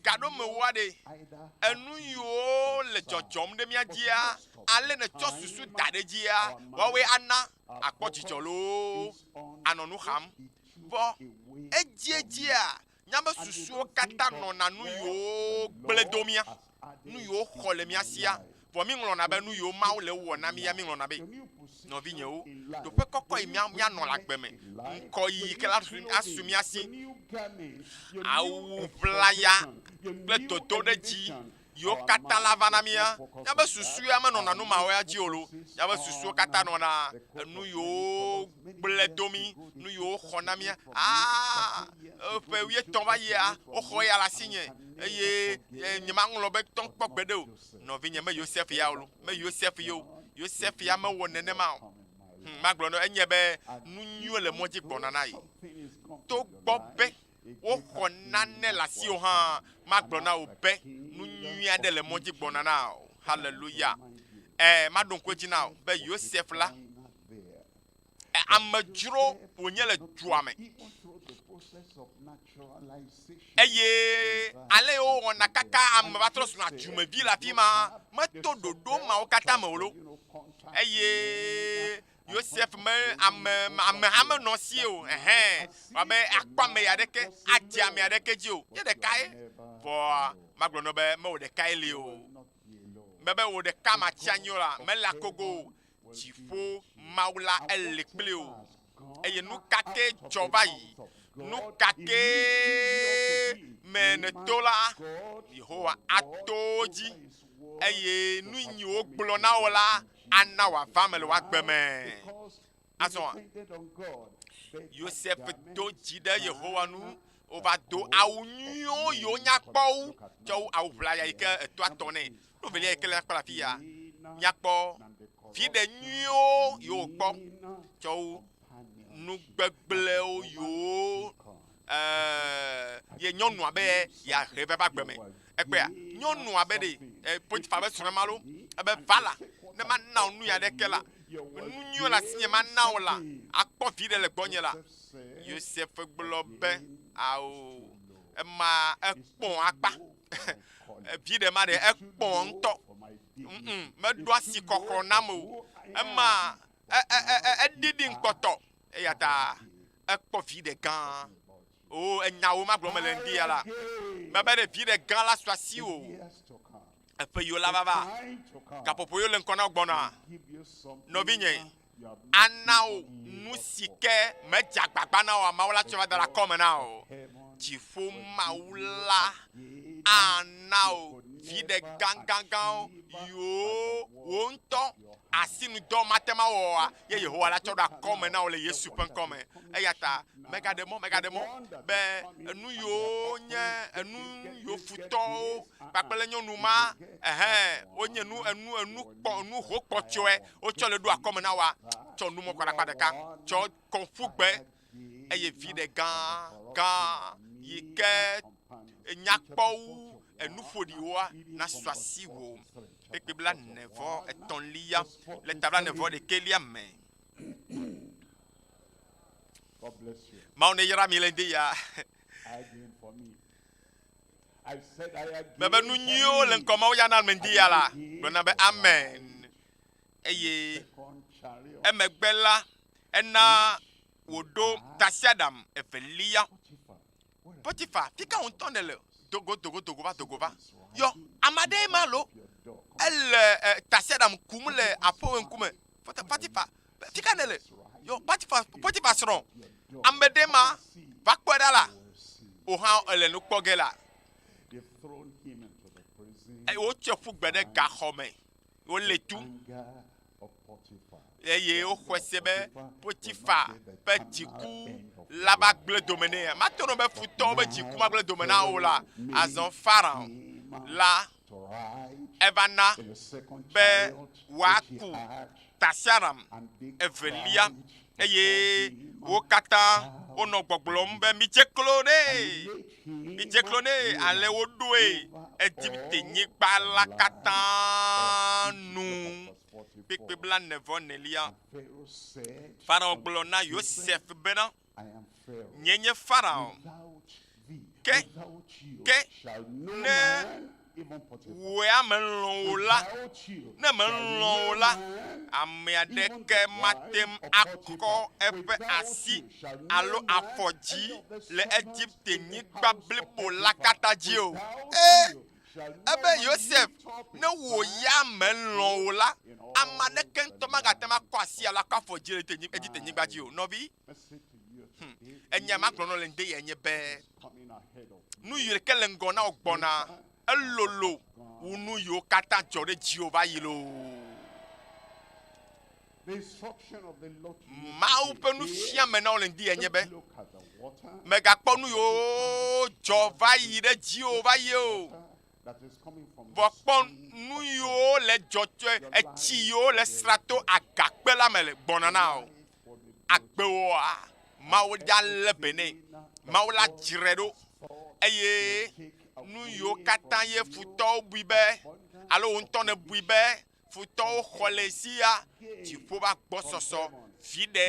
gaɖo me woa ɖe enu yiwo le dzɔdzɔm ɖe mía dzia ale ne tsɔ susu da ɖe dzia woawoe ana akpɔ dzidzɔ loo anɔ nu xam Vɔ edziedzie nyame susuwo kata nɔna nu yiwo gble do mía nu yiwo xɔ le mía sia vɔ mi ŋlɔna be nu yiwo mawu le wɔ na mía mi ŋlɔna be nɔvinyewo teƒe kɔkɔ yi mía nɔ le agbe me ŋkɔ yi ke la asu mía si awu ʋlaya kple dodo ɖe dzi yiwo katã la va na mía míabe susu ya menɔna nu mawo ya dzi o lo míabe susuwo katã nɔna nu yiwo gble do mí nu yiwo xɔ na mía ƒe 8 va yia woxɔ ya le asi nye eye nyemaŋlɔ be tɔnkpɔ gbe ɖe o nɔvinye me Yosef ya o lo me Yosef ye o Yosef ya mewɔ nenema o magblɔ no enye be nu nyuiwo le mɔ dzi gbɔna na yi to gbɔ be woxɔ nane le asiwo hã magblɔ na wo be nu nyui aɖe le mɔ dzi gbɔna na o haleluya maɖo ŋku edzi na o be Yosef la amedzro wònye le dua me eye ale yiwo wɔna kaka ame va trɔ suna dzumevi le afi ma meto ɖoɖo mawo katã me o lo eye Yosef me ameha menɔ si o wabe akpɔ ame ya ɖeke adze ame ya ɖeke dzi o ye ɖeka ye vɔ magblɔ no be mewɔ ɖeka ye li o mebe wò ɖeka matsi anyi o la mele akogo dziƒo mawu la ele kpli o eye nu kake dzɔ va yi nu kake me ne to la Yehowa ato dzi eye nu nyiwo gblɔ na wo la ana wòava me le wòagbe me azɔ Yosef do dzi ɖe Yehowa nu wòva do awu nyuiwo yiwo nyakpɔwo tsɔ wu awu ʋlaya yi ke etoa tɔ nɛ novelia yi ke le akpɔ le afi ya nyakpɔ viɖe nyuiwo yiwo kpɔ tsɔ wu nugbegblẽwo yiwo ye nyɔnua be yeahe ƒe agbe me ekpea nyɔnua be ɖe Potifa be srɔ̃ma lo ebe va la ne mana nu ya ɖeke la nu nyuiwo le asinye mana wo la akpɔ viɖe le gbɔnye la Yosef gblɔ be awo ema ekpɔ akpa viɖe ma ɖe ekpɔ ŋutɔ meɖo asi kɔkɔ nam o ema eɖiɖi ŋkpɔtɔ eya ta ekpɔ viɖe gã o enyawo magblɔ me le ŋdi ya la mebe ɖe viɖe gã la su asi o eƒe yiwo la vava gaƒoƒo yiwo le ŋkɔ na gbɔna nɔvinye ana wo nu si ke medze agbagba na o amawo la tsɔ va da ɖe akɔme na o dziƒo mawu la ana o viɖe gãgãgãwo yiwo wo ŋutɔ asinudɔ matema wɔa ye Yehowa la tsɔ ɖe akɔme na wo le Yesu ƒe ŋkɔme eya ta megaɖe mɔ be enu yiwo nye enu yiwo futɔwo kpakple nyɔnu ma wonye nu ho kpɔtsɔe wotsɔ le ɖo akɔme na wa tsɔ nu mɔ kɔ ɖe akpa ɖeka tsɔ kɔƒu gbe eye viɖe gã yi ke nyakpɔwu enu ƒoɖiwoa na su asi wo Ekpe bla 9 lia le tabla 9 me Mawu ne yra mi le de ya bebe nu nyuiwo le ŋkɔ mawu ya na me ndi ya la gblɔna be amen eye emegbe la ena wòɖo tasiaɖam evelia Potifa fika ŋutɔ ne le dogo va yɔ ame aɖe ma lo ele tasiaɖam kum le aƒewo ŋkume Potifa fika ne le yɔ Potifa srɔ̃ ame ɖe ma va kpɔe ɖa la o hã ele nu kpɔ ge la wotsɔ ƒu gbe ɖe gaxɔ me wole tu eye woxɔe se be Potifa ƒe dziku la va gblẽ dome nɛ mato no be futɔwo be dziku ma gblẽ dome na wo la azɔ Pharaon la eva na be wòaku tasiaɖam evelia eye wo katã wonɔ gbɔgblɔm be midze klo nɛ ale woɖoe Egypte nyigba la katã nu kpekpe bla 9 Pharaon gblɔ na Yosef bena nye Pharaon ke ne Wè a me lon o la. Ne me lon o la. Ame adeke matem akɔ eƒe asi alo afɔdzi le Egypte nyigba blibo la katã dzi o. Ebe Yosef ne wo ya me lon o la. Ame aɖeke ŋutɔ magate ma kɔ asi alo akɔ afɔdzi le Egypte nyigba dzi o. Nɔvi. Enya ma gblɔ no le ŋde ye nye be nu yi ke le ŋgɔ na wo gbɔna elolo wu nu yiwo katã dzɔ ɖe dziwo va yi lo. Mawu ƒe nufiame na wo le ŋdi ye nye be megakpɔ nu yiwo dzɔ va yi ɖe dziwo va yi o. Vɔ kpɔ nu yiwo le dzɔdzɔe etsi yiwo le srato agakpe la me le gbɔna na o. Agbewoa Mawu ya le bene. Mawu la dzre ɖo. Eye nu yiwo katã ye futɔwo bui be alo wo ŋutɔ ne bui be futɔwo xɔ le sia dziƒo va gbɔsɔsɔ vi ɖe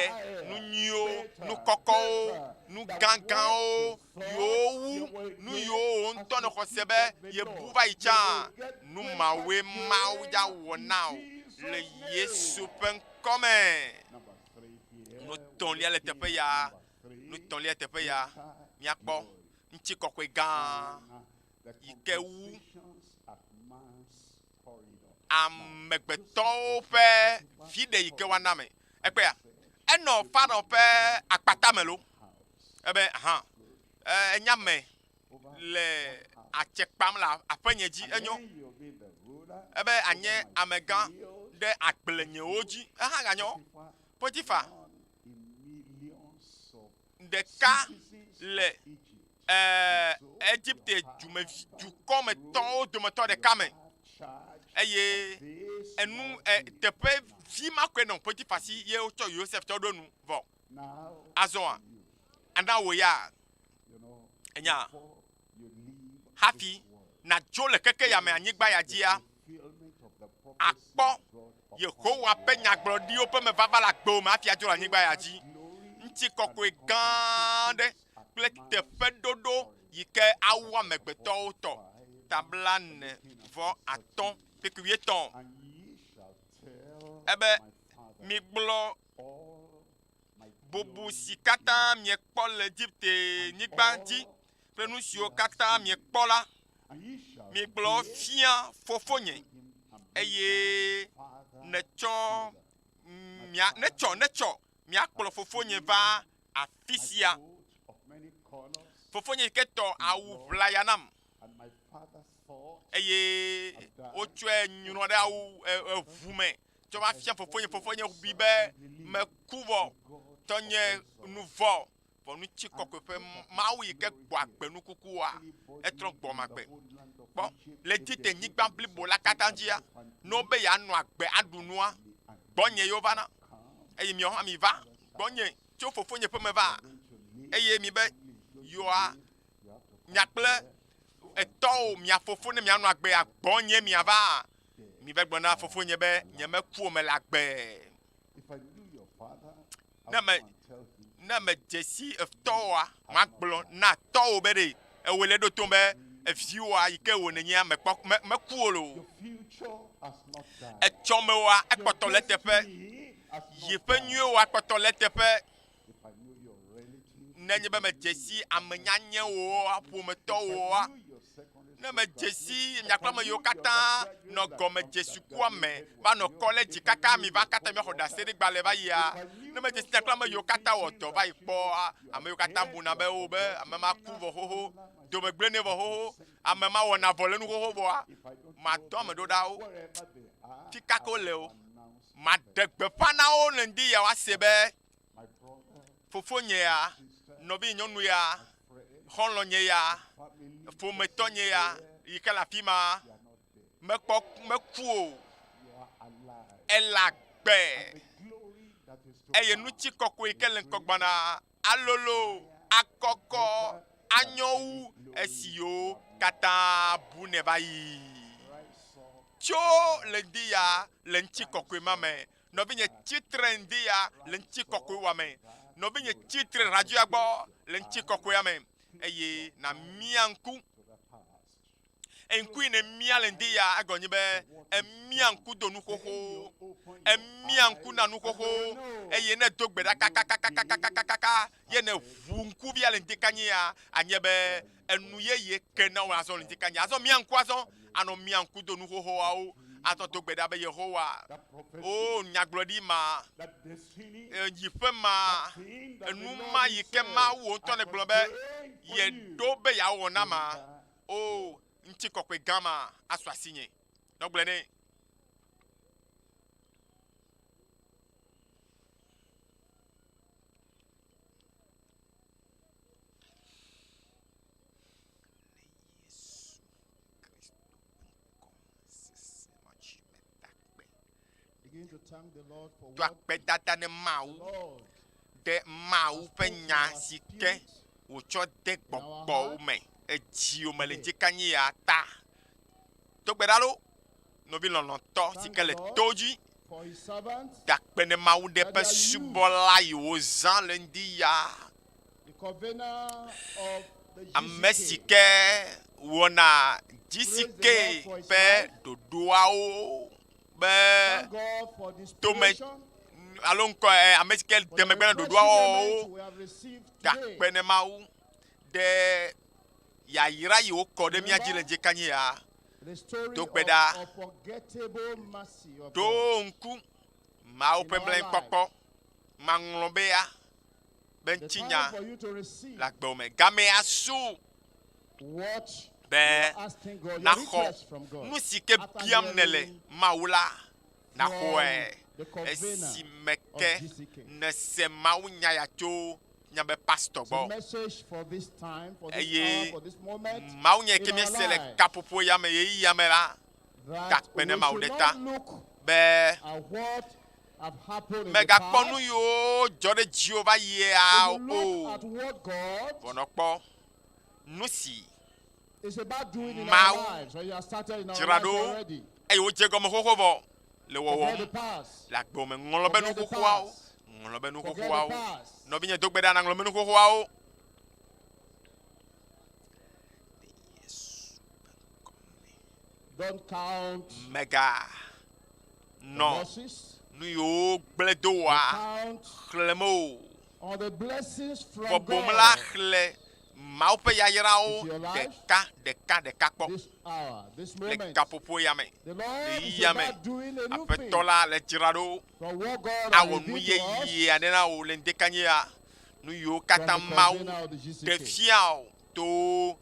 nu nyuiwo nu kɔkɔwo nu gãgãwo yiwo wu nu yiwo wo ŋutɔ ne xɔ se be ye bu va yi tsã nu mawoe Mawu ya wɔ na o le Yesu ƒe ŋkɔ me. Nutɔlia le teƒe ya. Nutɔlia teƒe ya. Miakpɔ ŋtsi kɔkɔe gã yi ke wu amegbetɔwo ƒe vi ɖe yi ke woana me. Ekpea enɔ Farao ƒe akpata me lo. Ebe enyame le atse kpam le aƒenye dzi enyo. Ebe anye amegã ɖe agblenyewo dzi. Ehã ganyo. Potifa ɖeka le Egypte dukɔmetɔwo dometɔ ɖeka me. Eye enu teƒe vi ma koe nɔ Potifa si ye wotsɔ Yosef tsɔ ɖo nu vɔ. Azɔa ana wo ya enya hafi na dzo le keke ya me anyigba ya dzia akpɔ Yehowa ƒe nyagblɔɖiwo ƒe mevava le agbewo me hafi adzo le anyigba ya dzi. Ŋtsi kɔkɔe gã ɖe kple teƒe ɖoɖo yi ke awu amegbetɔwo tɔ. Tabla 9:5 ƒe ebe migblɔ bubu si katã miekpɔ le Egypte nyigba dzi kple nu siwo katã miekpɔ la migblɔ fia fofonye eye netsɔ miakplɔ fofonye va afi sia. Fofonye ke tɔ awu ʋlaya nam. Eye wotsɔe nyrɔ ɖe awu eʋu me tsɔ va fia fofonye. Fofonye bi be meku vɔ tɔnye nu vɔ vɔ nutsi kɔkɔe ƒe Mawu yi ke gbɔ agbe nukukua etrɔ gbɔmagbe. Kpɔ le Egypte nyigba blibo la katã dzia no be yeanɔ agbe aɖu nua gbɔnye yewo vana. Eye miawo hã mi va gbɔnye tso fofonye ƒe me va. Eye mi be yoa miakple etɔwo mia fofo ne mianɔ agbe agbɔnye miava. Mi ve gblɔ na fofonye be nyemeku me le agbe. Ne me dzesi etɔwoa magblɔ na tɔwo be ɖe ewo le ɖo tom be eviwoa yi ke wo nenye meku o lo. Etsɔmewoa ekpɔtɔ le teƒe. Yeƒe nyuiwo akpɔtɔ le teƒe. Nenye be me dzesi ame nyanyewo ƒometɔwoa. Ne me dzesi miakpɔ me yiwo katã nɔ gɔme dzesukua me va nɔ kɔlɛdzi kaka mi va katã mi xɔ ɖase ɖe gbalẽ va yia. Ne me dzesi miakpɔ me yiwo katã wɔ dɔ va yi kpɔ ame yiwo katã buna be wo be ame ma ku vɔ xoxo domegble ne vɔ xoxo ame ma wɔna vɔ le nu xoxo vɔa matɔ ame ɖo ɖa wo fi kake wo le o maɖe gbeƒã na wo le ŋdi ya woase be fofonye ya nɔvi nyɔnu ya xɔlɔnye ya ƒometɔnye ya yi ke le afi ma meku o ele agbe eye nutsi kɔkɔe yi ke le ŋkɔgbana alolo akɔkɔ anyowu esiwo katã bu ne va yi tso le ŋdi ya le ŋtsi kɔkɔe ma me nɔvinye tsitre ŋdi ya le ŋtsi kɔkɔe wa me nɔvinye tsitre radioa gbɔ le ŋtsi kɔkɔea me eye na mia ŋku enkui ne mia le ndi ya agonyi be emia nku do nu xoxo emia nku na nu xoxo eye ne do gbeda kakakakakakaka ye ne vu nku bia le ndi kanyi ya anye be enu ye kena wa zo le ndi kanyi azo mia nku azo ano mia nku do nu xoxo awo ato do gbeda be Yehowa o nyaglodi ma yife ma enu ma yike ma wo to ne globe ye do be ya wona ma o nti kokwe gama aswa sinye no glene Begin to thank the Lord for to akpedada ne mau de mau penya sike wo cho de gbogbo me eji o mele jikanyi ya ta to gbedalo no bi lon to sike le toji for his servant, dakpe ne mau de pe subola yo zan le ndi ya the convener of the GCK. amesike wona jisike pe dodoa o be Thank God for this tome promotion alon ko amesike de me gbena dodoa o we have received today. dakpe ne mau de ya yira yo ko de mi ajile jikanyi ya The story to of gbeda unforgettable mercy of God. do nku ma opemble kokko manglombe ya The bentinya time for you to receive la gbome game asu what be you are asking God, na your ho request from God. musike After biam hearing nele maula na from hoe the convener esimeke of GCK. ne se maunya ya cho nyabe pastor It's a bo message for this time, for this Eye, hour, for this moment. maunya in kemi our sele lives, kapopo ya me yi ya me la that dakpene we should maudeta. not look be at what have happened in the mega past. kponu yo jode Jehovah ye a We look o at what God bonokpo nusi is about doing in Mau. our lives. When you are started in our Jirado. lives already. e o je gomo hohobo le Forget the wowo past. la gbome ngolobe nu Forget the hohoa o past. ngolobe nu Forget hohoa the o past. no binye dogbeda na ngolobe nu hohoa o Don't count mega the no losses. nu yo gbledo wa Count chlemo on the blessings from fo bomla God chle mau pe ya yira o Into your life. deka kpo this hour, this le moment. kapopo ya me The Lord is Yame. about doing a new thing. apetola le tirado From what God has awo nu revealed ye to us ye adena o le ndekanye ya nu yo from kata the mau convener of the de GCK. fiao to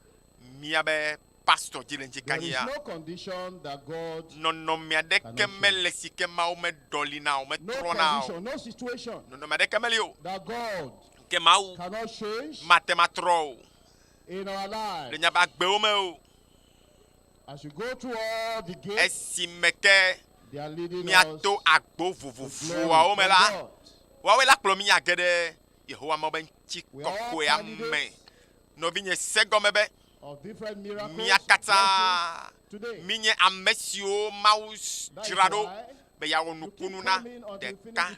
miabe pastor jile There ndekanye is ya no condition that God, no mia de Cannot kemele sike mau me dolina o me no trona condition, no situation no mia de kemele o that God ke mau cannot change matematro in our le lives. nyaba gbe o me o As you go through all the gates, esimeke they are leading us miato agbo to vovovo glory wa o from me la God. wa we la kplo mi agede Yehowa mo ben chi We are all kokko ya me candidates no binye segomebe of different miracles, miakata blessings today. minye amesio maus That is tirado why be ya you onukunu keep na coming until you finish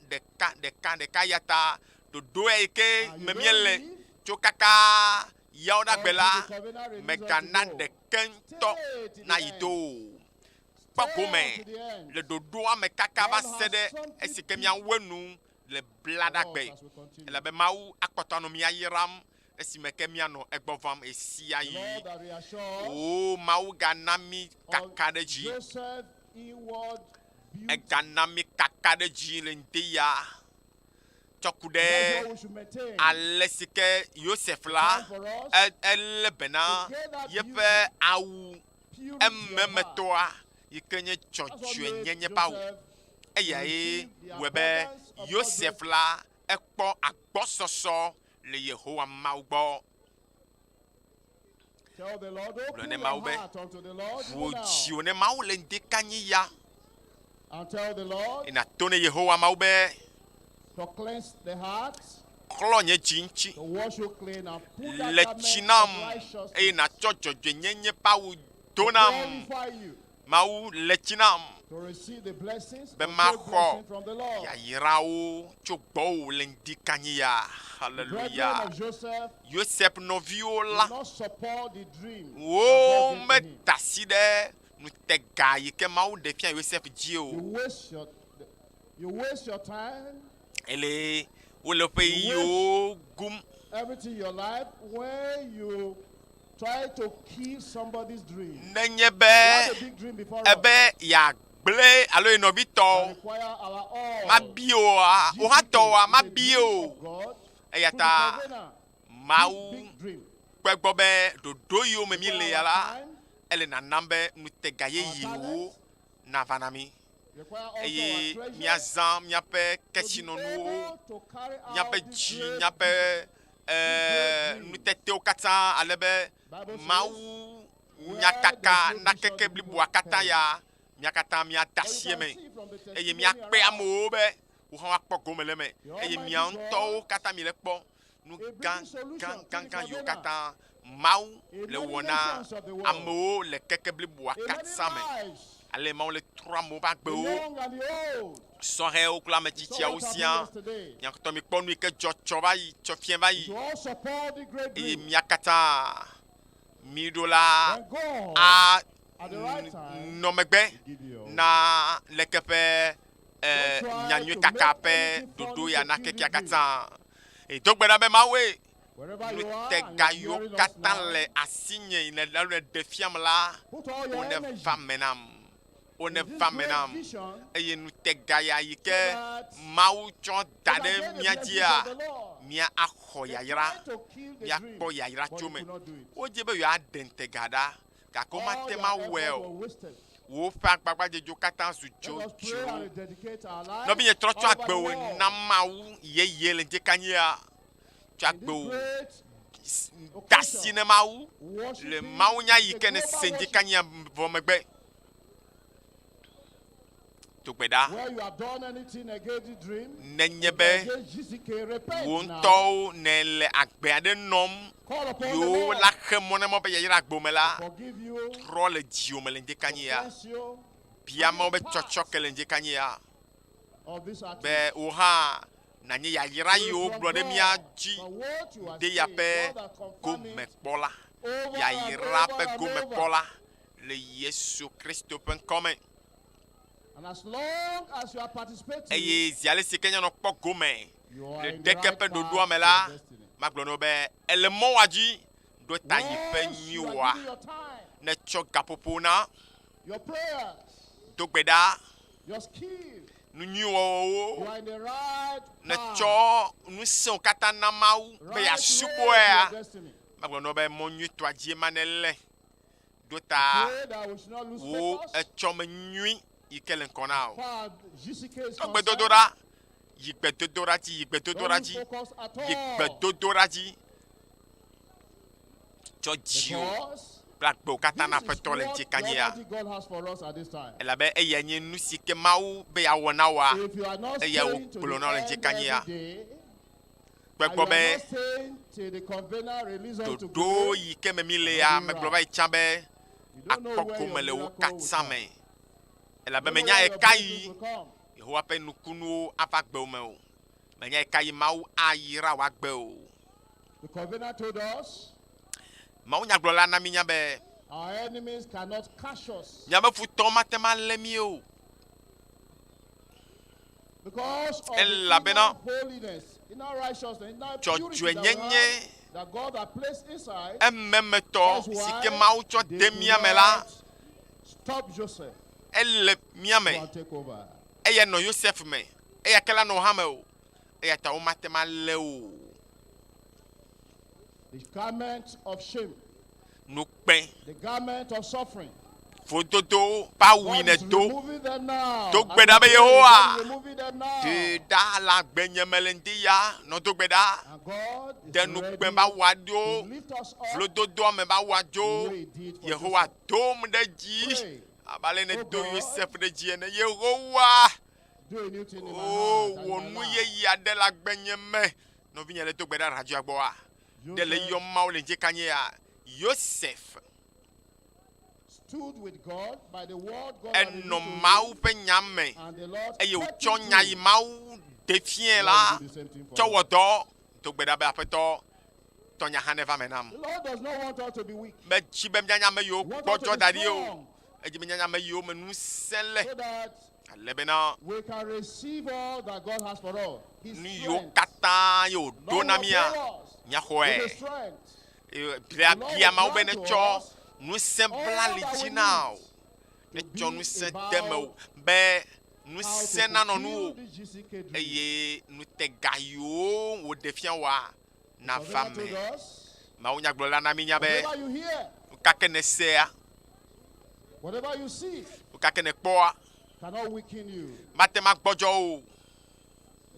the deka yata do do eke And you memiele don't leave chokaka yauda until bela the covenant releases us megana to go. de kento Stay till na the end. ito Stay pakome until the end. le dodo amekaka ba God has sede something esike mia wenu le blada For us gbe as we continue. ele be mau akpotano mia yiram esimeke mia no egbovam esia The yi Lord that reassures o mau ganami of kakadeji Joseph inward beauty. eganami kakadeji lenteya That's chokude what we should maintain. alesike Yosef la Time for us elebena to get that yepe awu purity of heart. emmemetoa yikenye That's what chochue made nyenye bawo Joseph eyaye receive the webe abundance of Yosef God's la ekpo agbososo le Yehowa mau gbo Tell the Lord, open Blone your maube. heart unto the Lord even wo now. jione mau le ndekanyi ya And tell the Lord ina tone Yehowa mau be to cleanse the heart, klonye jinchi to wash you clean, and put that le garment chinam of righteousness ina chocho nyenye pawu to donam purify you. Maou letinam. to receive the blessings, Ben of ma great blessing from the Ya Lord. yirao chokbo lendikanya. The brethren Hallelujah. of Joseph Yosef no did viola. not support the dream Oh, that God me gave to him. taside. Nou te gaye ke maou defiant Yosef Dio. You waste your time, Ele ou le pays yo goum. everything in your life when you try to kill somebody's dream. Nenye You be have a big dream before us. ebe ya ble alo That inobito. require our all. Ma bio a o hato a ma Is a dream bio. of God Eyata through the covenant. mau Big dream. gbegbo be dodo yo me mi Require le our yala. time, Ele na nambe nou te gaye our yiwo talents, na vanami. require also Eye our mia treasure zam mia pe to be kesino nou. able to carry Mia out pe this ji great mia pe dream. nou te te o kata alebe Bible says, mau where mia kaka there's no na vision, keke the blibo people akata perish. ya mia kata mia But you dasie can me. see from the Eye testimony mia pe around, amo be ou han akpo gome me. the Eye Almighty mia nto God kata mi le kpo nou is gan bringing solution gan to gan the gan yo covenant. kata mau In le many wona nations of the world, amo le keke blibo in many akata me. lives, Ale mau le 3 mots ba the gbe o. young and the old. Sɔrɛ o kula me So titi a o what happened sian. yesterday? Nyankutɔ mi kpɔ nu ke dzɔtsɔ va yi, tsɔfiɛ va yi. To all support the great Eye dream. mia katã mi ɖo la When God, a at the right time, nɔ megbe give you. na leke ƒe Don't try nyanyui to kaka make ƒe anything dodo funny ya to na kill kekea the dream. katã. Edogbe ɖa be Mawoe Wherever nu you are, te and ga you're yiwo hearing us katã now, le asi nye le ɖe fiam la. put all your Wone energy va me nam. Wone in this va me great nam. vision Eye nu te ga ya yi ke that Mawu tsɔ da you can ɖe get the mía blessings dzia. of the Lord. Mía axɔ They yayra, tried to kill the mía dream, kpɔ yayra but tso you me. could not do it. Wodze be yewoaɖe ntega ɖa, gake All womate your ma efforts wɔe were o. wasted. Woƒe agbagbadzidzo katã zu Let us pray dzodzo. and dedicate our lives Nɔvinye trɔ tsɔ all over the agbewo world. na Mawu yeye le ŋdekanyia. Tsɔ In this agbewo great da asi ne Mawu le worshiping Mawu nya yi the ke ne global se worship, ŋdekanyia vɔ megbe. Togbe ɖa, where you have done anything against the dream, nenye be against GCK, repent wo now. ŋutɔwo ne le agbe aɖe nɔm Call upon the yewo Lord la xe mɔ ne mɔ be yayra agbo me la. forgive you, Trɔ le dziwo me le ŋdekanyia. bless you Bia mawo be tsɔtsɔ ke le ŋdekanyia. of this act. Be wo hã nanye yayra yiwo gblɔ ɖe mía dzi de ya ƒe gome kpɔ la. Yayra ƒe gome kpɔ la le Yesu Kristo ƒe ŋkɔ me. And as long as you are participating, Eye zi ale si ke nyanɔ kpɔ gome you are le in the ɖeke right ƒe path ɖoɖoa me to la, your destiny. magblɔ no be ele mɔwa dzi ɖo ta yi ƒe Once you are nyuiwoa giving your time, ne tsɔ gaƒoƒo na your prayers, do gbe ɖa your skill, nu you nyuiwɔwɔwo are in the right ne path, tsɔ nu sẽwo katã na Mawu be right way to yeasubɔea. your destiny. Magblɔ no be mɔ nyuitɔa dzie ma ne le do ta Pray that we should not lose wo focus. etsɔ me nyui yi ke le ŋkɔ na o. Far GCK is Gbedodo concerned, ɖa, yi gbedodo ɖa dzi, yi gbedodo don't ɖa lose dzi, focus at yi all. gbedodo ɖa dzi. Tsɔ dziwo Because kple agbewo katã na this is Aƒetɔ le what the ŋdekanyia. Almighty God has for us at this time. Elabe eya nye nu si ke Mawu be yeawɔ na woa. If you are not Eya staying to wokplɔ the na wo le end ŋdekanyia. every day, and you Gbɛgbɔ are be not staying till the convener release us to dodo go, yi ke me mi le ya megblɔ va yi tsã be you don't know where akpɔ your gome le wo miracle will katã come. me. You Elabe don't know menya where ye your ka breakthrough yi will come. Yehowa ƒe nukunuwo ava gbewo me o. Menya ye ka yi Mawu ayra wo agbe o. The convener told us Mawu nyagblɔla na mi nya be our enemies cannot catch us miabe futɔwo mate ma lé mi o. because of the Elabena inner holiness, inner righteousness, inner purity that, we dzɔdzɔenyenye have, that God has placed inside. ememetɔ That's si why ke Mawu tsɔ they de could mia me la, not stop Joseph ele mia me. to take over. Eya nɔ Yosef me. Eya ke la nɔ hã me o. Eya ta wo mate ma lé o. The garment of shame, Nukpɛ, the garment of suffering. vododo ba wui God ne is do. removing them now. Do As gbe we ɖa be pray, Yehowa. God is removing them now. De da la gbenye me le ŋdi ya nɔ do gbe ɖa. And God is De ready nukpɛ ba wa to do. lift us up Vlododoa me ba wa the dzo. way he did for Yehowa Joseph. dom ɖe dzi. Pray. Abale ne Oh do God. Yosef ɖe dzi ene. Yehowa. Do a new thing in my Oh, heart wo and nu my life. yeye aɖe le agbenye me. Nɔvinye le do gbe ɖa radio gbɔa. De le Joseph yɔm Mawu le ŋdekanyia. Yosef stood with God by the word God had eno revealed to mawu him, pe nyame and the Lord eye o kept tso his nya word. yi mawu defie The la Lord will do the same thing for tso us. wodo to gbeda be apeto to nya hane va menam The Lord does not want us to be weak. be ji be nya me yo He wants us to gbojo be dadi o strong eji me nya me yo me nu sele so that lebena we can receive all that God has for us. His nu yo strength. kata yo Lord do na will mia fill us nya with hoe His strength. bia Lord bia will mawu be grant ne to tso us nu sembla all li that we ji na o need ne to tso be nu se about demo be nu how to se na no nu fulfill o this GCK dream. eye nu te gayo wo defia wa na Because va God told me us, mawu nya gbola na mi nya be whatever you hear, ka ke ne se a whatever you see, ka ke ne kpo a cannot weaken you. mate ma gbojo o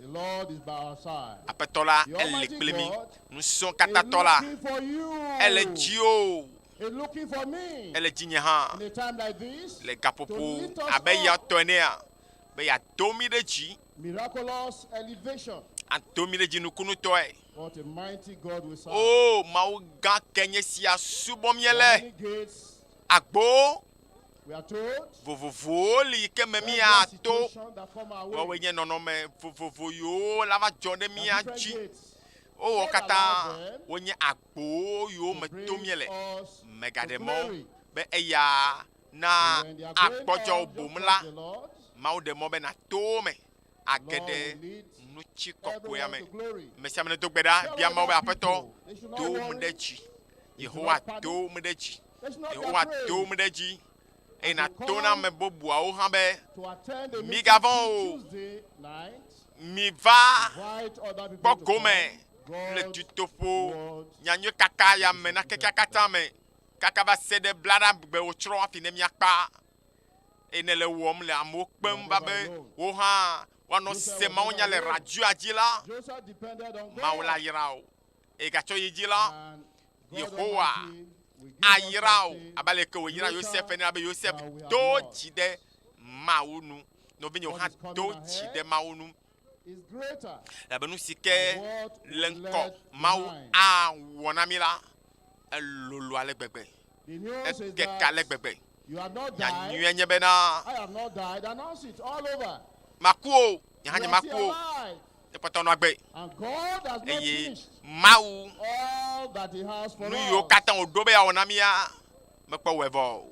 The Lord is by our side. apetola The ele Almighty kple mi God nu so is kata tola looking for you. ele ji o Is looking for me. ele ji nye ha In a time like this, le to gapopo lift us abe ya up. to ne a be ya to mi de ji Miraculous elevation. a to mi de ji nu kunu to e What a mighty God we serve. o mawu ga kenye si a subo mi There are ele many gates, agbo we are told. vovovo li ke me mi Every a to situation that come our wo we way. nye nono me vovovo yo la va jone mi There are a different ji gates o God kata allows them wo nye agbo yo to me bring to mi ele us to megademo glory. be eya na When they are going akpɔdzɔ out, just bom trust la the Lord. mawu de mɔ be na to me Lord agede will lead nutsi kɔkɔe everyone me to glory. mesia me ne do gbe ɖa Tell bia mawu be other aƒetɔ people, they should not do me worry. ɖe dzi They should yehowa not panic. do me ɖe dzi They should not be yehowa afraid do me ɖe dzi eye na As they to na come ame bubuawo hã be to attend the Mi meeting gavon o. Tuesday night. mi va Invite other people kpɔ to gome come. le God's dutoƒo word nyanyue kaka ya me na kekea katã me kaka va se ɖe blaɖa gbe wotsrɔ̃ hafi ne miakpa eye ne le wɔm le amewo kpem va be wo hã woanɔ se mawu nya le radioa dzi la Joseph depended on mawu la God. yra o eye gatsɔ yi dzi la And God Yehowa Almighty will give us ayra o something abe le ke wòyra Yosef ene be Yosef that we have do lost. dzi ɖe mawu nu nɔvinyewo What hã is coming do ahead dzi ɖe mawu nu is greater. abe nu si ke than what le we ŋkɔ left mawu behind. awɔ na mi la elolo ale gbegbe The news is ekeke ale that gbegbe you have not died. nyanyue nye bena I have not died. Announce it all over. maku o nye hã You nye are maku still o alive. ekpɔtɔ nɔ agbe And God has not eye finished mawu all that He has for nu yiwo us. katã wòɖo be yeawɔ na mia mekpɔ wɔe vɔ o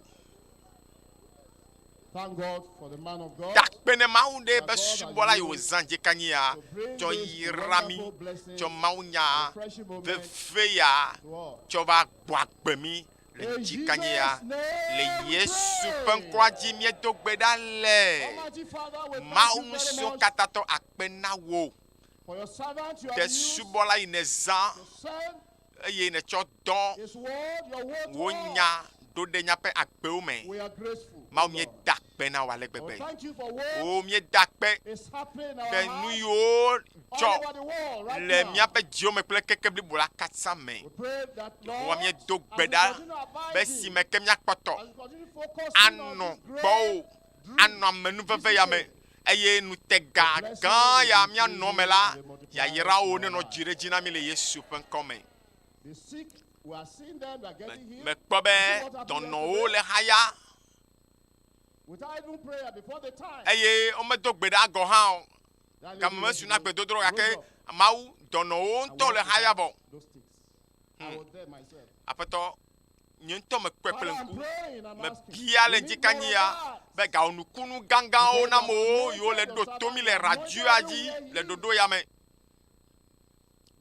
Thank God for the man of God. takpe ne mawu ɖe be subɔla yiwo zã dzi kanyi ya To bring tsɔ this yra mi wonderful blessing, tsɔ mawu nya refreshing moment veve ya to us. tsɔ va gbɔ agbe mi le In dzi kanyi ya Jesus' name le we Yesu pray. ƒe ŋkɔa dzi miedo gbe ɖa le Almighty Father, we thank mawu you nu very siwo much katã tɔ akpe na wo for your servant you te have used subɔla yi ne zã to send eye ne tsɔ dɔ His word, your word to wo us. nya do ɖe nyaƒe agbewo me We are grateful. mawu O Lord. mieda akpe na wo ale We gbegbe thank you for words o mieda akpe is happening in our be nu hearts yiwo all dzɔ over the world right le now. míaƒe dziwo me kple keke blibo la katã me We pray that yehowa Lord, miedo as gbe we ɖa continue abiding, be si me ke míakpɔtɔ as we continue focusing on anɔ this gbɔwo great anɔ amenuveve ya me eye nutega gã ya míanɔ me la yayra wo ne nɔ dzi ɖe dzi na mi le Yesu ƒe ŋkɔ me the sick, we are seeing them, they are getting healed. mekpɔ be dɔnɔwo le haya Without even prayer before the time. eye womedo gbe ɖa gɔ hã o That game lady mesu na went to gbedodro the gake road mawu dɔnɔwo and ŋutɔ le walked haya without bɔ those sticks. I was there myself. aƒetɔ nye ŋutɔ mekpɔe Father, kple I'm ŋku praying and asking. mebia le We dzi need more kanyi of ya that. be gawonukunu gãgãwo na amewo yiwo le ɖo to mi le radioa dzi le ɖoɖo ya me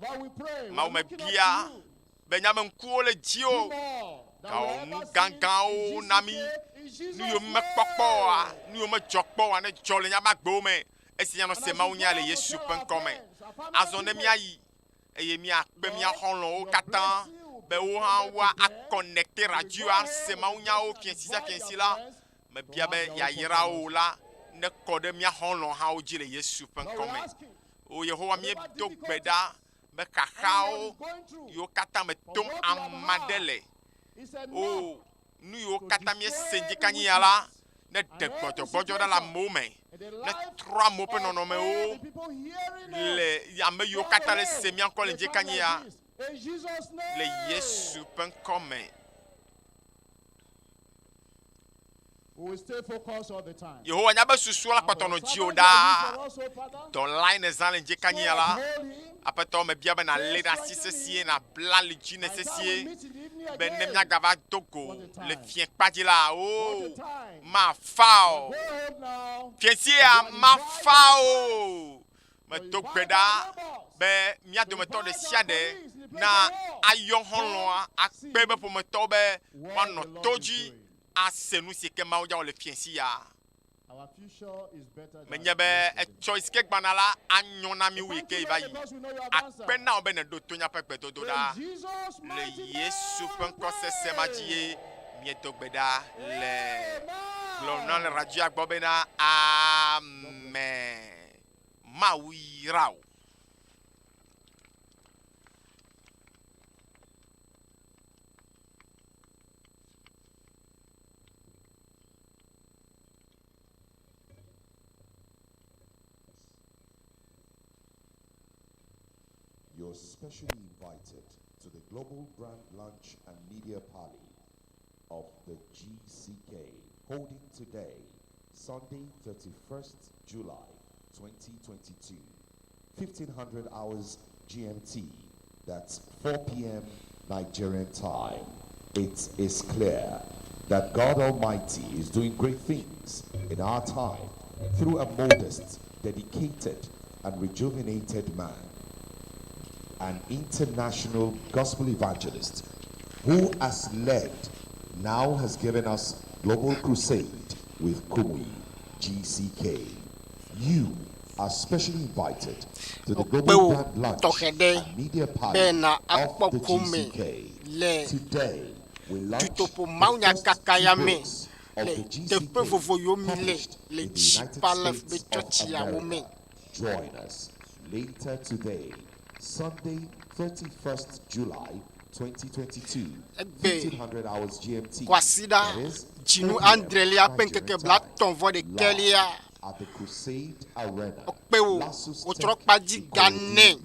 Lord, we pray. mawu We're looking up mebia to you. be nyameŋkuwo le dzi Do o more than we gawonu ever seen gãgãwo in na mi GCK, in Jesus' nu yiwo name. mekpɔkpɔ oa nu yiwo medzɔ kpɔ oa ne dzɔ le míaƒe agbewo me esi nyanɔ se mawu nya le Yesu ƒe ŋkɔ me azɔ ne míayi eye míakpe mía xɔlɔ̃wo katã be wo hã woa akɔnɛkte radioa se mawu nyawo fiɛsi sia fiɛsi la mebia be yayra wo la ne kɔ ɖe mía xɔlɔ̃ hã wo dzi le Yesu ƒe Lord, ŋkɔ we're me asking. o Yehowa míedo gbe ɖa be xaxawo yiwo katã me tom ama ɖe le He said, no. o nu yiwo katã míese dzi kanyi ya la ne ɖe gbɔdzɔgbɔdzɔ ɖe le amewo me ne trɔ amewo ƒe nɔnɔmewo The people hearing us. le ame yiwo katã le se mía ŋkɔ le dzi kanyi ya In Jesus' name. le Yesu ƒe ŋkɔ me We will stay focused all the time. Yehowa nya be susu la kpɔtɔnɔ dzi o da. Dɔla yi ne zã le dzi kanyia la. Aƒetɔ me bia be na lé ɖe asi sesie na bla li dzi ne sesie. Be ne miagava Togo le fiẽkpadzi la o ma fa o. Fiẽsia ma fa o. Me do gbe ɖa be mia dometɔ ɖe sia ɖe na ayɔ xɔlɔa akpe be ƒometɔ be woanɔ to dzi ase nu si ke Mawu dza le fiẽsia. Menye be etsɔ yi ke gbana la anyo na mi wu yi ke va yi. Akpe na wo be ne ɖo to nyaƒe gbedodo ɖa. Le Yesu ƒe ŋkɔ sese ma dzi ye miedo gbe ɖa le gblɔm na le radio gbɔ bena amen. Mawu yra o. You're specially invited to the Global Brand Lunch and Media Party of the GCK, holding today, Sunday, 31st July 2022, 1500 hours GMT, that's 4 p.m. Nigerian time. It is clear that God Almighty is doing great things in our time through a modest, dedicated, and rejuvenated man, an international gospel evangelist who, as led, now has given us Global Crusade with Kumui GCK. You are specially invited to the Global Brand Lunch and Media Party of the GCK. Today, we launch the first books of the GCK published in the United States of America. Join us later today, Sunday, 31st July 2022, 1500 hours GMT. Jinu Andrelia penkeke black tonvo de Kelia at the Crusade Arena, Otrokpaji Gane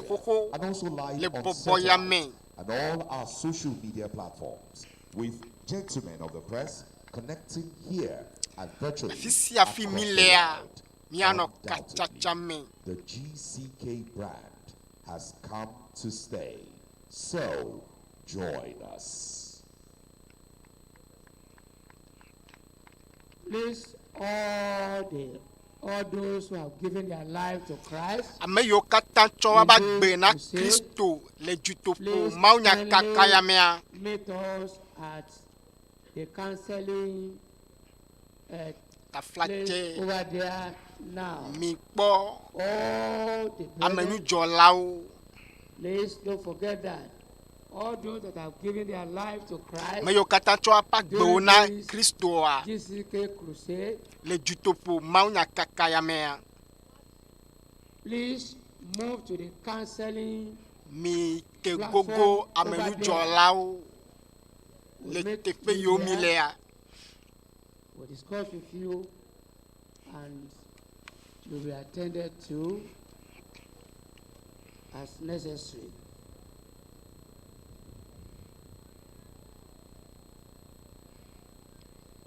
Koko, and also live Le on Popoyame, and all our social media platforms with gentlemen of the press connecting here and virtually across the world. Undoubtedly, the GCK brand has come to stay. So join us. Please, all those who have given their life to Christ, Ameyo kata chowa ba gbe na Kristo le jutopo maunya kakayamea. meet us at the counseling place over there now. Mi po All the amenu brethren, jolao. please don't forget that. All those that have given their life to Christ, Meyo kata chowa pa gbe na Kristo a GCK Crusade, le jutopo maunya kakayamea. please move to the counseling. Mi ke gogo amenu jolao le tepe yo milea. We'll discuss with you and you'll be attended to as necessary.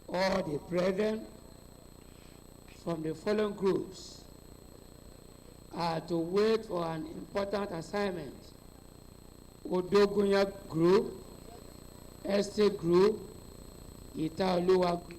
All the brethren from the following groups are to wait for an important assignment. Odogunya Group, Estate Group, Itaoluwa Group,